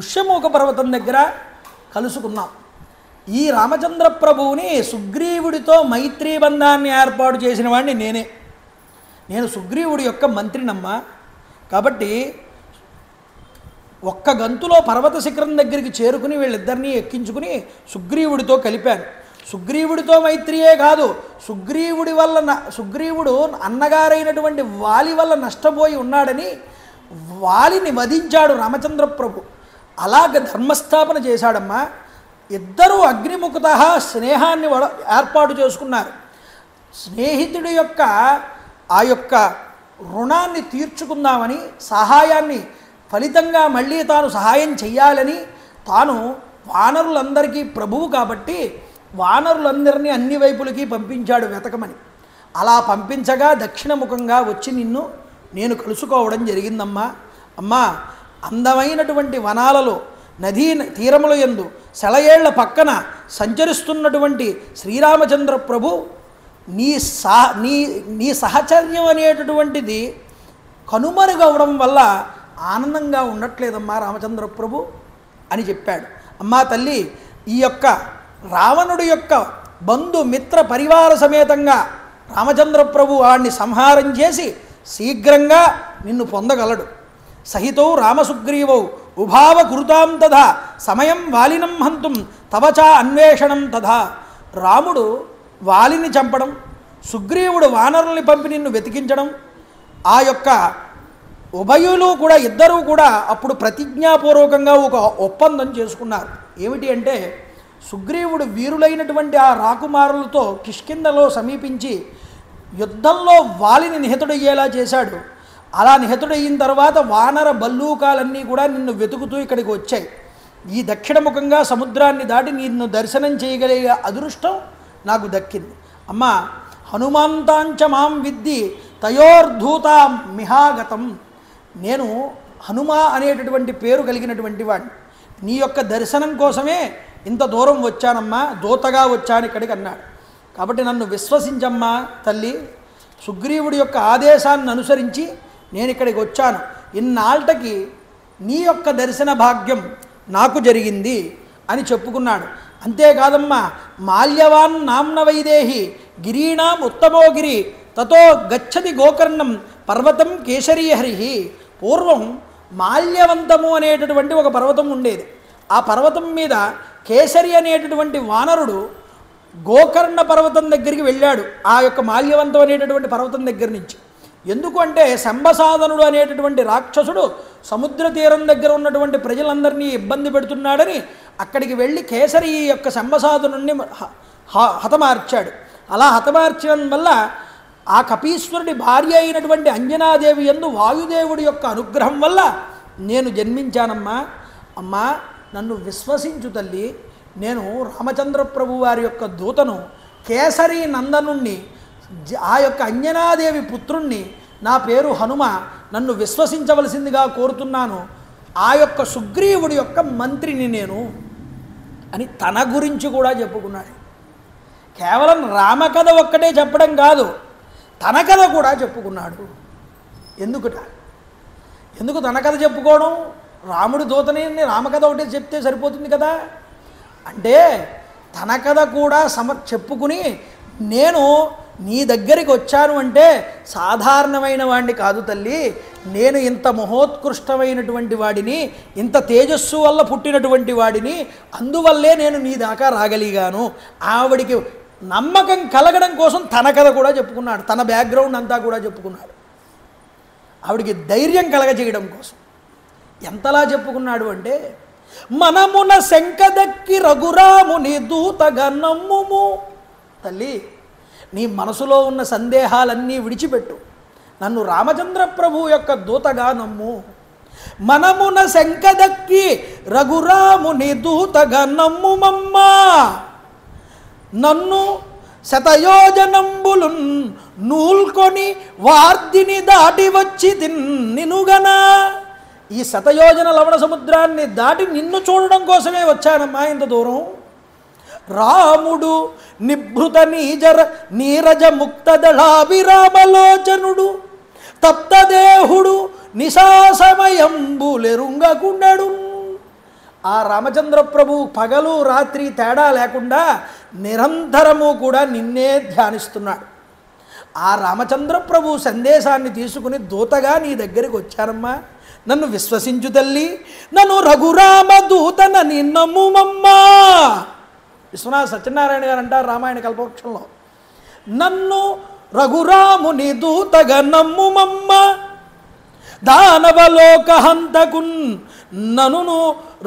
ఋష్యమూక పర్వతం దగ్గర కలుసుకున్నాం. ఈ రామచంద్ర ప్రభువుని సుగ్రీవుడితో మైత్రీ బంధాన్ని ఏర్పాటు చేసిన వాడిని నేనే. నేను సుగ్రీవుడి యొక్క మంత్రినమ్మా. కాబట్టి ఒక్క గంతులో పర్వత శిఖరం దగ్గరికి చేరుకుని వీళ్ళిద్దరినీ ఎక్కించుకుని సుగ్రీవుడితో కలిపాను. సుగ్రీవుడితో మైత్రియే కాదు, సుగ్రీవుడు అన్నగారైనటువంటి వాలి వల్ల నష్టపోయి ఉన్నాడని వాలిని వధించాడు రామచంద్ర ప్రభు. అలాగ ధర్మస్థాపన చేశాడమ్మా. ఇద్దరూ అగ్నిముఖత స్నేహాన్ని ఏర్పాటు చేసుకున్నారు. స్నేహితుడి యొక్క ఆ యొక్క రుణాన్ని తీర్చుకుందామని, సహాయాన్ని ఫలితంగా మళ్ళీ తాను సహాయం చెయ్యాలని, తాను వానరులందరికీ ప్రభువు కాబట్టి వానరులందరినీ అన్ని వైపులకి పంపించాడు వెతకమని. అలా పంపించగా దక్షిణముఖంగా వచ్చి నిన్ను నేను కలుసుకోవడం జరిగిందమ్మా. అమ్మా అందమైనటువంటి వనాలలో, నదీ తీరముల యందు, సెలయేళ్ల పక్కన సంచరిస్తున్నటువంటి శ్రీరామచంద్ర ప్రభు నీ సహచర్యం అనేటటువంటిది కనుమరుగవడం వల్ల ఆనందంగా ఉండట్లేదమ్మా రామచంద్ర ప్రభు అని చెప్పాడు. అమ్మా తల్లి, ఈ యొక్క రావణుడి యొక్క బంధు మిత్ర పరివార సమేతంగా రామచంద్ర ప్రభు వాడిని సంహారం చేసి శీఘ్రంగా నిన్ను పొందగలడు. సహితో రామసుగ్రీవౌ ఉభావ కురుతాం తథా సమయం వాలినం హంతుం తవచా అన్వేషణం తథా. రాముడు వాలిని చంపడం, సుగ్రీవుడు వానరుల్ని పంపి నిన్ను వెతికించడం, ఆ యొక్క ఉభయులు కూడా ఇద్దరూ కూడా అప్పుడు ప్రతిజ్ఞాపూర్వకంగా ఒక ఒప్పందం చేసుకున్నారు. ఏమిటి అంటే, సుగ్రీవుడు వీరులైనటువంటి ఆ రాకుమారులతో కిష్కింధలో సమీపించి యుద్ధంలో వాలిని నిహతుడయ్యేలా చేశాడు. అలా నిహతుడయిన తర్వాత వానర బల్లూకాలన్నీ కూడా నిన్ను వెతుకుతూ ఇక్కడికి వచ్చాయి. ఈ దక్షిణముఖంగా సముద్రాన్ని దాటి నిన్ను దర్శనం చేయగలిగే అదృష్టం నాకు దక్కింది. అమ్మ హనుమంతాంచ మాం విద్ది తయోర్ధూతా మిహాగతం. నేను హనుమ అనేటటువంటి పేరు కలిగినటువంటి వాడిని. నీ యొక్క దర్శనం కోసమే ఇంత దూరం వచ్చానమ్మా, దూతగా వచ్చాను ఇక్కడికి అన్నాడు. కాబట్టి నన్ను విశ్వసించమ్మా తల్లి. సుగ్రీవుడి యొక్క ఆదేశాన్ని అనుసరించి నేను ఇక్కడికి వచ్చాను. ఇన్నాళ్ళకి నీ యొక్క దర్శన భాగ్యం నాకు జరిగింది అని చెప్పుకున్నాడు. అంతేకాదమ్మా, మాల్యవాన్ నామ్న వైదేహి గిరీణాం ఉత్తమో గిరి తతో గచ్చతి గోకర్ణం పర్వతం కేసరీహరి. పూర్వం మాల్యవంతము అనేటటువంటి ఒక పర్వతం ఉండేది. ఆ పర్వతం మీద కేసరి అనేటటువంటి వానరుడు గోకర్ణ పర్వతం దగ్గరికి వెళ్ళాడు, ఆ యొక్క మాల్యవంతం అనేటటువంటి పర్వతం దగ్గర నుంచి. ఎందుకు అంటే శంబసాధనుడు అనేటటువంటి రాక్షసుడు సముద్ర తీరం దగ్గర ఉన్నటువంటి ప్రజలందరినీ ఇబ్బంది పెడుతున్నాడని అక్కడికి వెళ్ళి కేసరి యొక్క శంబసాధనుడిని హతమార్చాడు. అలా హతమార్చడం వల్ల ఆ కపీశ్వరుడి భార్య అయినటువంటి అంజనాదేవి యందు వాయుదేవుడి యొక్క అనుగ్రహం వల్ల నేను జన్మించానమ్మా. అమ్మా, నన్ను విశ్వసించు తల్లి. నేను రామచంద్ర ప్రభు వారి యొక్క దూతను, కేసరి నందనుణ్ణి, ఆ యొక్క అంజనాదేవి పుత్రుణ్ణి, నా పేరు హనుమ, నన్ను విశ్వసించవలసిందిగా కోరుతున్నాను. ఆ యొక్క సుగ్రీవుడి యొక్క మంత్రిని నేను అని తన గురించి కూడా చెప్పుకున్నాడు. కేవలం రామకథ ఒక్కటే చెప్పడం కాదు, తన కథ కూడా చెప్పుకున్నాడు. ఎందుకు తన కథ చెప్పుకోవడం? రాముడి దూతని రామకథ ఒకటే చెప్తే సరిపోతుంది కదా. అంటే తన కథ కూడా చెప్పుకుని నేను నీ దగ్గరికి వచ్చాను అంటే సాధారణమైన వాడిని కాదు తల్లి, నేను ఇంత మహోత్కృష్టమైనటువంటి వాడిని, ఇంత తేజస్సు వల్ల పుట్టినటువంటి వాడిని, అందువల్లే నేను నీ దాకా రాగలిగాను. ఆవిడికి నమ్మకం కలగడం కోసం తన కథ కూడా చెప్పుకున్నాడు, తన బ్యాక్గ్రౌండ్ అంతా కూడా చెప్పుకున్నాడు, ఆవిడికి ధైర్యం కలగజేయడం కోసం. ఎంతలా చెప్పుకున్నాడు అంటే, మనమున శంకదక్కి రఘురాముని దూతగా నమ్ముము. తల్లి, నీ మనసులో ఉన్న సందేహాలన్నీ విడిచిపెట్టు, నన్ను రామచంద్ర ప్రభు యొక్క దూతగా నమ్ము. మనమున శంకదక్కి రఘురాముని దూతగా నమ్ముమమ్మా, నన్ను శతయోజనంబులు నూల్కొని వార్దిని దాటి వచ్చి నినుగనా. ఈ శతయోజన లవణ సముద్రాన్ని దాటి నిన్ను చూడడం కోసమే వచ్చానమ్మా ఇంత దూరం. రాముడు నిభృత నీరజ ముక్తదళాభిరామలోచనుడు తప్తదేహుడు నిశాసమయంబులెరుంగకుండడు. ఆ రామచంద్ర ప్రభు పగలు రాత్రి తేడా లేకుండా నిరంతరము కూడా నిన్నే ధ్యానిస్తున్నాడు. ఆ రామచంద్ర ప్రభు సందేశాన్ని తీసుకుని దూతగా నీ దగ్గరికి వచ్చానమ్మా, నన్ను విశ్వసించు తల్లి, నన్ను రఘురామ దూతనని నమ్ముమమ్మా. విశ్వనాథ సత్యనారాయణ గారు అంటారు రామాయణ కల్పవృక్షంలో, నన్ను రఘురాముని దూతగా నమ్ముమమ్మ, దానవలోక హంతకున్ నను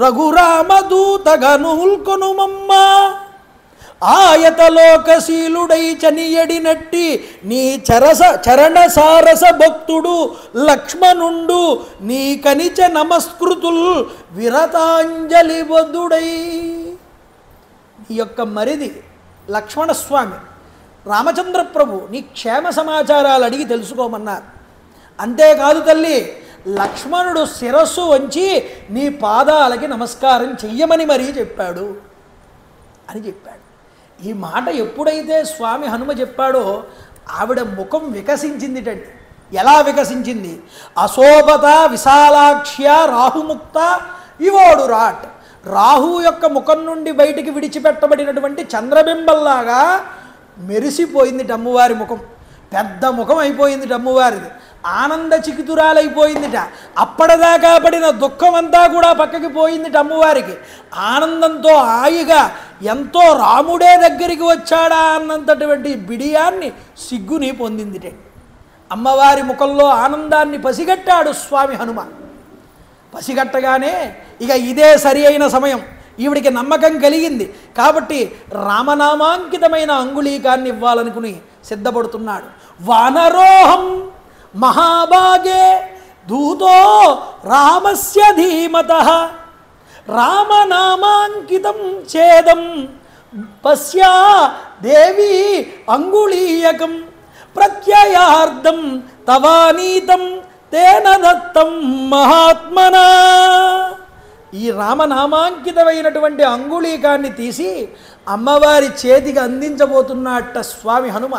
రఘురామ దూతగా నూల్కొనుమమ్మ. ఆయతలోకశీలుడై చనియడినట్టి నీ చరణ సారస భక్తుడు లక్ష్మణుండు నీ కనిచ నమస్కృతుల్ విరతాంజలి బద్ధుడై. ఈ యొక్క మరిది లక్ష్మణస్వామి రామచంద్ర ప్రభు నీ క్షేమ సమాచారాలు అడిగి తెలుసుకోమన్నారు. అంతేకాదు తల్లి, లక్ష్మణుడు శిరస్సు వంచి నీ పాదాలకి నమస్కారం చెయ్యమని మరీ చెప్పాడు అని చెప్పాడు. ఈ మాట ఎప్పుడైతే స్వామి హనుమ చెప్పాడో ఆవిడ ముఖం వికసించిందిటండి. ఎలా వికసించింది? అశోభత విశాలాక్ష్య రాహుముక్త ఇవోడు రాట్. రాహు యొక్క ముఖం నుండి బయటికి విడిచిపెట్టబడినటువంటి చంద్రబింబల్లాగా మెరిసిపోయింది అమ్మవారి ముఖం. పెద్ద ముఖం అయిపోయింది అమ్మవారిది. ఆనంద చికితురాలైపోయిందిట. అప్పటిదాకా పడిన దుఃఖం అంతా కూడా పక్కకి పోయింది అమ్మవారికి. ఆనందంతో హాయిగా ఎంతో రాముడే దగ్గరికి వచ్చాడా అన్నంతటువంటి బిడియాన్ని సిగ్గుని పొందిందిట. అమ్మవారి ముఖంలో ఆనందాన్ని పసిగట్టాడు స్వామి హనుమ. పసిగట్టగానే ఇక ఇదే సరి అయిన సమయం, ఈవిడికి నమ్మకం కలిగింది కాబట్టి రామనామాంకితమైన అంగుళీకాన్ని ఇవ్వాలనుకుని సిద్ధపడుతున్నాడు. వానరోహం మహాభాగే దూతో రామస్య ధీమతః రామనామాంకితం చేదం పశ్యా దేవి అంగుళీయకం ప్రత్యయార్థం తవానీతం తేన దత్తం మహాత్మనా. ఈ రామనామాంకితమైనటువంటి అంగుళీకాన్ని తీసి అమ్మవారి చేతికి అందించబోతున్నట్ట స్వామి హనుమ.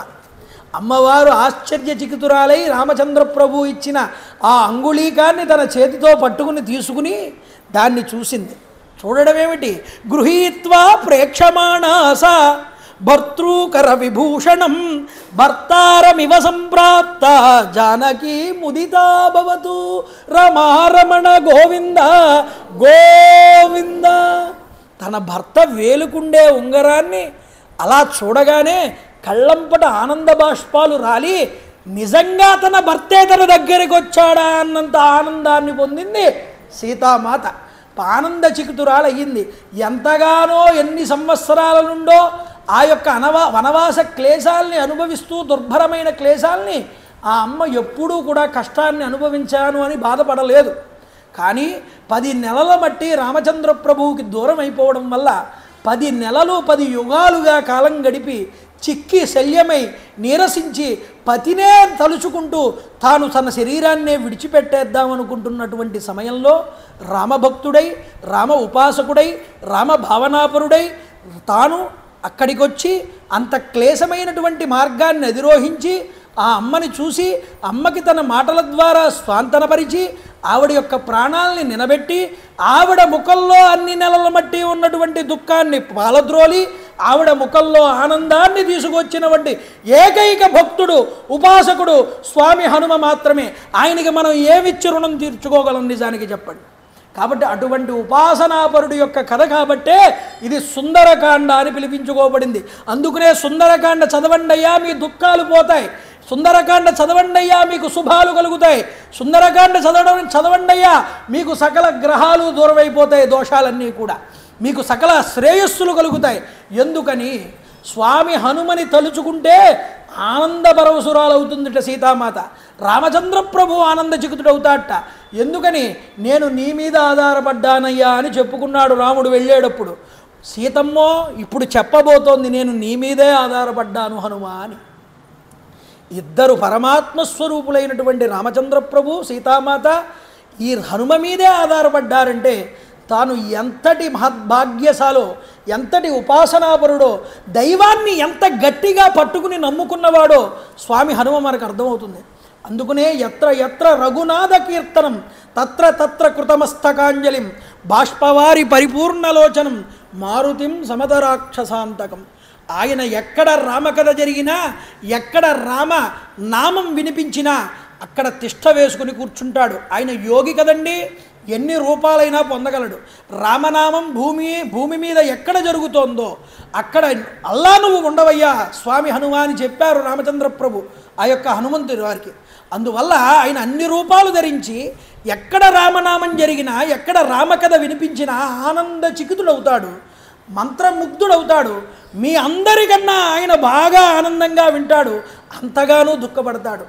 అమ్మవారు ఆశ్చర్యచకితురాలై రామచంద్ర ప్రభు ఇచ్చిన ఆ అంగుళీకాన్ని తన చేతితో పట్టుకుని తీసుకుని దాన్ని చూసింది. చూడడమేమిటి, గృహీత్వా ప్రేక్షమాణాస భర్తృకర విభూషణం భర్తారమివ సంప్రాప్త జానకీ ముదితా భవతు రమారమణ గోవింద గోవింద. తన భర్త వేలుకుండే ఉంగరాన్ని అలా చూడగానే కళ్ళంపట ఆనంద బాష్పాలు రాలి నిజంగా తన భర్తే తన దగ్గరికి వచ్చాడా అన్నంత ఆనందాన్ని పొందింది సీతామాత. ఆనంద చికితురాలయ్యింది. ఎంతగానో ఎన్ని సంవత్సరాల నుండో ఆ యొక్క వనవాస క్లేశాల్ని అనుభవిస్తూ దుర్భరమైన క్లేశాల్ని ఆ అమ్మ ఎప్పుడూ కూడా కష్టాన్ని అనుభవించాను అని బాధపడలేదు. కానీ 10 నెలల బట్టి రామచంద్ర ప్రభువుకి దూరం అయిపోవడం వల్ల 10 నెలలు 10 యుగాలుగా కాలం గడిపి చిక్కి శల్యమై నీరసించి పతినే తలుచుకుంటూ తాను తన శరీరాన్నే విడిచిపెట్టేద్దామనుకుంటున్నటువంటి సమయంలో రామభక్తుడై రామ ఉపాసకుడై రామ భావనాపరుడై తాను అక్కడికి వచ్చి అంత క్లేశమైనటువంటి మార్గాన్ని అధిరోహించి ఆ అమ్మని చూసి అమ్మకి తన మాటల ద్వారా స్వాంతనపరిచి ఆవిడ యొక్క ప్రాణాలని నిలబెట్టి ఆవిడ ముఖంలో అన్ని నెలల మట్టి ఉన్నటువంటి దుఃఖాన్ని పాలద్రోలి ఆవిడ ముఖంలో ఆనందాన్ని తీసుకొచ్చినటువంటి ఏకైక భక్తుడు ఉపాసకుడు స్వామి హనుమ మాత్రమే. ఆయనకి మనం ఏమిచ్చి రుణం తీర్చుకోగలం నిజానికి చెప్పండి. కాబట్టి అటువంటి ఉపాసనాపరుడు యొక్క కథ కాబట్టే ఇది సుందరకాండ అని పిలిపించుకోబడింది. అందుకనే సుందరకాండ చదవండయ్యా మీ దుఃఖాలు పోతాయి, సుందరకాండ చదవండయ్యా మీకు శుభాలు కలుగుతాయి, సుందరకాండ చదవండయ్యా మీకు సకల గ్రహాలు దూరమైపోతాయి, దోషాలన్నీ కూడా మీకు సకల శ్రేయస్సులు కలుగుతాయి. ఎందుకని స్వామి హనుమని తలుచుకుంటే ఆనంద పరవశురాలవుతుందిట సీతామాత. రామచంద్ర ప్రభు ఆనంద చికుతుడవుతాడట. ఎందుకని నేను నీ మీద ఆధారపడ్డానయ్యా అని చెప్పుకున్నాడు రాముడు వెళ్ళేటప్పుడు. సీతమ్మో ఇప్పుడు చెప్పబోతోంది నేను నీ మీదే ఆధారపడ్డాను హనుమా అని. ఇద్దరు పరమాత్మ స్వరూపులైనటువంటి రామచంద్ర ప్రభు సీతామాత ఈ హనుమ మీదే ఆధారపడ్డారంటే తాను ఎంతటి మహద్భాగ్యశాలో ఎంతటి ఉపాసనాపరుడో దైవాన్ని ఎంత గట్టిగా పట్టుకుని నమ్ముకున్నవాడో స్వామి హనుమ మనకు అర్థమవుతుంది. అందుకనే ఎత్ర ఎత్ర రఘునాథ కీర్తనం తత్ర తత్ర కృతమస్తకాంజలిం బాష్పవారి పరిపూర్ణలోచనం మారుతిం సమతరాక్షసాంతకం. ఆయన ఎక్కడ రామకథ జరిగినా ఎక్కడ రామ నామం వినిపించినా అక్కడ తిష్ట వేసుకుని కూర్చుంటాడు. ఆయన యోగి కదండి, ఎన్ని రూపాలైనా పొందగలడు. రామనామం భూమి మీద ఎక్కడ జరుగుతోందో అక్కడ అల్లా నువ్వు ఉండవయ్యా స్వామి హనుమ అని చెప్పారు రామచంద్ర ప్రభు ఆ యొక్క హనుమంతుడి వారికి. అందువల్ల ఆయన అన్ని రూపాలు ధరించి ఎక్కడ రామనామం జరిగినా ఎక్కడ రామకథ వినిపించినా ఆనంద చికితుడవుతాడు, మంత్రముగ్ధుడవుతాడు. మీ అందరికన్నా ఆయన బాగా ఆనందంగా వింటాడు, అంతగానూ దుఃఖపడతాడు.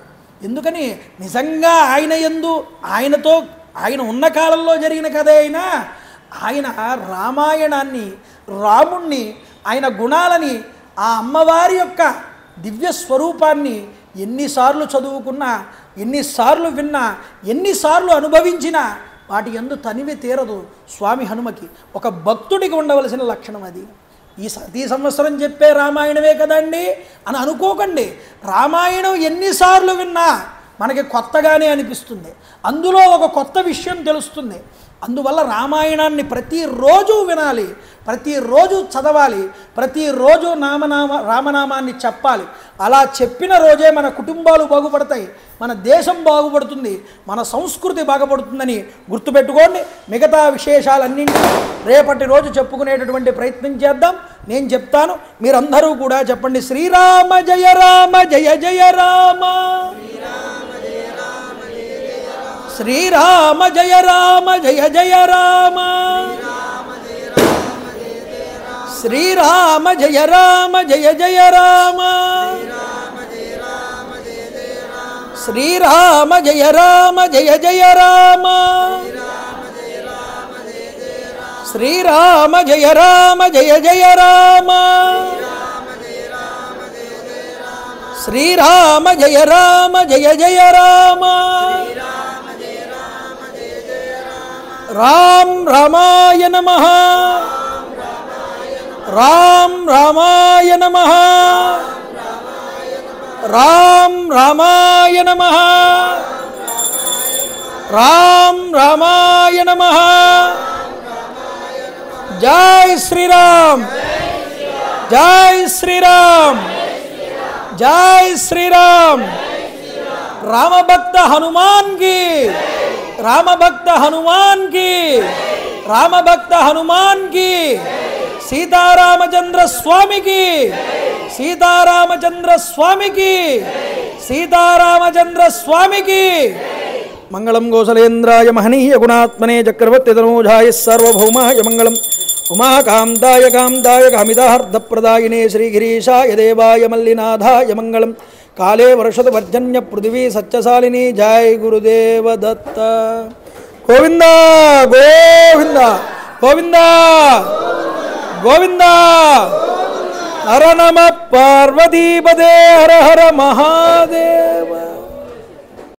ఎందుకని నిజంగా ఆయన యందు ఆయనతో ఆయన ఉన్న కాలంలో జరిగిన కథ అయినా ఆయన రామాయణాన్ని రాముణ్ణి ఆయన గుణాలని ఆ అమ్మవారి యొక్క దివ్య స్వరూపాన్ని ఎన్నిసార్లు చదువుకున్నా ఎన్నిసార్లు విన్నా ఎన్నిసార్లు అనుభవించినా వాటి యందు తనివి తీరదు స్వామి హనుమకి. ఒక భక్తుడికి ఉండవలసిన లక్షణం అది. ఈ సంవత్సరం చెప్పే రామాయణమే కదండి అని అనుకోకండి. రామాయణం ఎన్నిసార్లు విన్నా మనకి కొత్తగానే అనిపిస్తుంది, అందులో ఒక కొత్త విషయం తెలుస్తుంది. అందువల్ల రామాయణాన్ని ప్రతిరోజు వినాలి, ప్రతిరోజు చదవాలి, ప్రతిరోజు రామనామాన్ని చెప్పాలి. అలా చెప్పిన రోజే మన కుటుంబాలు బాగుపడతాయి, మన దేశం బాగుపడుతుంది, మన సంస్కృతి బాగుపడుతుందని గుర్తుపెట్టుకోండి. మిగతా విశేషాలన్నింటినీ రేపటి రోజు చెప్పుకునేటటువంటి ప్రయత్నం చేద్దాం. నేను చెప్తాను, మీరందరూ కూడా చెప్పండి. శ్రీరామ జయ రామ జయ జయ రామ, శ్రీరామ జయ రామ జయ జయ రామ, శ్రీరామ జయ రామ జయ జయ రామ, శ్రీరామ జయ రామ జయ జయ రామ, శ్రీరామ జయ రామ జయ జయ రామ, శ్రీరామ జయ రామ జయ జయ రామ. రామ్ రామాయ నమః, రామ్ రామాయ నమః, రామ్ రామాయ నమః. రామ్ రామాయ నమః. జై శ్రీరామ్. జై శ్రీరామ్. జై శ్రీరామ్. రామభక్త హనుమాన్ కి. రామభక్త హనుమాన్ కి. రామభక్త హనుమాన్ కి. సీతారామచంద్ర స్వామికి. సీతారామచంద్ర స్వామికి. సీతారామచంద్ర స్వామికి. మంగళం గోసలేంద్రాయ మహనీయ గుణాత్మనే చక్రవర్తి తనూజాయ సార్వభౌమాయ మంగళం. ఉమాకాంతాయ కాంతాయ కామితార్థప్రదాయినే శ్రీగిరీశాయ దేవాయ మల్లినాథాయ మంగళం. కాళే వర్షతు వర్జన్య పృథివీ సత్యశాలిని. జై గురుదేవ దత్త. గోవింద గోవింద గోవింద గోవింద. హర నమ పార్వతీపదే. హర హర మహాదేవ.